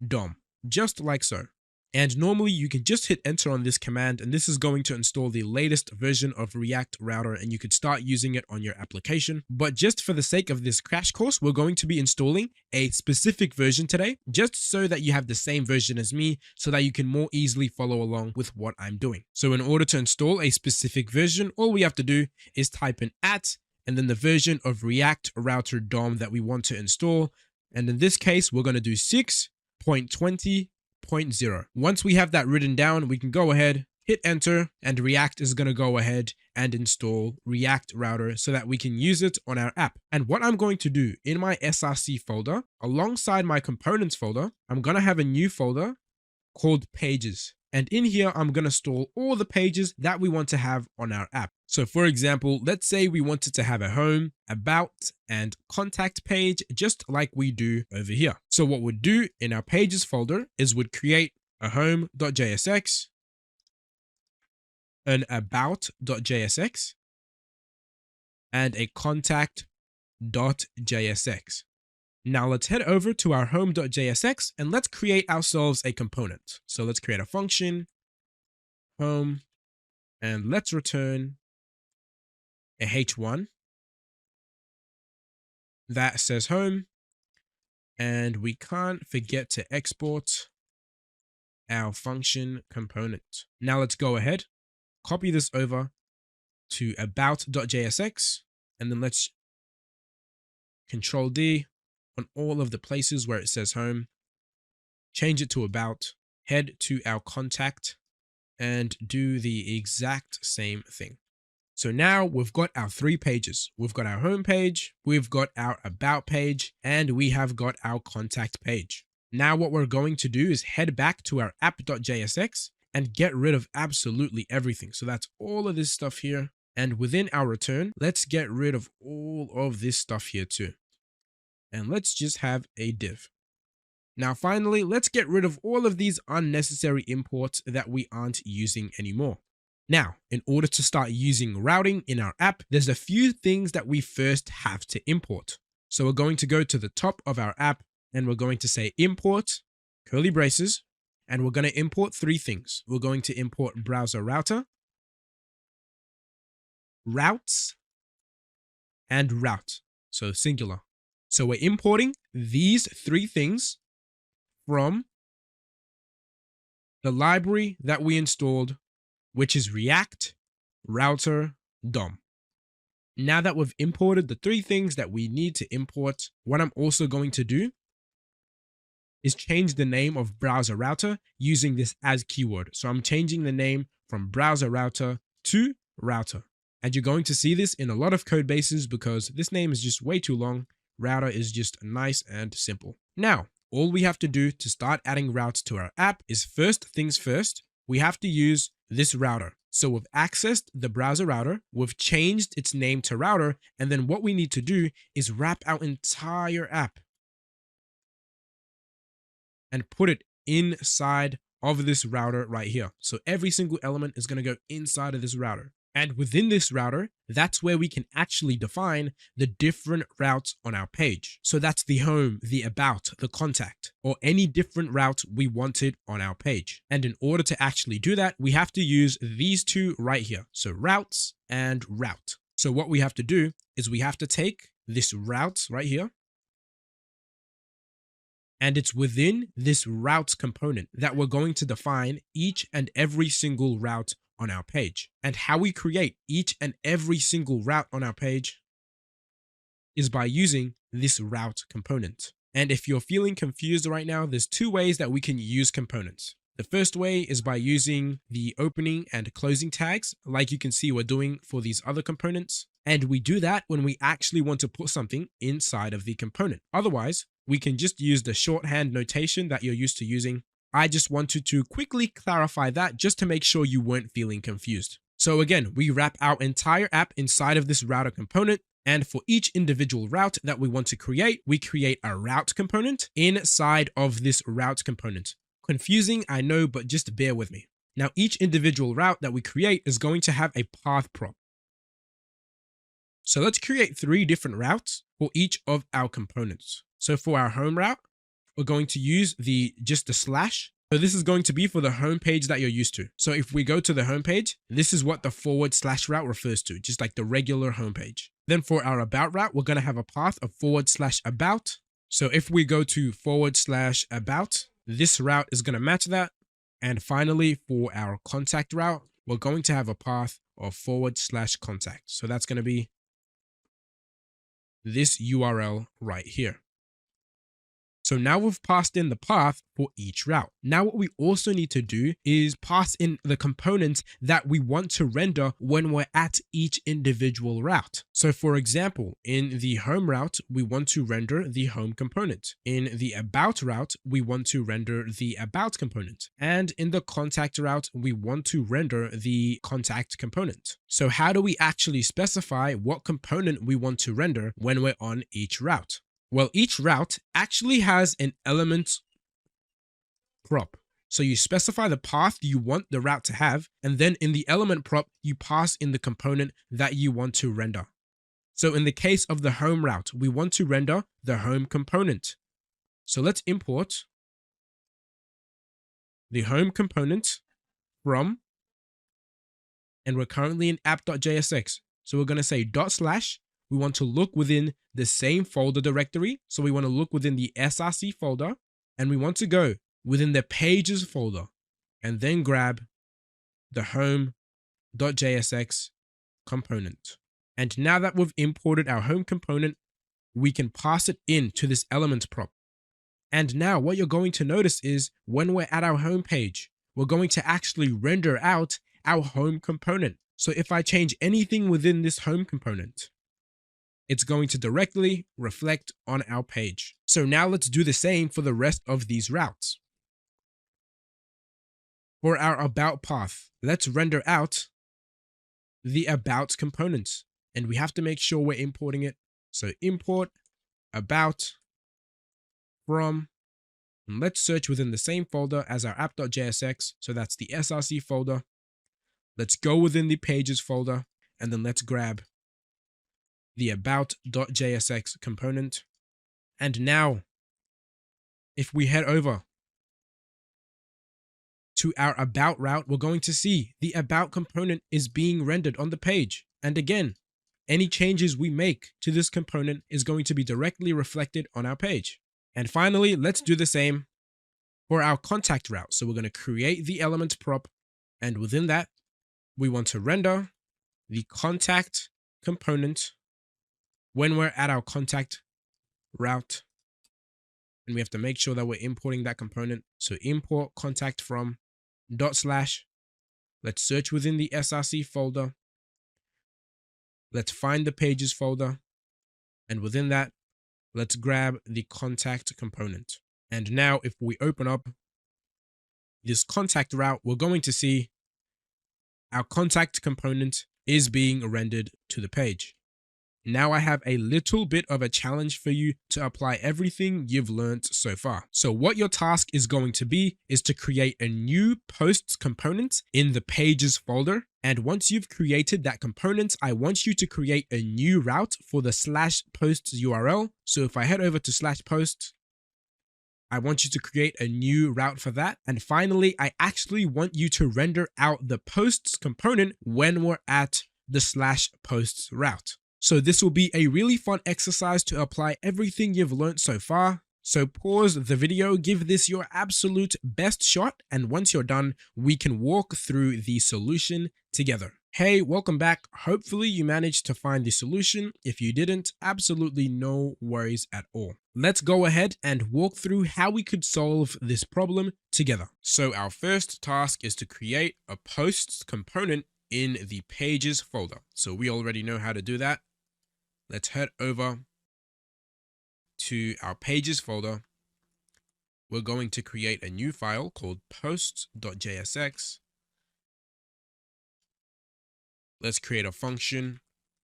DOM, just like so. And normally you can just hit enter on this command, and this is going to install the latest version of React Router, and you could start using it on your application. But just for the sake of this crash course, we're going to be installing a specific version today, just so that you have the same version as me, so that you can more easily follow along with what I'm doing. So in order to install a specific version, all we have to do is type in @ and then the version of React Router DOM that we want to install. And in this case, we're going to do 6.20.0. Once we have that written down, we can go ahead, hit enter, and React is going to go ahead and install React Router so that we can use it on our app. And what I'm going to do in my SRC folder, alongside my components folder, I'm going to have a new folder called pages. And in here, I'm going to store all the pages that we want to have on our app. So for example, let's say we wanted to have a home, about, and contact page, just like we do over here. So what we'd do in our pages folder is we'd create a home.jsx, an about.jsx, and a contact.jsx. Now let's head over to our home.jsx and let's create ourselves a component. So let's create a function, home, and let's return a h1 that says home. And we can't forget to export our function component. Now let's go ahead, copy this over to about.jsx, and then let's Control D on all of the places where it says home, change it to about, head to our contact, and do the exact same thing. So now we've got our 3 pages. We've got our home page, we've got our about page, and we have got our contact page. Now what we're going to do is head back to our app.jsx and get rid of absolutely everything. So that's all of this stuff here. And within our return, let's get rid of all of this stuff here too. And let's just have a div. Now finally, let's get rid of all of these unnecessary imports that we aren't using anymore. Now, in order to start using routing in our app, there's a few things that we first have to import. So we're going to go to the top of our app and we're going to say import, curly braces, and we're going to import three things. We're going to import browser router, routes, and route. So singular. So we're importing these three things from the library that we installed, which is React Router DOM. Now that we've imported the three things that we need to import, what I'm also going to do is change the name of browser router using this as keyword. So I'm changing the name from browser router to router. And you're going to see this in a lot of code bases because this name is just way too long. Router is just nice and simple. Now, all we have to do to start adding routes to our app is first things first, we have to use this router. So we've accessed the browser router, we've changed its name to router, and then what we need to do is wrap our entire app and put it inside of this router right here. So every single element is going to go inside of this router. And within this router, that's where we can actually define the different routes on our page. So that's the home, the about, the contact, or any different route we wanted on our page. And in order to actually do that, we have to use these two right here. So routes and route. So what we have to do is we have to take this route right here, and it's within this routes component that we're going to define each and every single route on our page. And how we create each and every single route on our page is by using this route component. And if you're feeling confused right now, there's two ways that we can use components. The first way is by using the opening and closing tags, like you can see we're doing for these other components. And we do that when we actually want to put something inside of the component. Otherwise, we can just use the shorthand notation that you're used to using. I just wanted to quickly clarify that just to make sure you weren't feeling confused. So again, we wrap our entire app inside of this router component. And for each individual route that we want to create, we create a route component inside of this route component. Confusing, I know, but just bear with me. Now, each individual route that we create is going to have a path prop. So let's create three different routes for each of our components. So for our home route, we're going to use just the slash. So this is going to be for the home page that you're used to. So if we go to the home page, this is what the / route refers to, just like the regular home page. Then for our about route, we're going to have a path of / about. So if we go to / about, this route is going to match that. And finally, for our contact route, we're going to have a path of / contact. So that's going to be this URL right here. So now we've passed in the path for each route. Now what we also need to do is pass in the components that we want to render when we're at each individual route. So for example, in the home route, we want to render the home component. In the about route, we want to render the about component. And in the contact route, we want to render the contact component. So how do we actually specify what component we want to render when we're on each route? Well, each route actually has an element prop. So you specify the path you want the route to have, and then in the element prop, you pass in the component that you want to render. So in the case of the home route, we want to render the home component. So let's import the home component from, and we're currently in app.jsx. So we're going to say /. We want to look within the same folder directory. So we want to look within the src folder, and we want to go within the pages folder and then grab the home.jsx component. And now that we've imported our home component, we can pass it into this element prop. And now what you're going to notice is when we're at our home page, we're going to actually render out our home component. So if I change anything within this home component, it's going to directly reflect on our page. So now let's do the same for the rest of these routes. For our about path, let's render out the about component, and we have to make sure we're importing it. So import about from, and let's search within the same folder as our app.jsx. So that's the src folder. Let's go within the pages folder, and then let's grab the about.jsx component. And now, if we head over to our about route, we're going to see the about component is being rendered on the page. And again, any changes we make to this component is going to be directly reflected on our page. And finally, let's do the same for our contact route. So we're going to create the element prop, and within that, we want to render the contact component when we're at our contact route. And we have to make sure that we're importing that component. So import contact from /. Let's search within the SRC folder. Let's find the pages folder. And within that, let's grab the contact component. And now if we open up this contact route, we're going to see our contact component is being rendered to the page. Now I have a little bit of a challenge for you to apply everything you've learned so far. So what your task is going to be is to create a new posts component in the pages folder. And once you've created that component, I want you to create a new route for the /posts URL. So if I head over to /posts, I want you to create a new route for that. And finally, I actually want you to render out the posts component when we're at the /posts route. So this will be a really fun exercise to apply everything you've learned so far. So pause the video, give this your absolute best shot, and once you're done, we can walk through the solution together. Hey, welcome back. Hopefully you managed to find the solution. If you didn't, absolutely no worries at all. Let's go ahead and walk through how we could solve this problem together. So our first task is to create a posts component in the pages folder. So we already know how to do that. Let's head over to our pages folder. We're going to create a new file called posts.jsx. Let's create a function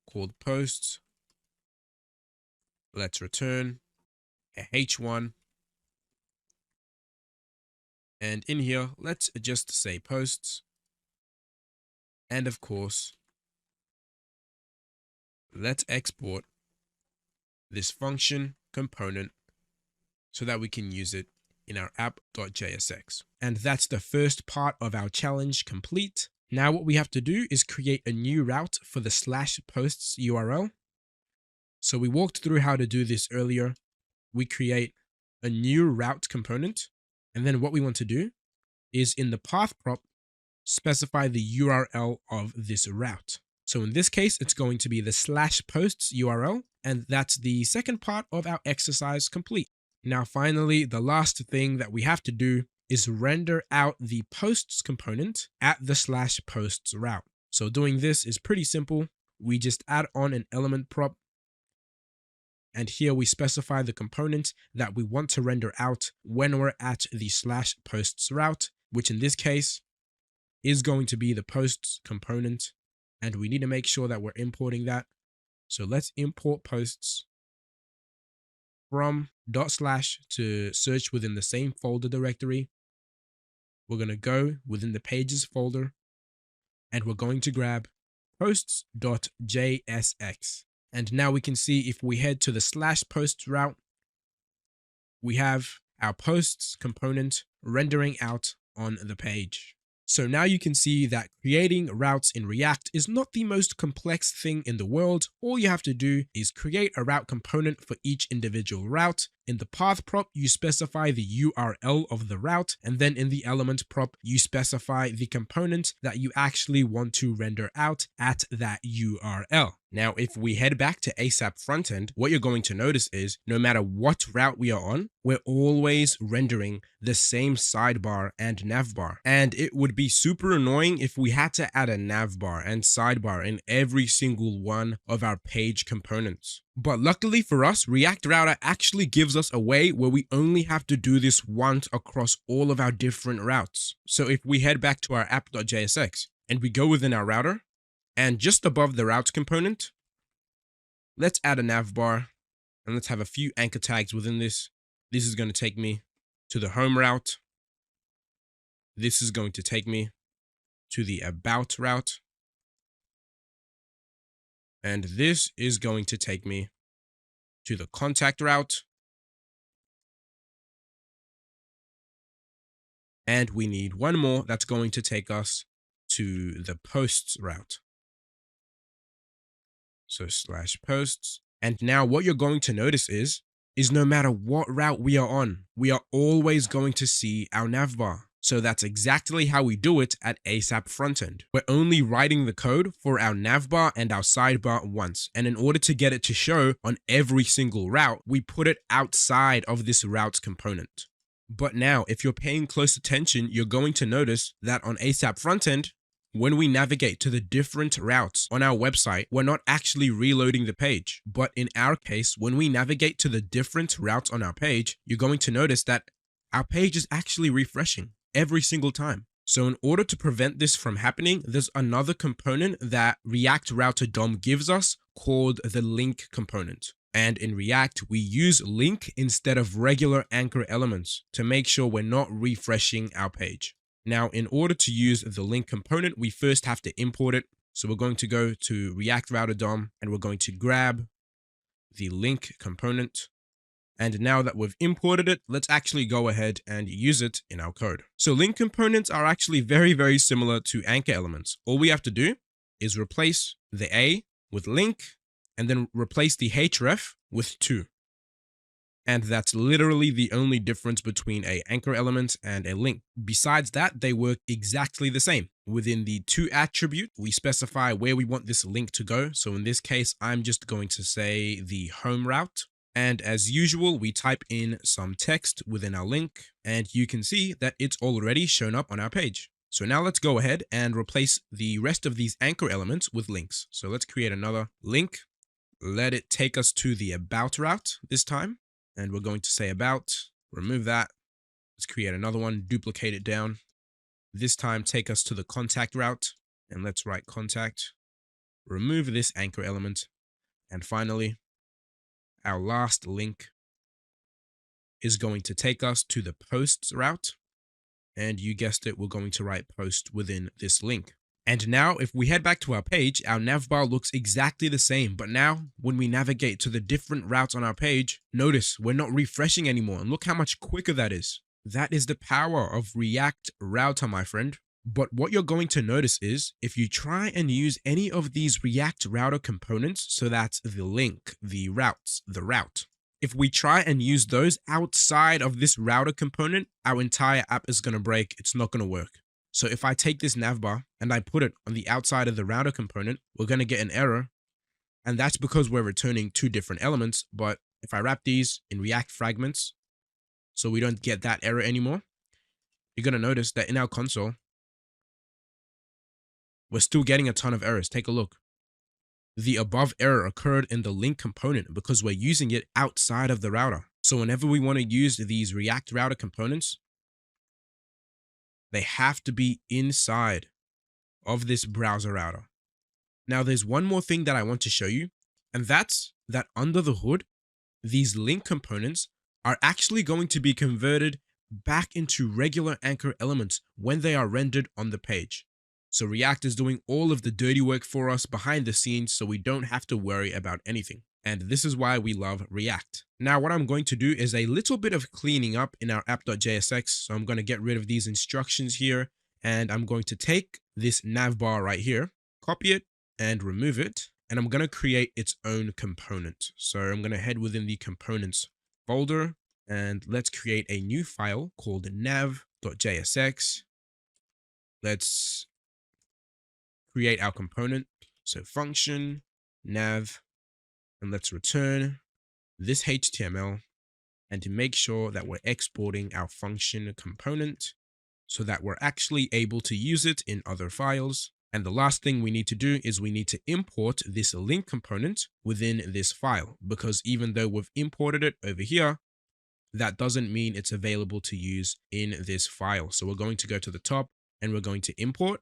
called posts. Let's return a h1. And in here, let's just say posts. And of course, let's export this function component so that we can use it in our app.jsx. And that's the first part of our challenge complete. Now what we have to do is create a new route for the /posts URL. So we walked through how to do this earlier. We create a new route component. And then what we want to do is in the path prop, specify the URL of this route. So in this case, it's going to be the /posts URL. And that's the second part of our exercise complete. Now, finally, the last thing that we have to do is render out the posts component at the /posts route. So doing this is pretty simple. We just add on an element prop. And here we specify the component that we want to render out when we're at the /posts route, which in this case is going to be the posts component. And we need to make sure that we're importing that. So let's import posts from / to search within the same folder directory. We're going to go within the pages folder and we're going to grab posts.jsx. And now we can see if we head to the /posts route, we have our posts component rendering out on the page. So now you can see that creating routes in React is not the most complex thing in the world. All you have to do is create a route component for each individual route. In the path prop, you specify the URL of the route, and then in the element prop, you specify the component that you actually want to render out at that URL. Now, if we head back to ASAP frontend, what you're going to notice is no matter what route we are on, we're always rendering the same sidebar and navbar. And it would be super annoying if we had to add a navbar and sidebar in every single one of our page components. But luckily for us, React Router actually gives us a way where we only have to do this once across all of our different routes. So if we head back to our app.jsx and we go within our router, and just above the routes component, let's add a navbar and let's have a few anchor tags within this. This is going to take me to the home route. This is going to take me to the about route. And this is going to take me to the contact route. And we need one more that's going to take us to the posts route. So /posts. And now what you're going to notice is no matter what route we are on, we are always going to see our navbar. So that's exactly how we do it at ASAP Frontend. We're only writing the code for our navbar and our sidebar once. And in order to get it to show on every single route, we put it outside of this routes component. But now, if you're paying close attention, you're going to notice that on ASAP Frontend, when we navigate to the different routes on our website, we're not actually reloading the page. But in our case, when we navigate to the different routes on our page, you're going to notice that our page is actually refreshing every single time. So in order to prevent this from happening, there's another component that React Router DOM gives us called the link component. And in React, we use link instead of regular anchor elements to make sure we're not refreshing our page. Now, in order to use the link component, we first have to import it. So we're going to go to React Router DOM and we're going to grab the link component. And now that we've imported it, let's actually go ahead and use it in our code. So link components are actually very, very similar to anchor elements. All we have to do is replace the A with link and then replace the href with to. And that's literally the only difference between an anchor element and a link. Besides that, they work exactly the same. Within the to attribute, we specify where we want this link to go. So in this case, I'm just going to say the home route. And as usual, we type in some text within our link, and you can see that it's already shown up on our page. So now let's go ahead and replace the rest of these anchor elements with links. So let's create another link. Let it take us to the about route this time. And we're going to say about, remove that. Let's create another one, duplicate it down. This time, take us to the contact route, and let's write contact. Remove this anchor element. And finally, our last link is going to take us to the posts route. And you guessed it, we're going to write post within this link. And now if we head back to our page, our navbar looks exactly the same. But now when we navigate to the different routes on our page, notice we're not refreshing anymore. And look how much quicker that is. That is the power of React Router, my friend. But what you're going to notice is if you try and use any of these React Router components, so that's the link, the routes, the route. If we try and use those outside of this router component, our entire app is going to break. It's not going to work. So if I take this navbar and I put it on the outside of the router component, we're going to get an error. And that's because we're returning two different elements. But if I wrap these in React fragments, so we don't get that error anymore, you're going to notice that in our console, we're still getting a ton of errors. Take a look. The above error occurred in the link component because we're using it outside of the router. So whenever we want to use these React Router components, they have to be inside of this browser router. Now, there's one more thing that I want to show you, and that's that under the hood, these link components are actually going to be converted back into regular anchor elements when they are rendered on the page. So React is doing all of the dirty work for us behind the scenes so we don't have to worry about anything. And this is why we love React. Now, what I'm going to do is a little bit of cleaning up in our app.jsx. So I'm going to get rid of these instructions here, and I'm going to take this navbar right here, copy it and remove it. And I'm going to create its own component. So I'm going to head within the components folder and let's create a new file called nav.jsx. Let's create our component. So function nav, and let's return this HTML and to make sure that we're exporting our function component so that we're actually able to use it in other files. And the last thing we need to do is we need to import this link component within this file, because even though we've imported it over here, that doesn't mean it's available to use in this file. So we're going to go to the top and we're going to import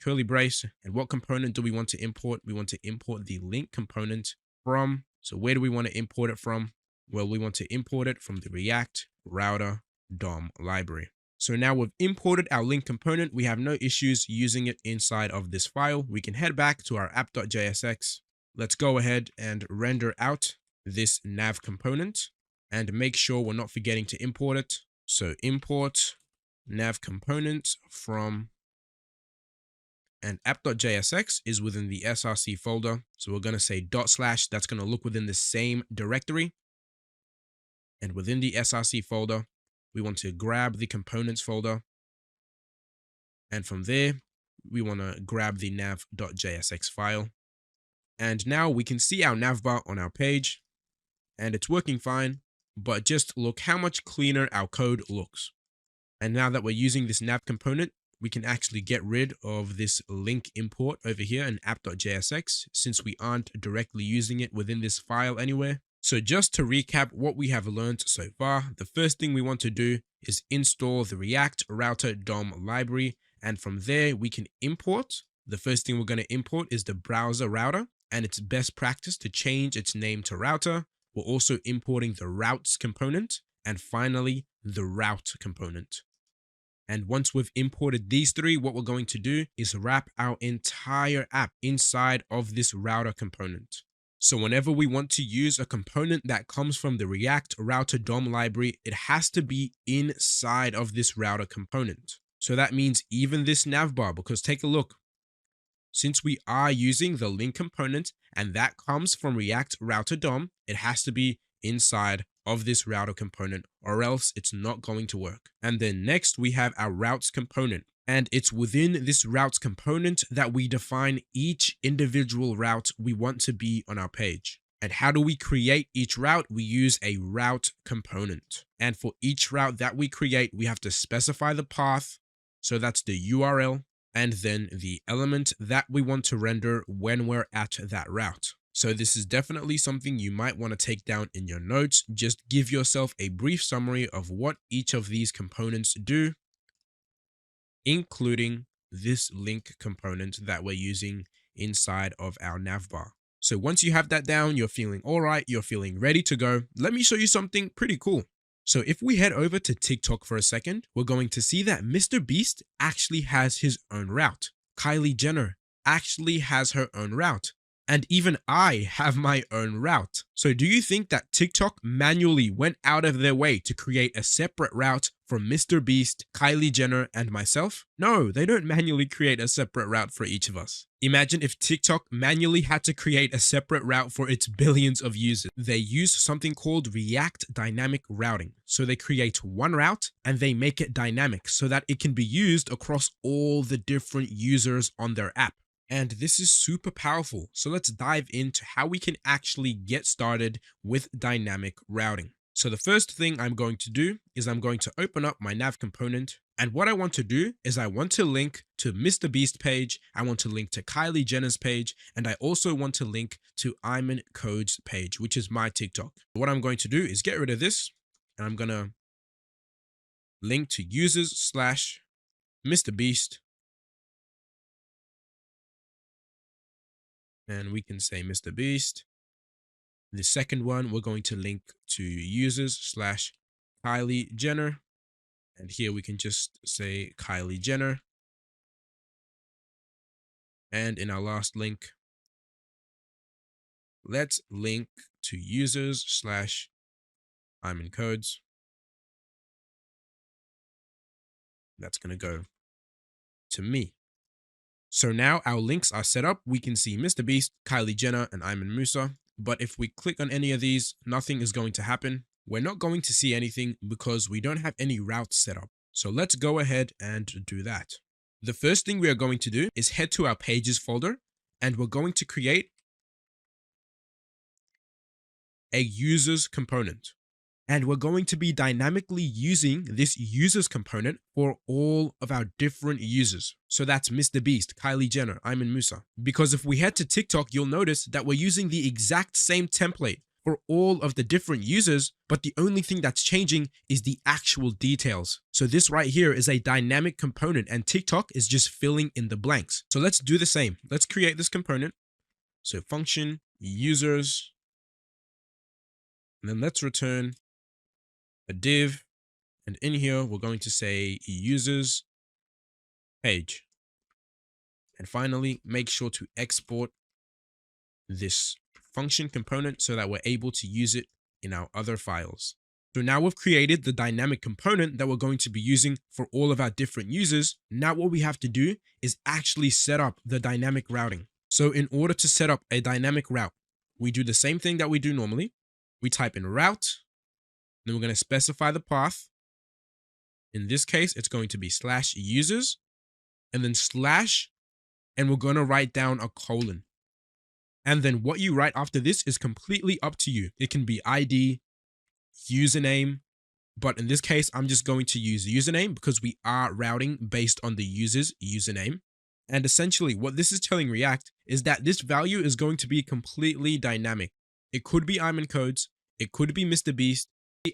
curly brace. And what component do we want to import? We want to import the link component from. So where do we want to import it from? Well, we want to import it from the React Router DOM library. So now we've imported our link component. We have no issues using it inside of this file. We can head back to our app.jsx. Let's go ahead and render out this nav component and make sure we're not forgetting to import it. So import nav component from, and app.jsx is within the src folder. So we're going to say /, that's going to look within the same directory. And within the src folder, we want to grab the components folder. And from there, we want to grab the nav.jsx file. And now we can see our navbar on our page, and it's working fine, but just look how much cleaner our code looks. And now that we're using this nav component, we can actually get rid of this link import over here in app.jsx, since we aren't directly using it within this file anywhere. So just to recap what we have learned so far, the first thing we want to do is install the React Router DOM library. And from there, we can import. The first thing we're going to import is the browser router, and it's best practice to change its name to router. We're also importing the routes component, and finally, the route component. And once we've imported these three, what we're going to do is wrap our entire app inside of this router component. So whenever we want to use a component that comes from the React Router DOM library, it has to be inside of this router component. So that means even this navbar, because take a look. Since we are using the link component and that comes from React Router DOM, it has to be inside of this router component, or else it's not going to work. And then next we have our routes component, and it's within this routes component that we define each individual route we want to be on our page. And how do we create each route? We use a route component. And for each route that we create, we have to specify the path. So that's the URL, and then the element that we want to render when we're at that route. So this is definitely something you might want to take down in your notes. Just give yourself a brief summary of what each of these components do, including this link component that we're using inside of our navbar. So once you have that down, you're feeling all right, you're feeling ready to go. Let me show you something pretty cool. So if we head over to TikTok for a second, we're going to see that Mr. Beast actually has his own route. Kylie Jenner actually has her own route. And even I have my own route. So do you think that TikTok manually went out of their way to create a separate route for Mr. Beast, Kylie Jenner, and myself? No, they don't manually create a separate route for each of us. Imagine if TikTok manually had to create a separate route for its billions of users. They use something called React Dynamic Routing. So they create one route and they make it dynamic so that it can be used across all the different users on their app. And this is super powerful. So let's dive into how we can actually get started with dynamic routing. So the first thing I'm going to do is I'm going to open up my nav component. And what I want to do is I want to link to Mr. Beast page. I want to link to Kylie Jenner's page. And I also want to link to Iman Code's page, which is my TikTok. What I'm going to do is get rid of this. And I'm going to link to users/Mr. Beast. And we can say Mr. Beast. The second one, we're going to link to users/Kylie Jenner. And here we can just say Kylie Jenner. And in our last link, let's link to users/Iman Codes. That's going to go to me. So now our links are set up. We can see Mr. Beast, Kylie Jenner, and Ayman Musa. But if we click on any of these, nothing is going to happen. We're not going to see anything because we don't have any routes set up. So let's go ahead and do that. The first thing we are going to do is head to our pages folder, and we're going to create a users component. And we're going to be dynamically using this users component for all of our different users. So that's Mr. Beast, Kylie Jenner, Ayman Musa. Because if we head to TikTok, you'll notice that we're using the exact same template for all of the different users, but the only thing that's changing is the actual details. So this right here is a dynamic component and TikTok is just filling in the blanks. So let's do the same. Let's create this component. So function users, and then let's return a div, And in here, we're going to say users page. And finally, make sure to export this function component so that we're able to use it in our other files. So now we've created the dynamic component that we're going to be using for all of our different users. Now what we have to do is actually set up the dynamic routing. So in order to set up a dynamic route, we do the same thing that we do normally. We type in route, then we're going to specify the path. In this case, it's going to be /users and then /, and we're going to write down a colon. And then what you write after this is completely up to you. It can be ID, username, but in this case, I'm just going to use username because we are routing based on the user's username. And essentially what this is telling React is that this value is going to be completely dynamic. It could be Iman Codes, it could be Mr. Beast,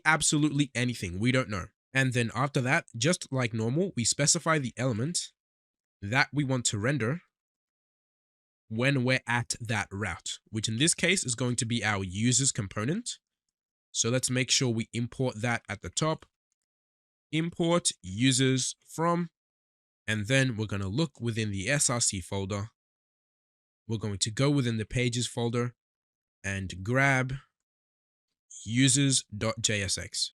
absolutely anything, we don't know. And then after that, just like normal, we specify the element that we want to render when we're at that route, which in this case is going to be our users component. So let's make sure we import that at the top. Import users from, and then we're going to look within the SRC folder. We're going to go within the pages folder and grab users.jsx.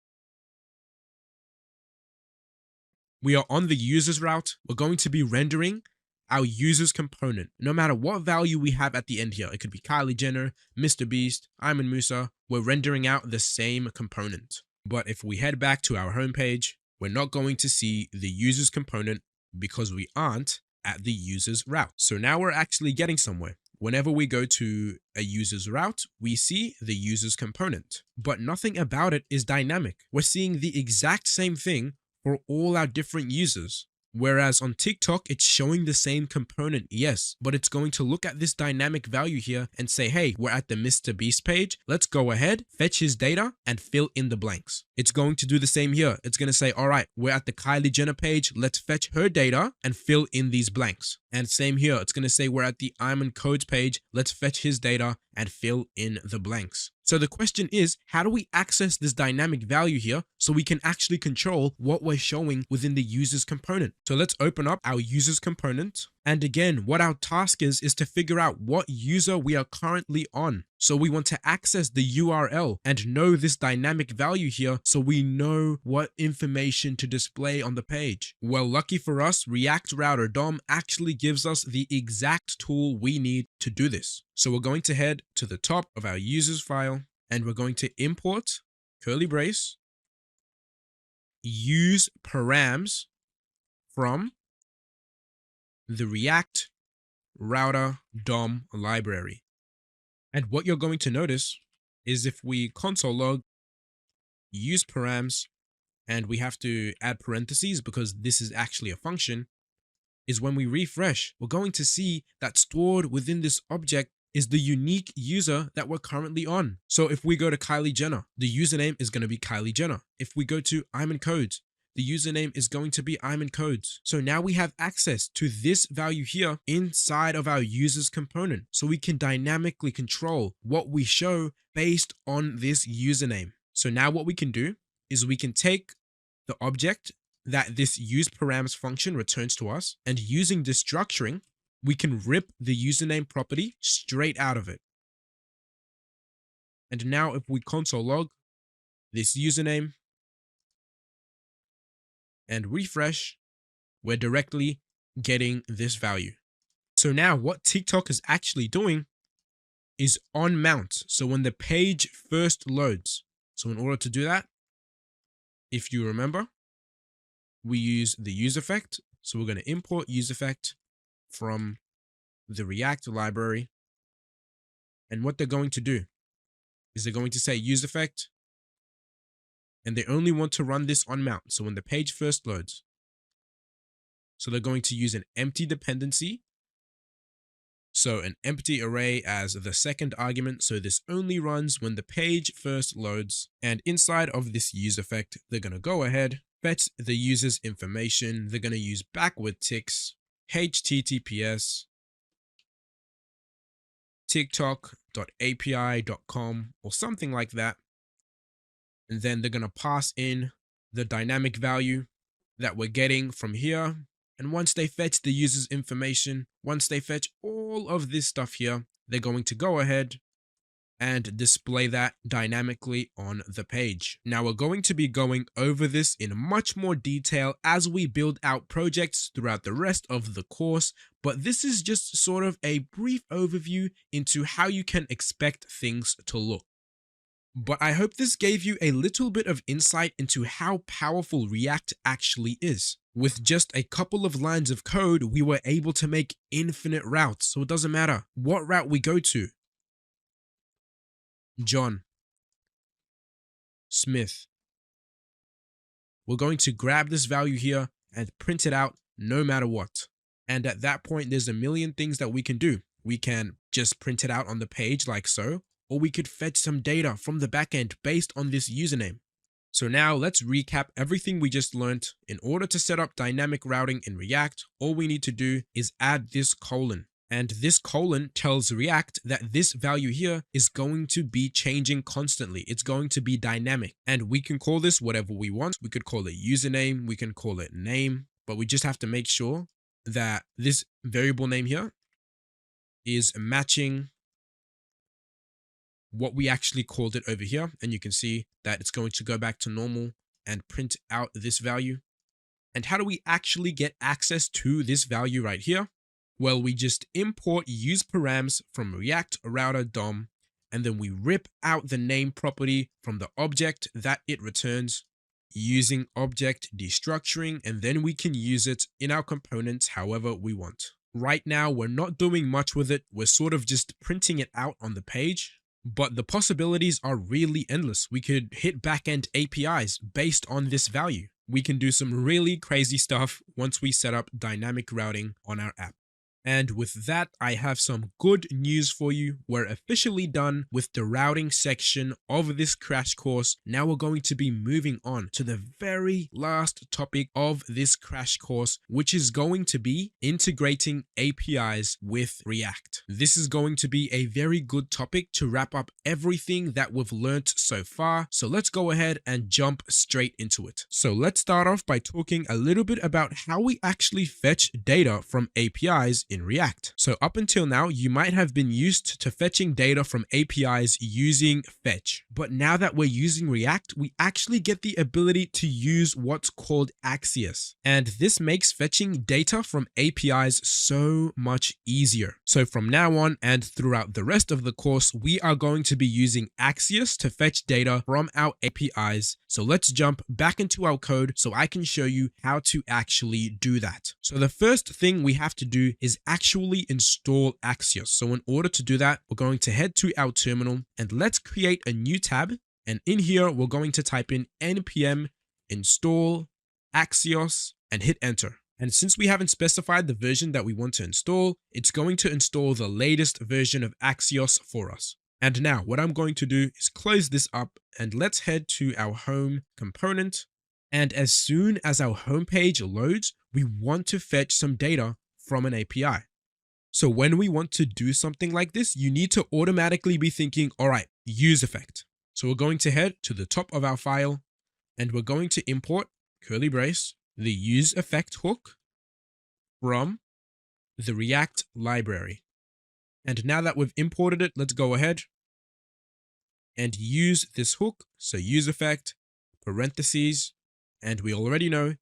We are on the users route. We're going to be rendering our users component, no matter what value we have at the end here. It could be Kylie Jenner, Mr. Beast, Ayman Musa. We're rendering out the same component. But if we head back to our homepage, we're not going to see the users component because we aren't at the users route. So now we're actually getting somewhere. Whenever we go to a user's route, we see the user's component, but nothing about it is dynamic. We're seeing the exact same thing for all our different users. Whereas on TikTok, it's showing the same component, yes, but it's going to look at this dynamic value here and say, hey, we're at the Mr. Beast page. Let's go ahead, fetch his data and fill in the blanks. It's going to do the same here. It's going to say, all right, we're at the Kylie Jenner page. Let's fetch her data and fill in these blanks. And same here. It's going to say we're at the Iman Codes page. Let's fetch his data and fill in the blanks. So the question is, how do we access this dynamic value here so we can actually control what we're showing within the users component? So let's open up our users component. And again, what our task is to figure out what user we are currently on. So we want to access the URL and know this dynamic value here so we know what information to display on the page. Well, lucky for us, React Router DOM actually gives us the exact tool we need to do this. So we're going to head to the top of our users file and we're going to import curly brace use params from the React Router DOM library. And what you're going to notice is if we console log use params, and we have to add parentheses because this is actually a function, is when we refresh, we're going to see that stored within this object is the unique user that we're currently on. So if we go to Kylie Jenner, the username is going to be Kylie Jenner. If we go to Iman Codes, the username is going to be Iman Codes. So now we have access to this value here inside of our users component. So we can dynamically control what we show based on this username. So now what we can do is we can take the object that this useParams function returns to us, and using this structuring, we can rip the username property straight out of it. And now if we console log this username and refresh, we're directly getting this value. So now what TikTok is actually doing is on mount. So when the page first loads, so in order to do that, if you remember, we use the use effect. So we're going to import use effect from the React library. And what they're going to do is they're going to say use effect, and they only want to run this on mount. So when the page first loads, so they're going to use an empty dependency. So an empty array as the second argument. So this only runs when the page first loads. And inside of this use effect, they're going to go ahead, fetch the user's information. They're going to use backward ticks, https tiktok.api.com or something like that. And then they're going to pass in the dynamic value that we're getting from here. And once they fetch the user's information, once they fetch all of this stuff here, they're going to go ahead and display that dynamically on the page. Now we're going to be going over this in much more detail as we build out projects throughout the rest of the course, but this is just sort of a brief overview into how you can expect things to look. But I hope this gave you a little bit of insight into how powerful React actually is. With just a couple of lines of code, we were able to make infinite routes, so it doesn't matter what route we go to. John Smith. We're going to grab this value here and print it out no matter what. And at that point, there's a million things that we can do. We can just print it out on the page like so, or we could fetch some data from the backend based on this username. So now let's recap everything we just learned. In order to set up dynamic routing in React, all we need to do is add this colon. And this colon tells React that this value here is going to be changing constantly. It's going to be dynamic. And we can call this whatever we want. We could call it username. We can call it name. But we just have to make sure that this variable name here is matching what we actually called it over here. And you can see that it's going to go back to normal and print out this value. And how do we actually get access to this value right here? Well, we just import useParams from React Router DOM, and then we rip out the name property from the object that it returns using object destructuring, and then we can use it in our components however we want. Right now, we're not doing much with it. We're sort of just printing it out on the page, but the possibilities are really endless. We could hit backend APIs based on this value. We can do some really crazy stuff once we set up dynamic routing on our app. And with that, I have some good news for you. We're officially done with the routing section of this crash course. Now we're going to be moving on to the very last topic of this crash course, which is going to be integrating APIs with React. This is going to be a very good topic to wrap up everything that we've learned so far. So let's go ahead and jump straight into it. So let's start off by talking a little bit about how we actually fetch data from APIs in React. So up until now, you might have been used to fetching data from APIs using fetch. But now that we're using React, we actually get the ability to use what's called Axios. And this makes fetching data from APIs so much easier. So from now on and throughout the rest of the course, we are going to be using Axios to fetch data from our APIs. So let's jump back into our code so I can show you how to actually do that. So the first thing we have to do is actually install Axios. So in order to do that, we're going to head to our terminal and let's create a new tab. And in here, we're going to type in npm install Axios and hit enter. And since we haven't specified the version that we want to install, it's going to install the latest version of Axios for us. And now what I'm going to do is close this up and let's head to our home component. And as soon as our home page loads, we want to fetch some data from an API. So when we want to do something like this, you need to automatically be thinking, all right, use effect. So we're going to head to the top of our file and we're going to import curly brace, the use effect hook from the React library. And now that we've imported it, let's go ahead and use this hook. So use effect, parentheses, and we already know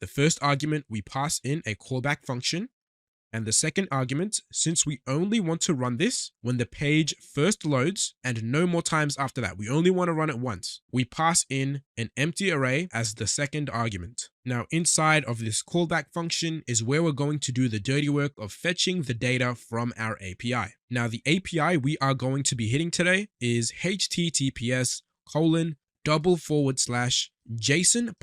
the first argument we pass in a callback function. And the second argument, since we only want to run this when the page first loads and no more times after that, we only want to run it once, we pass in an empty array as the second argument. Now inside of this callback function is where we're going to do the dirty work of fetching the data from our API. Now the API we are going to be hitting today is https://JSON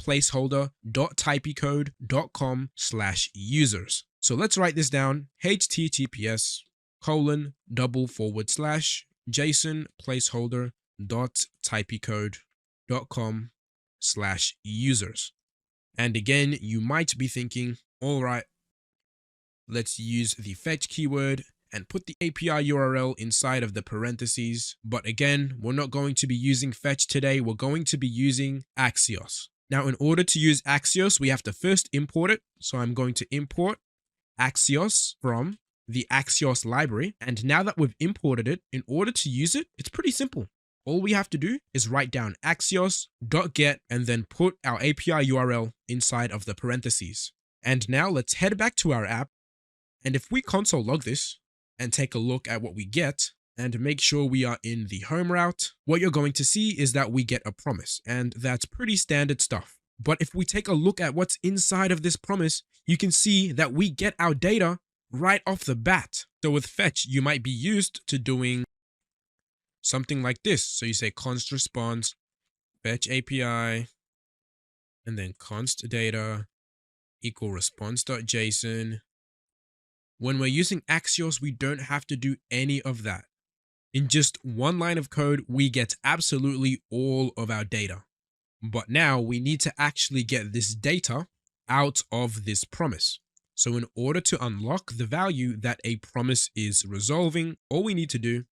placeholder.typicode.com/users. So let's write this down, https://JSON placeholder.typicode.com/users. And again, you might be thinking, all right, let's use the fetch keyword and put the API URL inside of the parentheses. But again, we're not going to be using fetch today. We're going to be using Axios. Now, in order to use Axios, we have to first import it. So I'm going to import Axios from the Axios library. And now that we've imported it, in order to use it, it's pretty simple. All we have to do is write down axios.get and then put our API URL inside of the parentheses. And now let's head back to our app. And if we console log this and take a look at what we get and make sure we are in the home route, what you're going to see is that we get a promise, and that's pretty standard stuff. But if we take a look at what's inside of this promise, you can see that we get our data right off the bat. So with fetch, you might be used to doing something like this. So you say const response, fetch API, and then const data equal response.json. When we're using Axios, we don't have to do any of that. In just one line of code, we get absolutely all of our data. But now we need to actually get this data out of this promise. So in order to unlock the value that a promise is resolving, all we need to do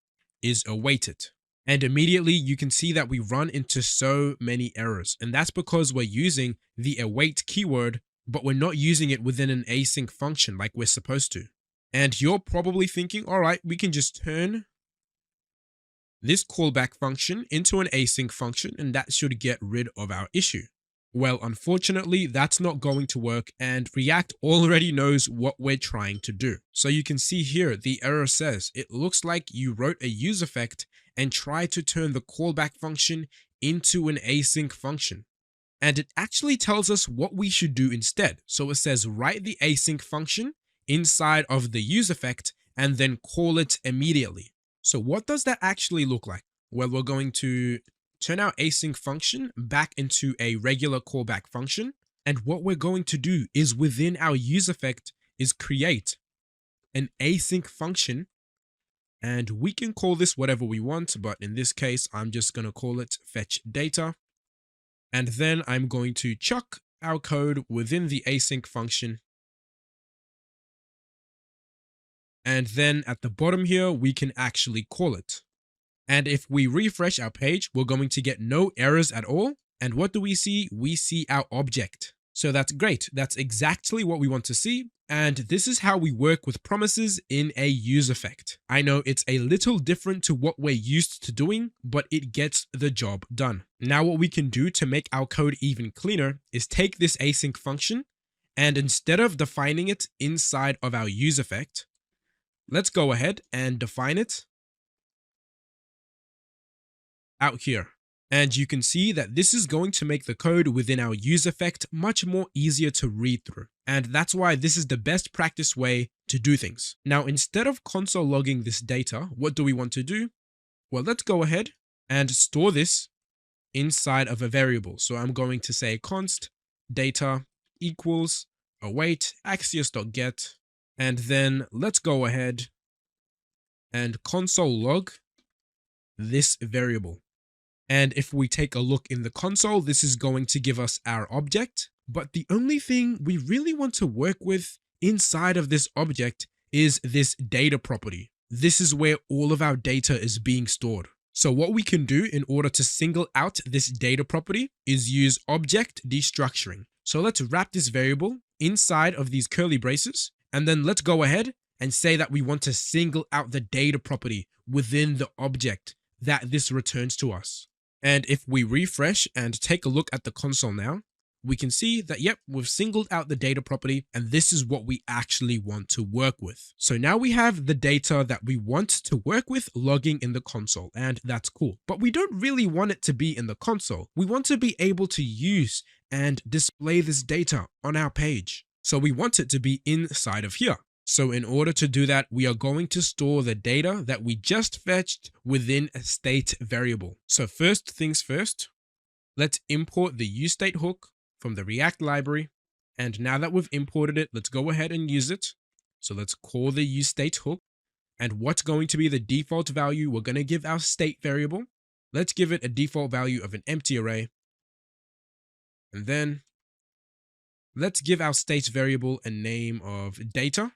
is await it. And immediately you can see that we run into so many errors. And that's because we're using the await keyword, but we're not using it within an async function like we're supposed to. And you're probably thinking, all right, we can just turn this callback function into an async function and that should get rid of our issue. Well, unfortunately, that's not going to work, and React already knows what we're trying to do. So you can see here, the error says, it looks like you wrote a use effect and tried to turn the callback function into an async function. And it actually tells us what we should do instead. So it says, write the async function inside of the use effect and then call it immediately. So what does that actually look like? Well, we're going to turn our async function back into a regular callback function. And what we're going to do is within our use effect is create an async function. And we can call this whatever we want, but in this case, I'm just going to call it fetch data. And then I'm going to chuck our code within the async function. And then at the bottom here, we can actually call it. And if we refresh our page, we're going to get no errors at all. And what do we see? We see our object. So that's great. That's exactly what we want to see. And this is how we work with promises in a use effect. I know it's a little different to what we're used to doing, but it gets the job done. Now what we can do to make our code even cleaner is take this async function, and instead of defining it inside of our use effect, let's go ahead and define it out here. And you can see that this is going to make the code within our use effect much more easier to read through. And that's why this is the best practice way to do things. Now, instead of console logging this data, what do we want to do? Well, let's go ahead and store this inside of a variable. So I'm going to say const data equals await axios.get. And then let's go ahead and console log this variable. And if we take a look in the console, this is going to give us our object. But the only thing we really want to work with inside of this object is this data property. This is where all of our data is being stored. So what we can do in order to single out this data property is use object destructuring. So let's wrap this variable inside of these curly braces, and then let's go ahead and say that we want to single out the data property within the object that this returns to us. And if we refresh and take a look at the console now, we can see that, yep, we've singled out the data property, and this is what we actually want to work with. So now we have the data that we want to work with logging in the console, and that's cool. But we don't really want it to be in the console. We want to be able to use and display this data on our page. So we want it to be inside of here. So in order to do that, we are going to store the data that we just fetched within a state variable. So first things first, let's import the useState hook from the React library. And now that we've imported it, let's go ahead and use it. So let's call the useState hook. And what's going to be the default value? We're going to give our state variable. Let's give it a default value of an empty array. And then let's give our state variable a name of data.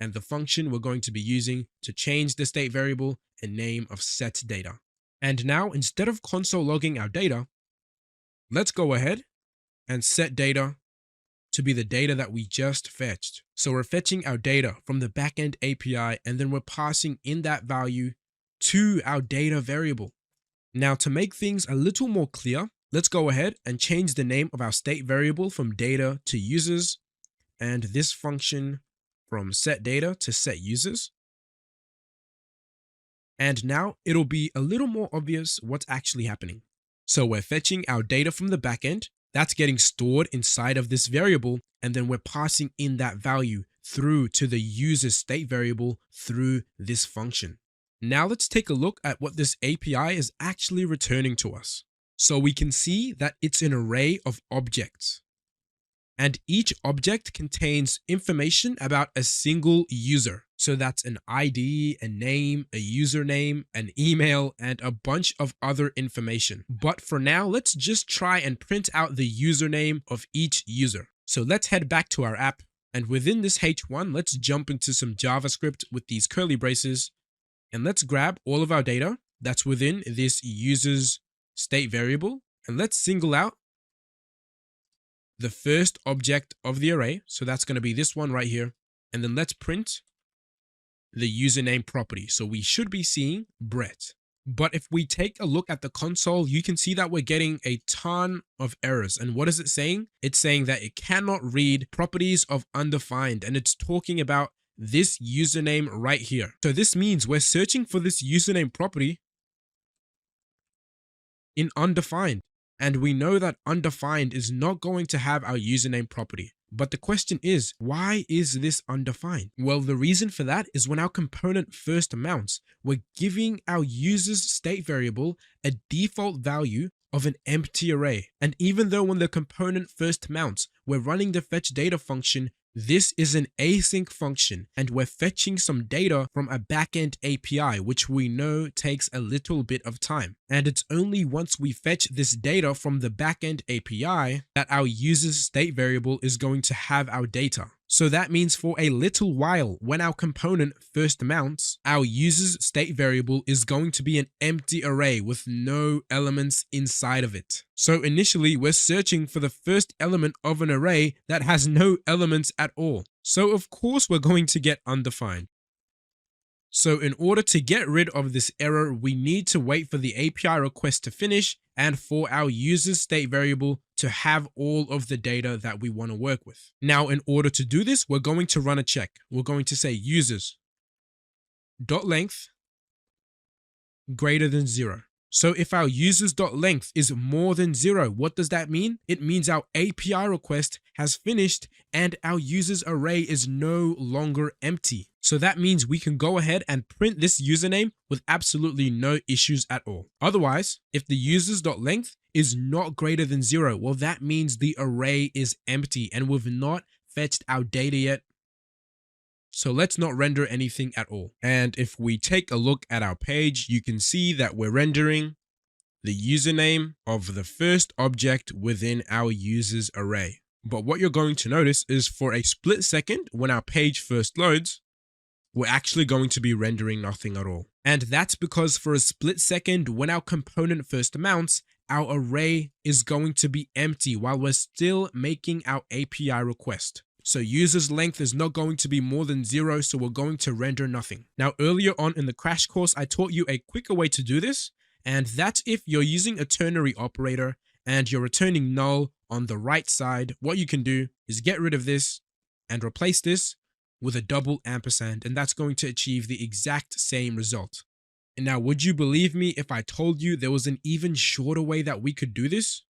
And the function we're going to be using to change the state variable a name of setData. And now, instead of console logging our data, let's go ahead and set data to be the data that we just fetched. So we're fetching our data from the backend API, and then we're passing in that value to our data variable. Now, to make things a little more clear, let's go ahead and change the name of our state variable from data to users, and this function from set data to set users. And now it'll be a little more obvious what's actually happening. So we're fetching our data from the backend, that's getting stored inside of this variable, and then we're passing in that value through to the user state variable through this function. Now let's take a look at what this API is actually returning to us. So we can see that it's an array of objects, and each object contains information about a single user. So that's an ID, a name, a username, an email, and a bunch of other information. But for now, let's just try and print out the username of each user. So let's head back to our app, and within this H1, let's jump into some JavaScript with these curly braces, and let's grab all of our data that's within this user's state variable, and let's single out the first object of the array. So that's going to be this one right here. And then let's print the username property. So we should be seeing Brett. But if we take a look at the console, you can see that we're getting a ton of errors. And what is it saying? It's saying that it cannot read properties of undefined, and it's talking about this username right here. So this means we're searching for this username property in undefined. And we know that undefined is not going to have our username property. But the question is, why is this undefined? Well, the reason for that is when our component first mounts, we're giving our user's state variable a default value of an empty array. And even though when the component first mounts, we're running the fetch data function, this is an async function, and we're fetching some data from a backend API, which we know takes a little bit of time. And it's only once we fetch this data from the backend API that our user's state variable is going to have our data. So that means for a little while, when our component first mounts, our user's state variable is going to be an empty array with no elements inside of it. So initially, we're searching for the first element of an array that has no elements at all. So of course, we're going to get undefined. So in order to get rid of this error, we need to wait for the API request to finish and for our user's state variable to have all of the data that we want to work with. Now, in order to do this, we're going to run a check. We're going to say users.length greater than 0. So if our users.length is more than 0, what does that mean? It means our API request has finished and our users array is no longer empty. So that means we can go ahead and print this username with absolutely no issues at all. Otherwise, if the users.length is not greater than 0, well, that means the array is empty and we've not fetched our data yet. So let's not render anything at all. And if we take a look at our page, you can see that we're rendering the username of the first object within our users array. But what you're going to notice is for a split second, when our page first loads, we're actually going to be rendering nothing at all. And that's because for a split second, when our component first mounts, our array is going to be empty while we're still making our API request. So users length is not going to be more than 0, so we're going to render nothing. Now, earlier on in the crash course, I taught you a quicker way to do this, and that's if you're using a ternary operator and you're returning null on the right side. What you can do is get rid of this and replace this with a double ampersand, and that's going to achieve the exact same result. And now, would you believe me if I told you there was an even shorter way that we could do this?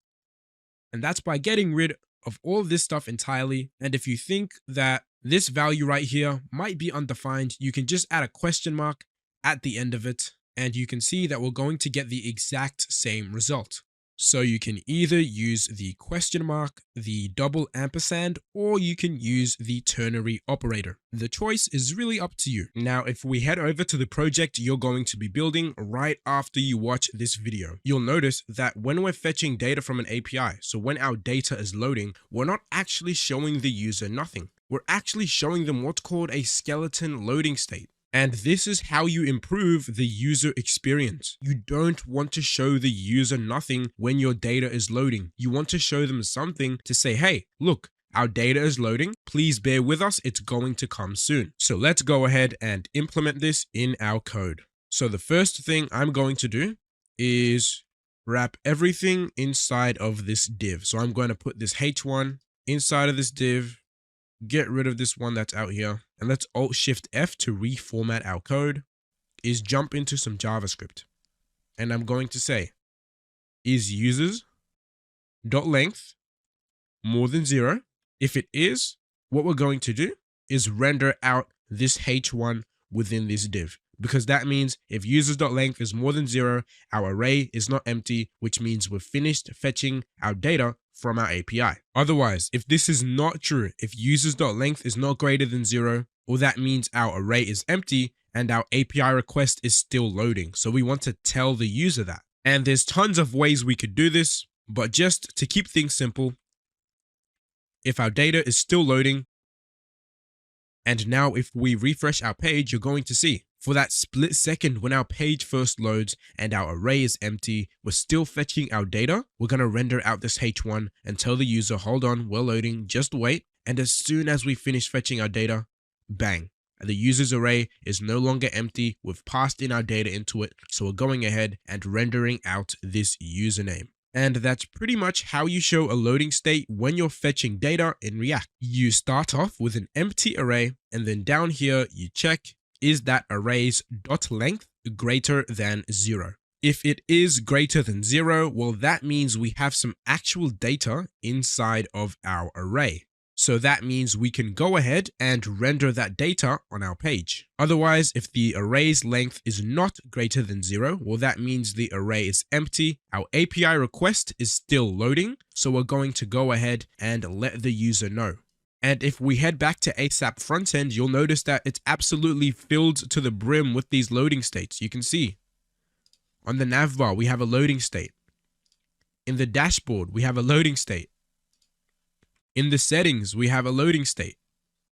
And that's by getting rid of all of this stuff entirely. And if you think that this value right here might be undefined, you can just add a question mark at the end of it, and you can see that we're going to get the exact same result. So you can either use the question mark, the double ampersand, or you can use the ternary operator. The choice is really up to you. Now, if we head over to the project you're going to be building right after you watch this video, you'll notice that when we're fetching data from an API, so when our data is loading, we're not actually showing the user nothing. We're actually showing them what's called a skeleton loading state. And this is how you improve the user experience. You don't want to show the user nothing when your data is loading. You want to show them something to say, hey, look, our data is loading. Please bear with us. It's going to come soon. So let's go ahead and implement this in our code. So the first thing I'm going to do is wrap everything inside of this div. So I'm going to put this h1 inside of this div, get rid of this one that's out here, and let's Alt-Shift-F to reformat our code, is jump into some JavaScript. And I'm going to say, is users.length more than 0? If it is, what we're going to do is render out this h1 within this div. Because that means if users.length is more than 0, our array is not empty, which means we've finished fetching our data from our API. Otherwise, if this is not true, if users.length is not greater than 0, well, that means our array is empty and our API request is still loading. So we want to tell the user that. And there's tons of ways we could do this, but just to keep things simple, if our data is still loading, and now if we refresh our page, you're going to see for that split second when our page first loads and our array is empty, we're still fetching our data. We're going to render out this h1 and tell the user, hold on, we're loading, just wait. And as soon as we finish fetching our data, bang, the user's array is no longer empty. We've passed in our data into it. So we're going ahead and rendering out this username. And that's pretty much how you show a loading state when you're fetching data in React. You start off with an empty array, and then down here, you check, is that array's .length greater than 0? If it is greater than 0, well, that means we have some actual data inside of our array. So that means we can go ahead and render that data on our page. Otherwise, if the array's length is not greater than 0, well, that means the array is empty. Our API request is still loading. So we're going to go ahead and let the user know. And if we head back to ASAP frontend, you'll notice that it's absolutely filled to the brim with these loading states. You can see on the navbar, we have a loading state. In the dashboard, we have a loading state. In the settings, we have a loading state.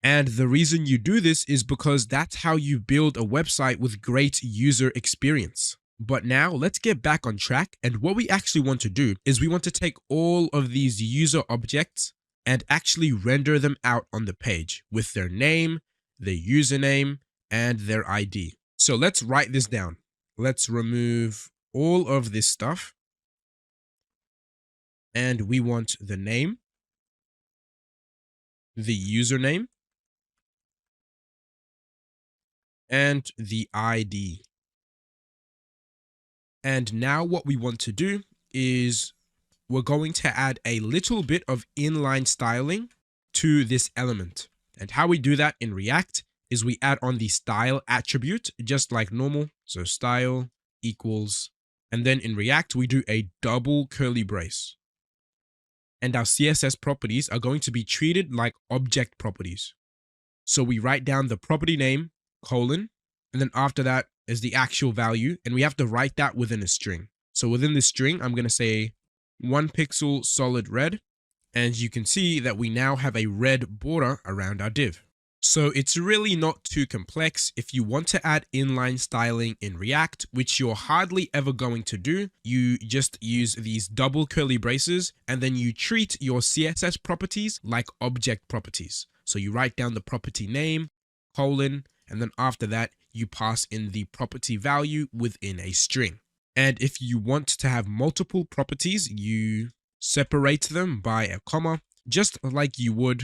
And the reason you do this is because that's how you build a website with great user experience. But now let's get back on track. And what we actually want to do is we want to take all of these user objects and actually render them out on the page with their name, their username, and their ID. So let's write this down. Let's remove all of this stuff. And we want the name, the username, and the ID. And now what we want to do is we're going to add a little bit of inline styling to this element. And how we do that in React is we add on the style attribute, just like normal. So style equals, and then in React, we do a double curly brace. And our CSS properties are going to be treated like object properties. So we write down the property name, colon, and then after that is the actual value, and we have to write that within a string. So within this string, I'm going to say 1 pixel solid red, and you can see that we now have a red border around our div. So it's really not too complex. If you want to add inline styling in React, which you're hardly ever going to do, you just use these double curly braces and then you treat your CSS properties like object properties. So you write down the property name, colon, and then after that, you pass in the property value within a string. And if you want to have multiple properties, you separate them by a comma, just like you would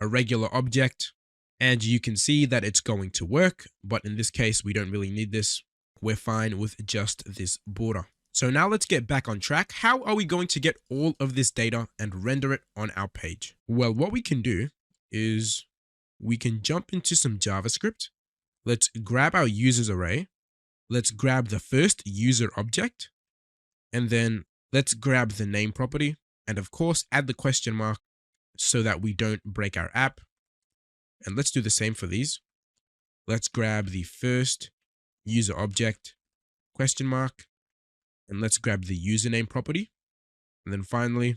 a regular object, and you can see that it's going to work, but in this case, we don't really need this. We're fine with just this border. So now let's get back on track. How are we going to get all of this data and render it on our page? Well, what we can do is we can jump into some JavaScript. Let's grab our users array. Let's grab the first user object, and then let's grab the name property, and of course, add the question mark so that we don't break our app. And let's do the same for these. Let's grab the first user object, question mark, and let's grab the username property. And then finally,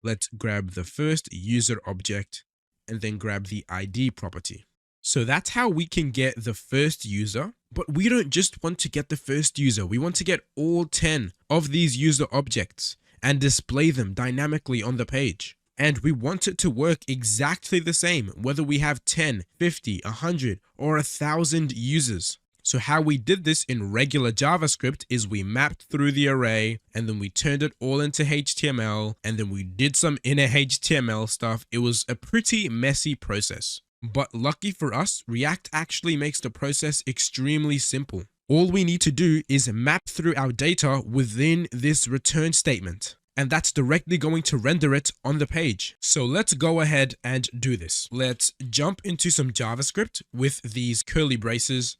let's grab the first user object and then grab the ID property. So that's how we can get the first user, but we don't just want to get the first user. We want to get all 10 of these user objects and display them dynamically on the page. And we want it to work exactly the same, whether we have 10, 50, 100, or 1,000 users. So how we did this in regular JavaScript is we mapped through the array and then we turned it all into HTML and then we did some inner HTML stuff. It was a pretty messy process. But lucky for us, React actually makes the process extremely simple. All we need to do is map through our data within this return statement. And that's directly going to render it on the page. So let's go ahead and do this. Let's jump into some JavaScript with these curly braces.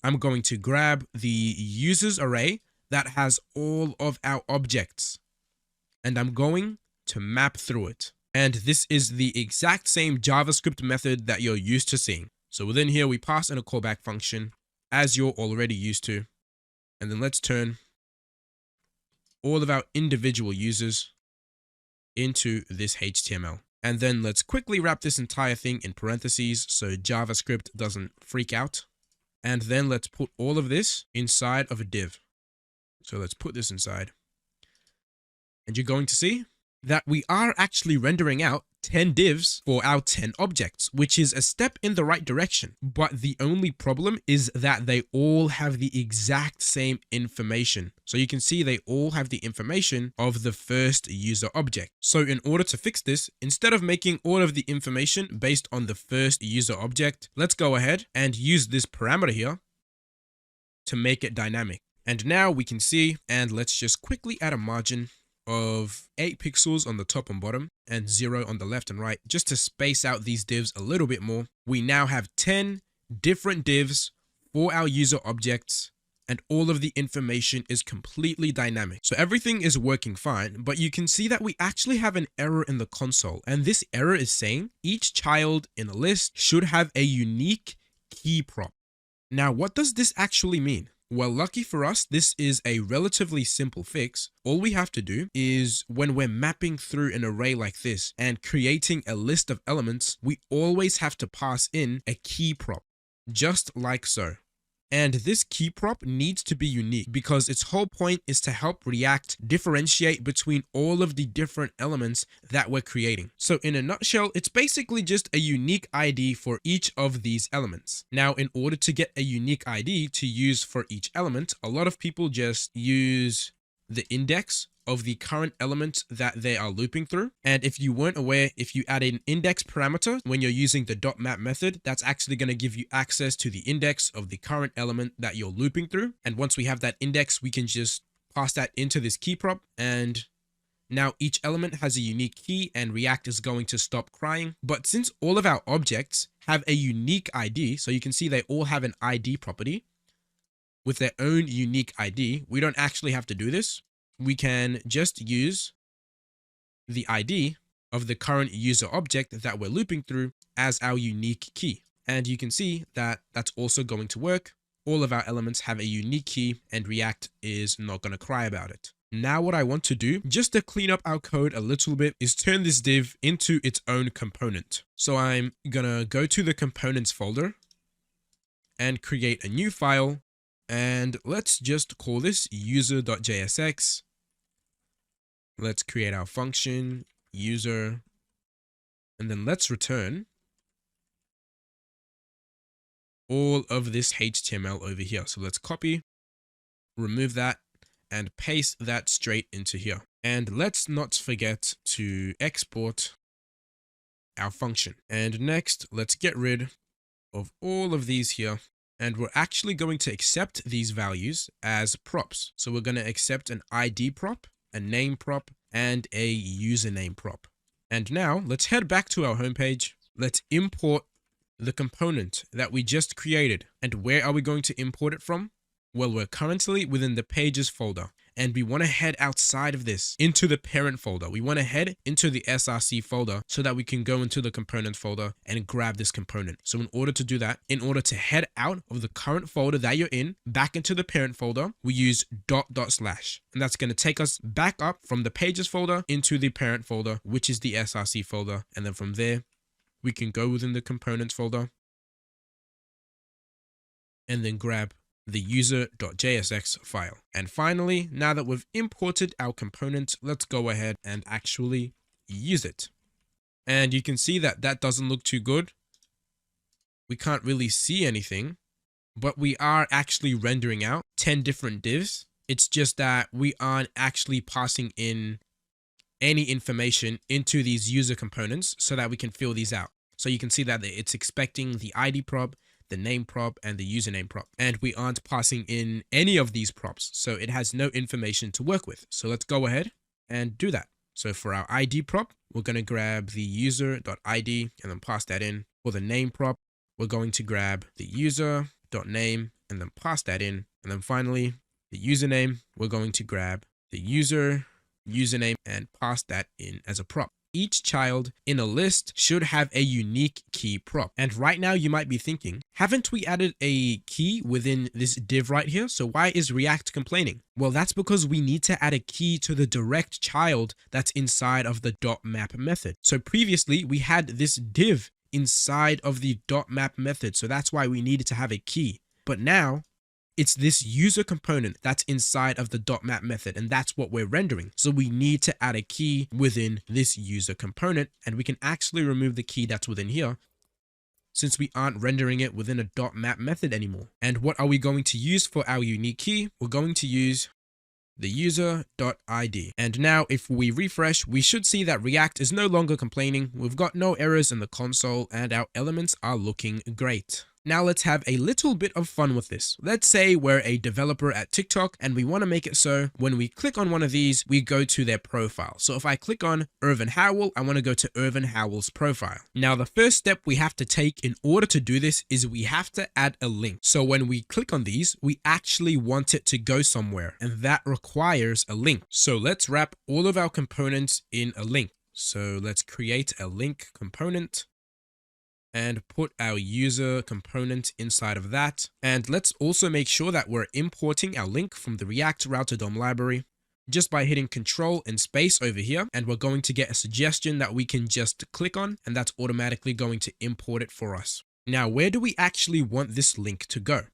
I'm going to grab the users array that has all of our objects. And I'm going to map through it. And this is the exact same JavaScript method that you're used to seeing. So within here, we pass in a callback function as you're already used to. And then let's turn all of our individual users into this HTML. And then let's quickly wrap this entire thing in parentheses so JavaScript doesn't freak out. And then let's put all of this inside of a div. So let's put this inside. And you're going to see that we are actually rendering out 10 divs for our 10 objects, which is a step in the right direction. But the only problem is that they all have the exact same information. So you can see they all have the information of the first user object. So in order to fix this, instead of making all of the information based on the first user object, let's go ahead and use this parameter here to make it dynamic. And now we can see, and let's just quickly add a margin of 8 pixels on the top and bottom and 0 on the left and right, just to space out these divs a little bit more. We now have 10 different divs for our user objects, and all of the information is completely dynamic. So everything is working fine, but you can see that we actually have an error in the console. And this error is saying each child in a list should have a unique key prop. Now, what does this actually mean? Well, lucky for us, this is a relatively simple fix. All we have to do is when we're mapping through an array like this and creating a list of elements, we always have to pass in a key prop, just like so. And this key prop needs to be unique because its whole point is to help React differentiate between all of the different elements that we're creating. So in a nutshell, it's basically just a unique ID for each of these elements. Now, in order to get a unique ID to use for each element, a lot of people just use the index of the current element that they are looping through. And if you weren't aware, if you add an index parameter when you're using the .map method, that's actually going to give you access to the index of the current element that you're looping through. And once we have that index, we can just pass that into this key prop. And now each element has a unique key and React is going to stop crying. But since all of our objects have a unique ID, so you can see they all have an ID property with their own unique ID, we don't actually have to do this. We can just use the ID of the current user object that we're looping through as our unique key. And you can see that that's also going to work. All of our elements have a unique key and React is not going to cry about it. Now what I want to do, just to clean up our code a little bit, is turn this div into its own component. So I'm going to go to the components folder and create a new file. And let's just call this user.jsx. Let's create our function, user, and then let's return all of this HTML over here. So let's copy, remove that, and paste that straight into here. And let's not forget to export our function. And next, let's get rid of all of these here. And we're actually going to accept these values as props. So we're going to accept an ID prop, a name prop, and a username prop. And now let's head back to our homepage. Let's import the component that we just created. And where are we going to import it from? Well, we're currently within the pages folder, and we want to head outside of this into the parent folder. We want to head into the SRC folder so that we can go into the component folder and grab this component. So in order to do that, in order to head out of the current folder that you're in, back into the parent folder, we use .. And that's going to take us back up from the pages folder into the parent folder, which is the SRC folder. And then from there, we can go within the components folder and then grab the user.jsx file. And finally, now that we've imported our component, let's go ahead and actually use it. And you can see that that doesn't look too good. We can't really see anything, but we are actually rendering out 10 different divs. It's just that we aren't actually passing in any information into these user components so that we can fill these out. So you can see that it's expecting the ID prop, the name prop, and the username prop. And we aren't passing in any of these props, so it has no information to work with. So let's go ahead and do that. So for our ID prop, we're going to grab the user.id and then pass that in. For the name prop, we're going to grab the user.name and then pass that in. And then finally, the username, we're going to grab the username and pass that in as a prop. Each child in a list should have a unique key prop. And right now you might be thinking, haven't we added a key within this div right here? So why is React complaining? Well, that's because we need to add a key to the direct child that's inside of the .map method. So previously we had this div inside of the .map method. So that's why we needed to have a key. But now it's this user component that's inside of the .map method, and that's what we're rendering. So we need to add a key within this user component, and we can actually remove the key that's within here since we aren't rendering it within a .map method anymore. And what are we going to use for our unique key? We're going to use the user.id. And now if we refresh, we should see that React is no longer complaining. We've got no errors in the console and our elements are looking great. Now let's have a little bit of fun with this. Let's say we're a developer at TikTok and we want to make it so when we click on one of these, we go to their profile. So if I click on Irvin Howell, I want to go to Irvin Howell's profile. Now the first step we have to take in order to do this is we have to add a link. So when we click on these, we actually want it to go somewhere, and that requires a link. So let's wrap all of our components in a link. So let's create a link component and put our user component inside of that. And let's also make sure that we're importing our link from the React Router DOM library just by hitting Control and space over here. And we're going to get a suggestion that we can just click on, and that's automatically going to import it for us. Now, where do we actually want this link to go?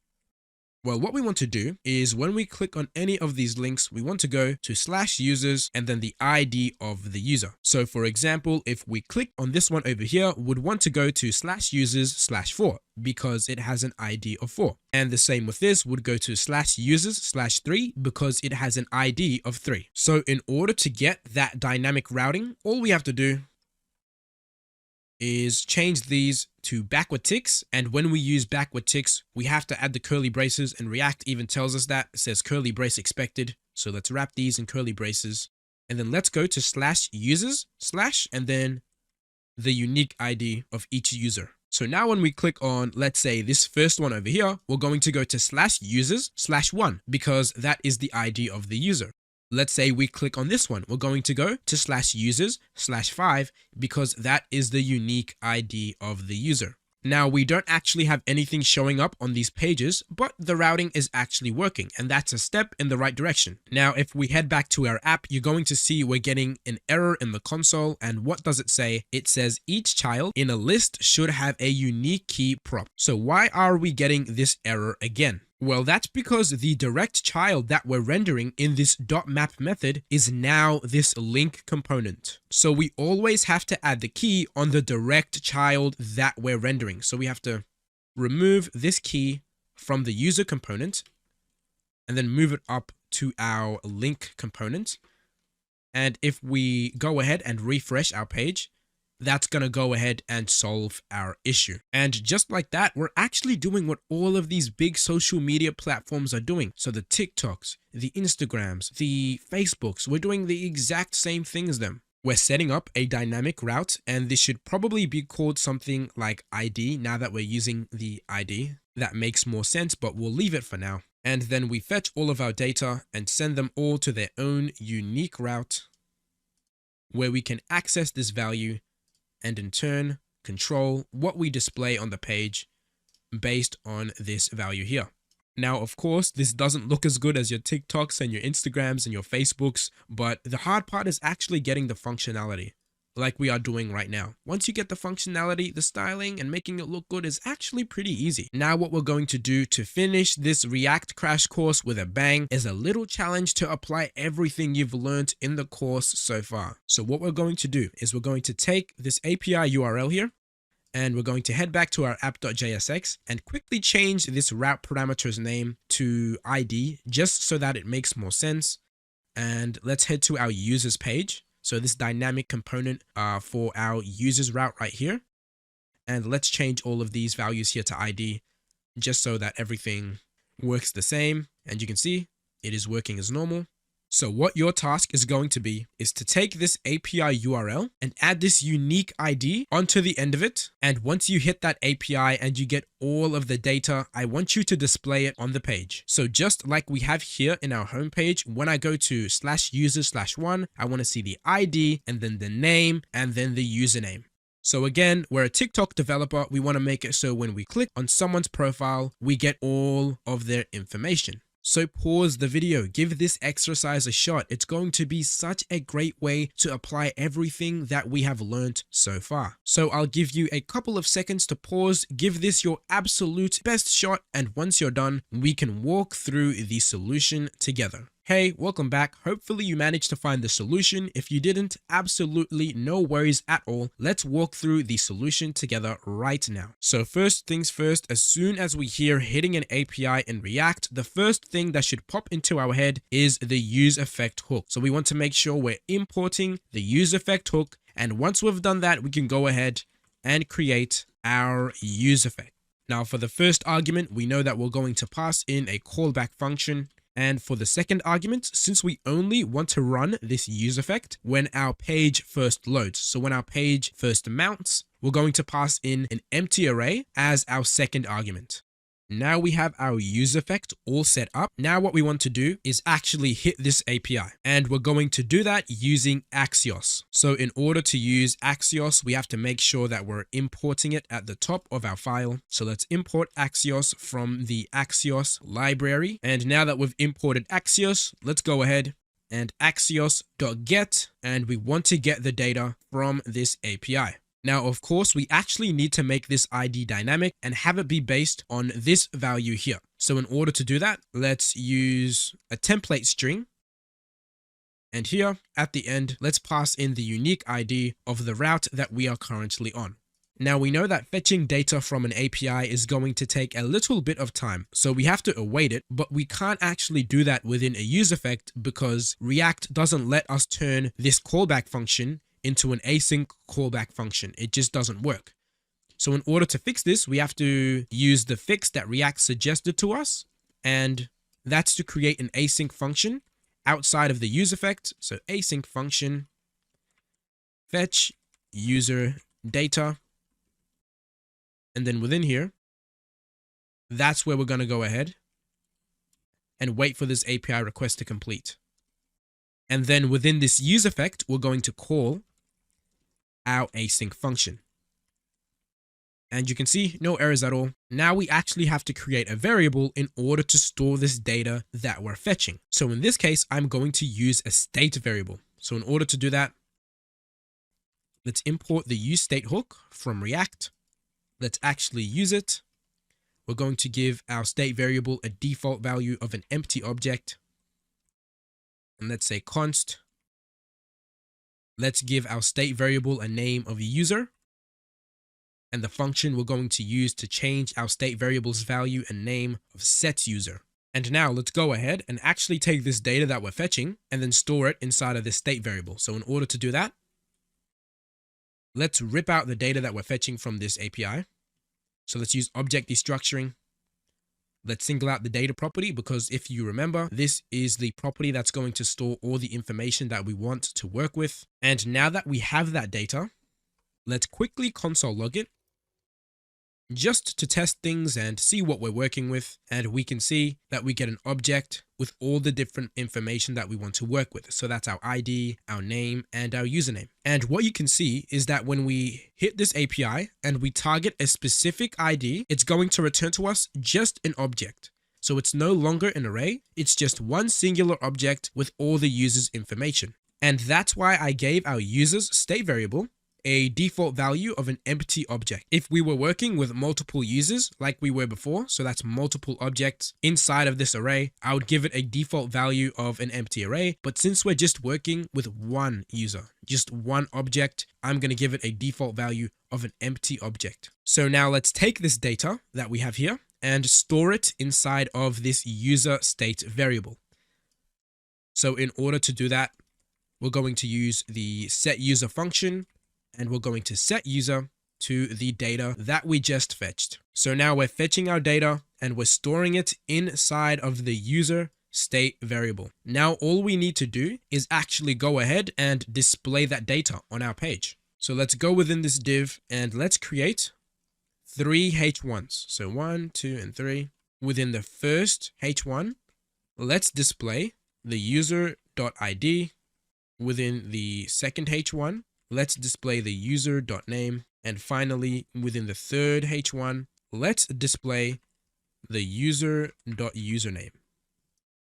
Well, what we want to do is when we click on any of these links, we want to go to /users and then the ID of the user. So for example, if we click on this one over here, we would want to go to /users/4 because it has an ID of 4. And the same with this would go to /users/3 because it has an ID of 3. So in order to get that dynamic routing, all we have to do is change these to backward ticks. And when we use backward ticks, we have to add the curly braces, and React even tells us that. It says curly brace expected. So let's wrap these in curly braces. And then let's go to /users/ and then the unique ID of each user. So now when we click on, let's say this first one over here, we're going to go to /users/1 because that is the ID of the user. Let's say we click on this one, we're going to go to /users/5 because that is the unique ID of the user. Now, we don't actually have anything showing up on these pages, but the routing is actually working, and that's a step in the right direction. Now, if we head back to our app, you're going to see we're getting an error in the console. And what does it say? It says each child in a list should have a unique key prop. So why are we getting this error again? Well, that's because the direct child that we're rendering in this .map method is now this link component. So we always have to add the key on the direct child that we're rendering. So we have to remove this key from the user component and then move it up to our link component. And if we go ahead and refresh our page, that's going to go ahead and solve our issue. And just like that, we're actually doing what all of these big social media platforms are doing. So the TikToks, the Instagrams, the Facebooks, we're doing the exact same thing as them. We're setting up a dynamic route, and this should probably be called something like ID now that we're using the ID. That makes more sense, but we'll leave it for now. And then we fetch all of our data and send them all to their own unique route where we can access this value and in turn control what we display on the page based on this value here. Now, of course, this doesn't look as good as your TikToks and your Instagrams and your Facebooks, but the hard part is actually getting the functionality. like we are doing right now. Once you get the functionality, the styling and making it look good is actually pretty easy. Now what we're going to do to finish this React crash course with a bang is a little challenge to apply everything you've learned in the course so far. So what we're going to do is we're going to take this API URL here, and we're going to head back to our app.jsx and quickly change this route parameter's name to ID just so that it makes more sense. And let's head to our users page. So this dynamic component for our users route right here. And let's change all of these values here to ID just so that everything works the same. And you can see it is working as normal. So what your task is going to be is to take this API URL and add this unique ID onto the end of it. And once you hit that API and you get all of the data, I want you to display it on the page. So just like we have here in our homepage, when I go to /users/1, I want to see the ID and then the name and then the username. So again, we're a TikTok developer. We want to make it so when we click on someone's profile, we get all of their information. So pause the video, give this exercise a shot. It's going to be such a great way to apply everything that we have learned so far. So I'll give you a couple of seconds to pause, give this your absolute best shot, and once you're done, we can walk through the solution together. Hey, welcome back. Hopefully you managed to find the solution. If you didn't, absolutely no worries at all. Let's walk through the solution together right now. So first things first, as soon as we hear hitting an API in React, the first thing that should pop into our head is the useEffect hook. So we want to make sure we're importing the useEffect hook. And once we've done that, we can go ahead and create our useEffect. Now for the first argument, we know that we're going to pass in a callback function. And for the second argument, since we only want to run this useEffect when our page first loads, so when our page first mounts, we're going to pass in an empty array as our second argument. Now we have our useEffect all set up. Now what we want to do is actually hit this API, and we're going to do that using Axios. So in order to use Axios, we have to make sure that we're importing it at the top of our file. So let's import Axios from the Axios library. And now that we've imported Axios, let's go ahead and axios.get, and we want to get the data from this API. Now, of course, we actually need to make this ID dynamic and have it be based on this value here. So in order to do that, let's use a template string. And here at the end, let's pass in the unique ID of the route that we are currently on. Now we know that fetching data from an API is going to take a little bit of time, so we have to await it, but we can't actually do that within a useEffect because React doesn't let us turn this callback function into an async callback function. It just doesn't work. So in order to fix this, we have to use the fix that React suggested to us, and that's to create an async function outside of the useEffect. So async function fetch user data, and then within here, that's where we're going to go ahead and wait for this API request to complete. And then within this useEffect, we're going to call our async function. And you can see no errors at all. Now we actually have to create a variable in order to store this data that we're fetching. So in this case, I'm going to use a state variable. So in order to do that, let's import the useState hook from React. Let's actually use it. We're going to give our state variable a default value of an empty object. And let's say const. Let's give our state variable a name of a user. And the function we're going to use to change our state variable's value and name of setUser. And now let's go ahead and actually take this data that we're fetching and then store it inside of this state variable. So in order to do that, let's rip out the data that we're fetching from this API. So let's use object destructuring. Let's single out the data property because if you remember, this is the property that's going to store all the information that we want to work with. And now that we have that data, let's quickly console log it just to test things and see what we're working with. And we can see that we get an object with all the different information that we want to work with. So that's our ID, our name, and our username. And what you can see is that when we hit this API and we target a specific ID, it's going to return to us just an object. So it's no longer an array. It's just one singular object with all the user's information. And that's why I gave our users state variable a default value of an empty object. If we were working with multiple users like we were before, so that's multiple objects inside of this array, I would give it a default value of an empty array. But since we're just working with one user, just one object, I'm going to give it a default value of an empty object. So now let's take this data that we have here and store it inside of this user state variable. So in order to do that, we're going to use the setUser function, and we're going to set user to the data that we just fetched. So now we're fetching our data and we're storing it inside of the user state variable. Now all we need to do is actually go ahead and display that data on our page. So let's go within this div and let's create 3 H1s. So 1, 2, and 3. Within the first H1, let's display the user.id. Within the second H1, let's display the user.name. And finally, within the third H1, let's display the user.username.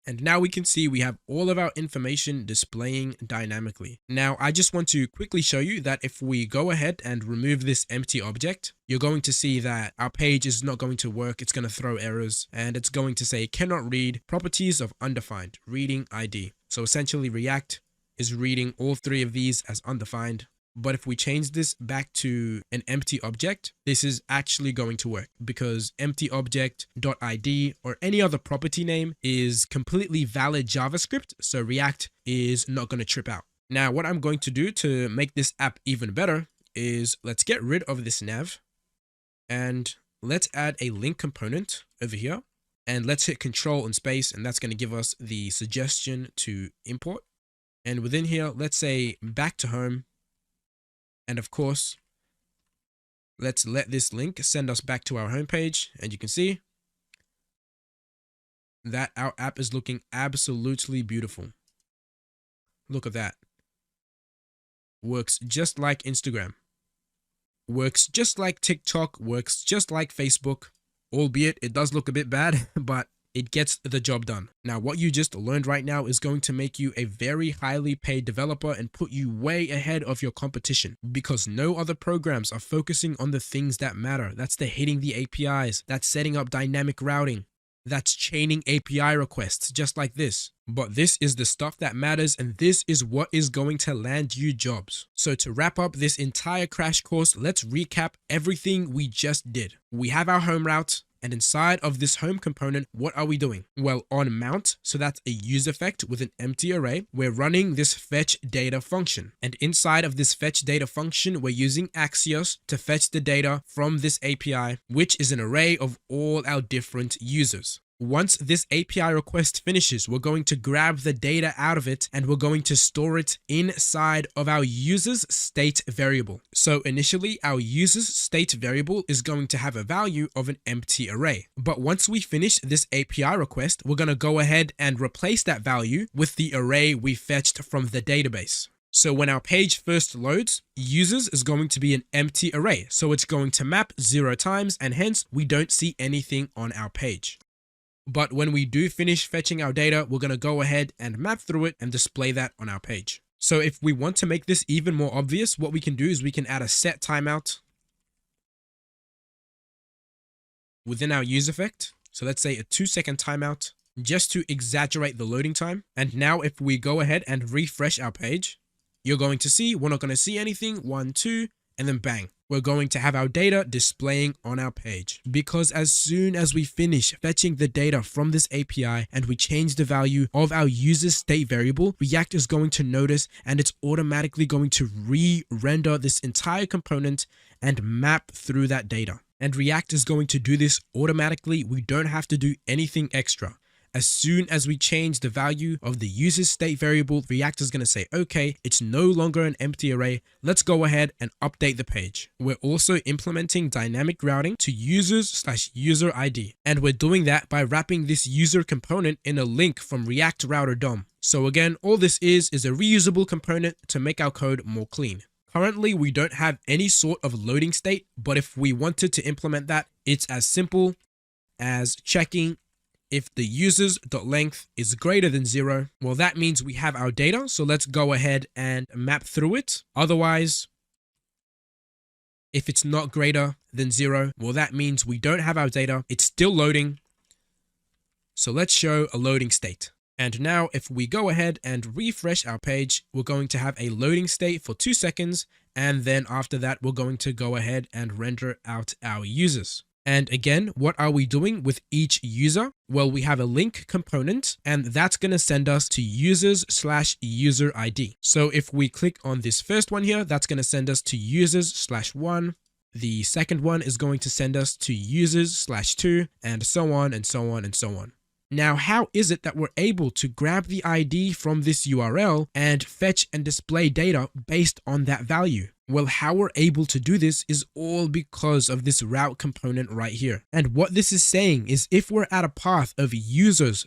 And now we can see we have all of our information displaying dynamically. Now, I just want to quickly show you that if we go ahead and remove this empty object, you're going to see that our page is not going to work. It's going to throw errors and it's going to say cannot read properties of undefined reading ID. So essentially React is reading all 3 of these as undefined. But if we change this back to an empty object, this is actually going to work because empty object.id or any other property name is completely valid JavaScript. So React is not going to trip out. Now, what I'm going to do to make this app even better is let's get rid of this nav and let's add a link component over here and let's hit Control and space. And that's going to give us the suggestion to import. And within here, let's say back to home. And of course, let's let this link send us back to our homepage. And you can see that our app is looking absolutely beautiful. Look at that. Works just like Instagram. Works just like TikTok. Works just like Facebook. Albeit it does look a bit bad, but it gets the job done. Now, what you just learned right now is going to make you a very highly paid developer and put you way ahead of your competition because no other programs are focusing on the things that matter. That's the hitting the APIs, that's setting up dynamic routing, that's chaining API requests just like this. But this is the stuff that matters and this is what is going to land you jobs. So to wrap up this entire crash course, let's recap everything we just did. We have our home route. And inside of this home component, what are we doing? Well, on mount, so that's a use effect with an empty array, we're running this fetch data function. And inside of this fetch data function, we're using Axios to fetch the data from this API, which is an array of all our different users. Once this API request finishes, we're going to grab the data out of it and we're going to store it inside of our user's state variable. So initially, our user's state variable is going to have a value of an empty array. But once we finish this API request, we're going to go ahead and replace that value with the array we fetched from the database. So when our page first loads, users is going to be an empty array. So it's going to map 0 times and hence we don't see anything on our page. But when we do finish fetching our data, we're going to go ahead and map through it and display that on our page. So if we want to make this even more obvious, what we can do is we can add a set timeout within our use effect. So let's say a 2-second timeout just to exaggerate the loading time. And now if we go ahead and refresh our page, you're going to see we're not going to see anything. 1, 2, and then bang. We're going to have our data displaying on our page because as soon as we finish fetching the data from this API and we change the value of our user state variable, React is going to notice and it's automatically going to re-render this entire component and map through that data. And React is going to do this automatically. We don't have to do anything extra. As soon as we change the value of the user state variable, React is going to say, okay, it's no longer an empty array. Let's go ahead and update the page. We're also implementing dynamic routing to users/user ID. And we're doing that by wrapping this user component in a link from React Router DOM. So again, all this is a reusable component to make our code more clean. Currently, we don't have any sort of loading state, but if we wanted to implement that, it's as simple as checking If the users.length is greater than 0, well, that means we have our data. So let's go ahead and map through it. Otherwise, if it's not greater than 0, well, that means we don't have our data. It's still loading. So let's show a loading state. And now if we go ahead and refresh our page, we're going to have a loading state for 2 seconds. And then after that, we're going to go ahead and render out our users. And again, what are we doing with each user? Well, we have a link component, and that's going to send us to users/user ID. So if we click on this first one here, that's going to send us to users/1. The second one is going to send us to users/2, and so on and so on and so on. Now, how is it that we're able to grab the ID from this URL and fetch and display data based on that value? Well, how we're able to do this is all because of this route component right here. And what this is saying is if we're at a path of users/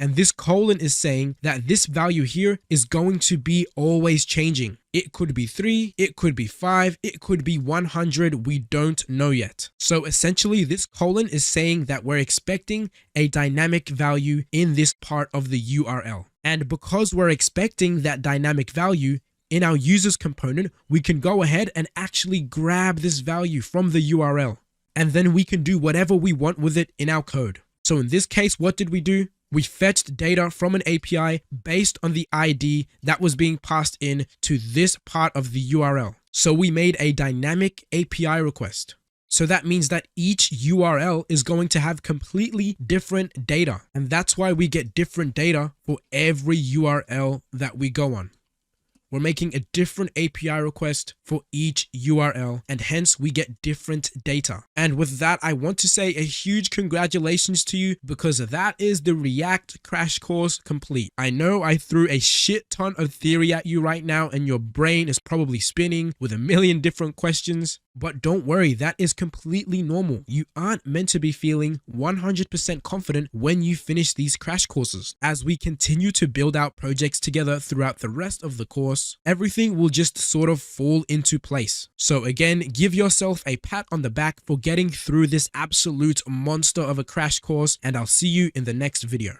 and this colon is saying that this value here is going to be always changing. It could be 3, it could be 5, it could be 100, we don't know yet. So essentially this colon is saying that we're expecting a dynamic value in this part of the URL. And because we're expecting that dynamic value, in our users component, we can go ahead and actually grab this value from the URL. And then we can do whatever we want with it in our code. So in this case, what did we do? We fetched data from an API based on the ID that was being passed in to this part of the URL. So we made a dynamic API request. So that means that each URL is going to have completely different data. And that's why we get different data for every URL that we go on. We're making a different API request for each URL, and hence we get different data. And with that, I want to say a huge congratulations to you, because that is the React crash course complete. I know I threw a shit ton of theory at you right now, and your brain is probably spinning with a million different questions. But don't worry, that is completely normal. You aren't meant to be feeling 100% confident when you finish these crash courses. As we continue to build out projects together throughout the rest of the course, everything will just sort of fall into place. So again, give yourself a pat on the back for getting through this absolute monster of a crash course, and I'll see you in the next video.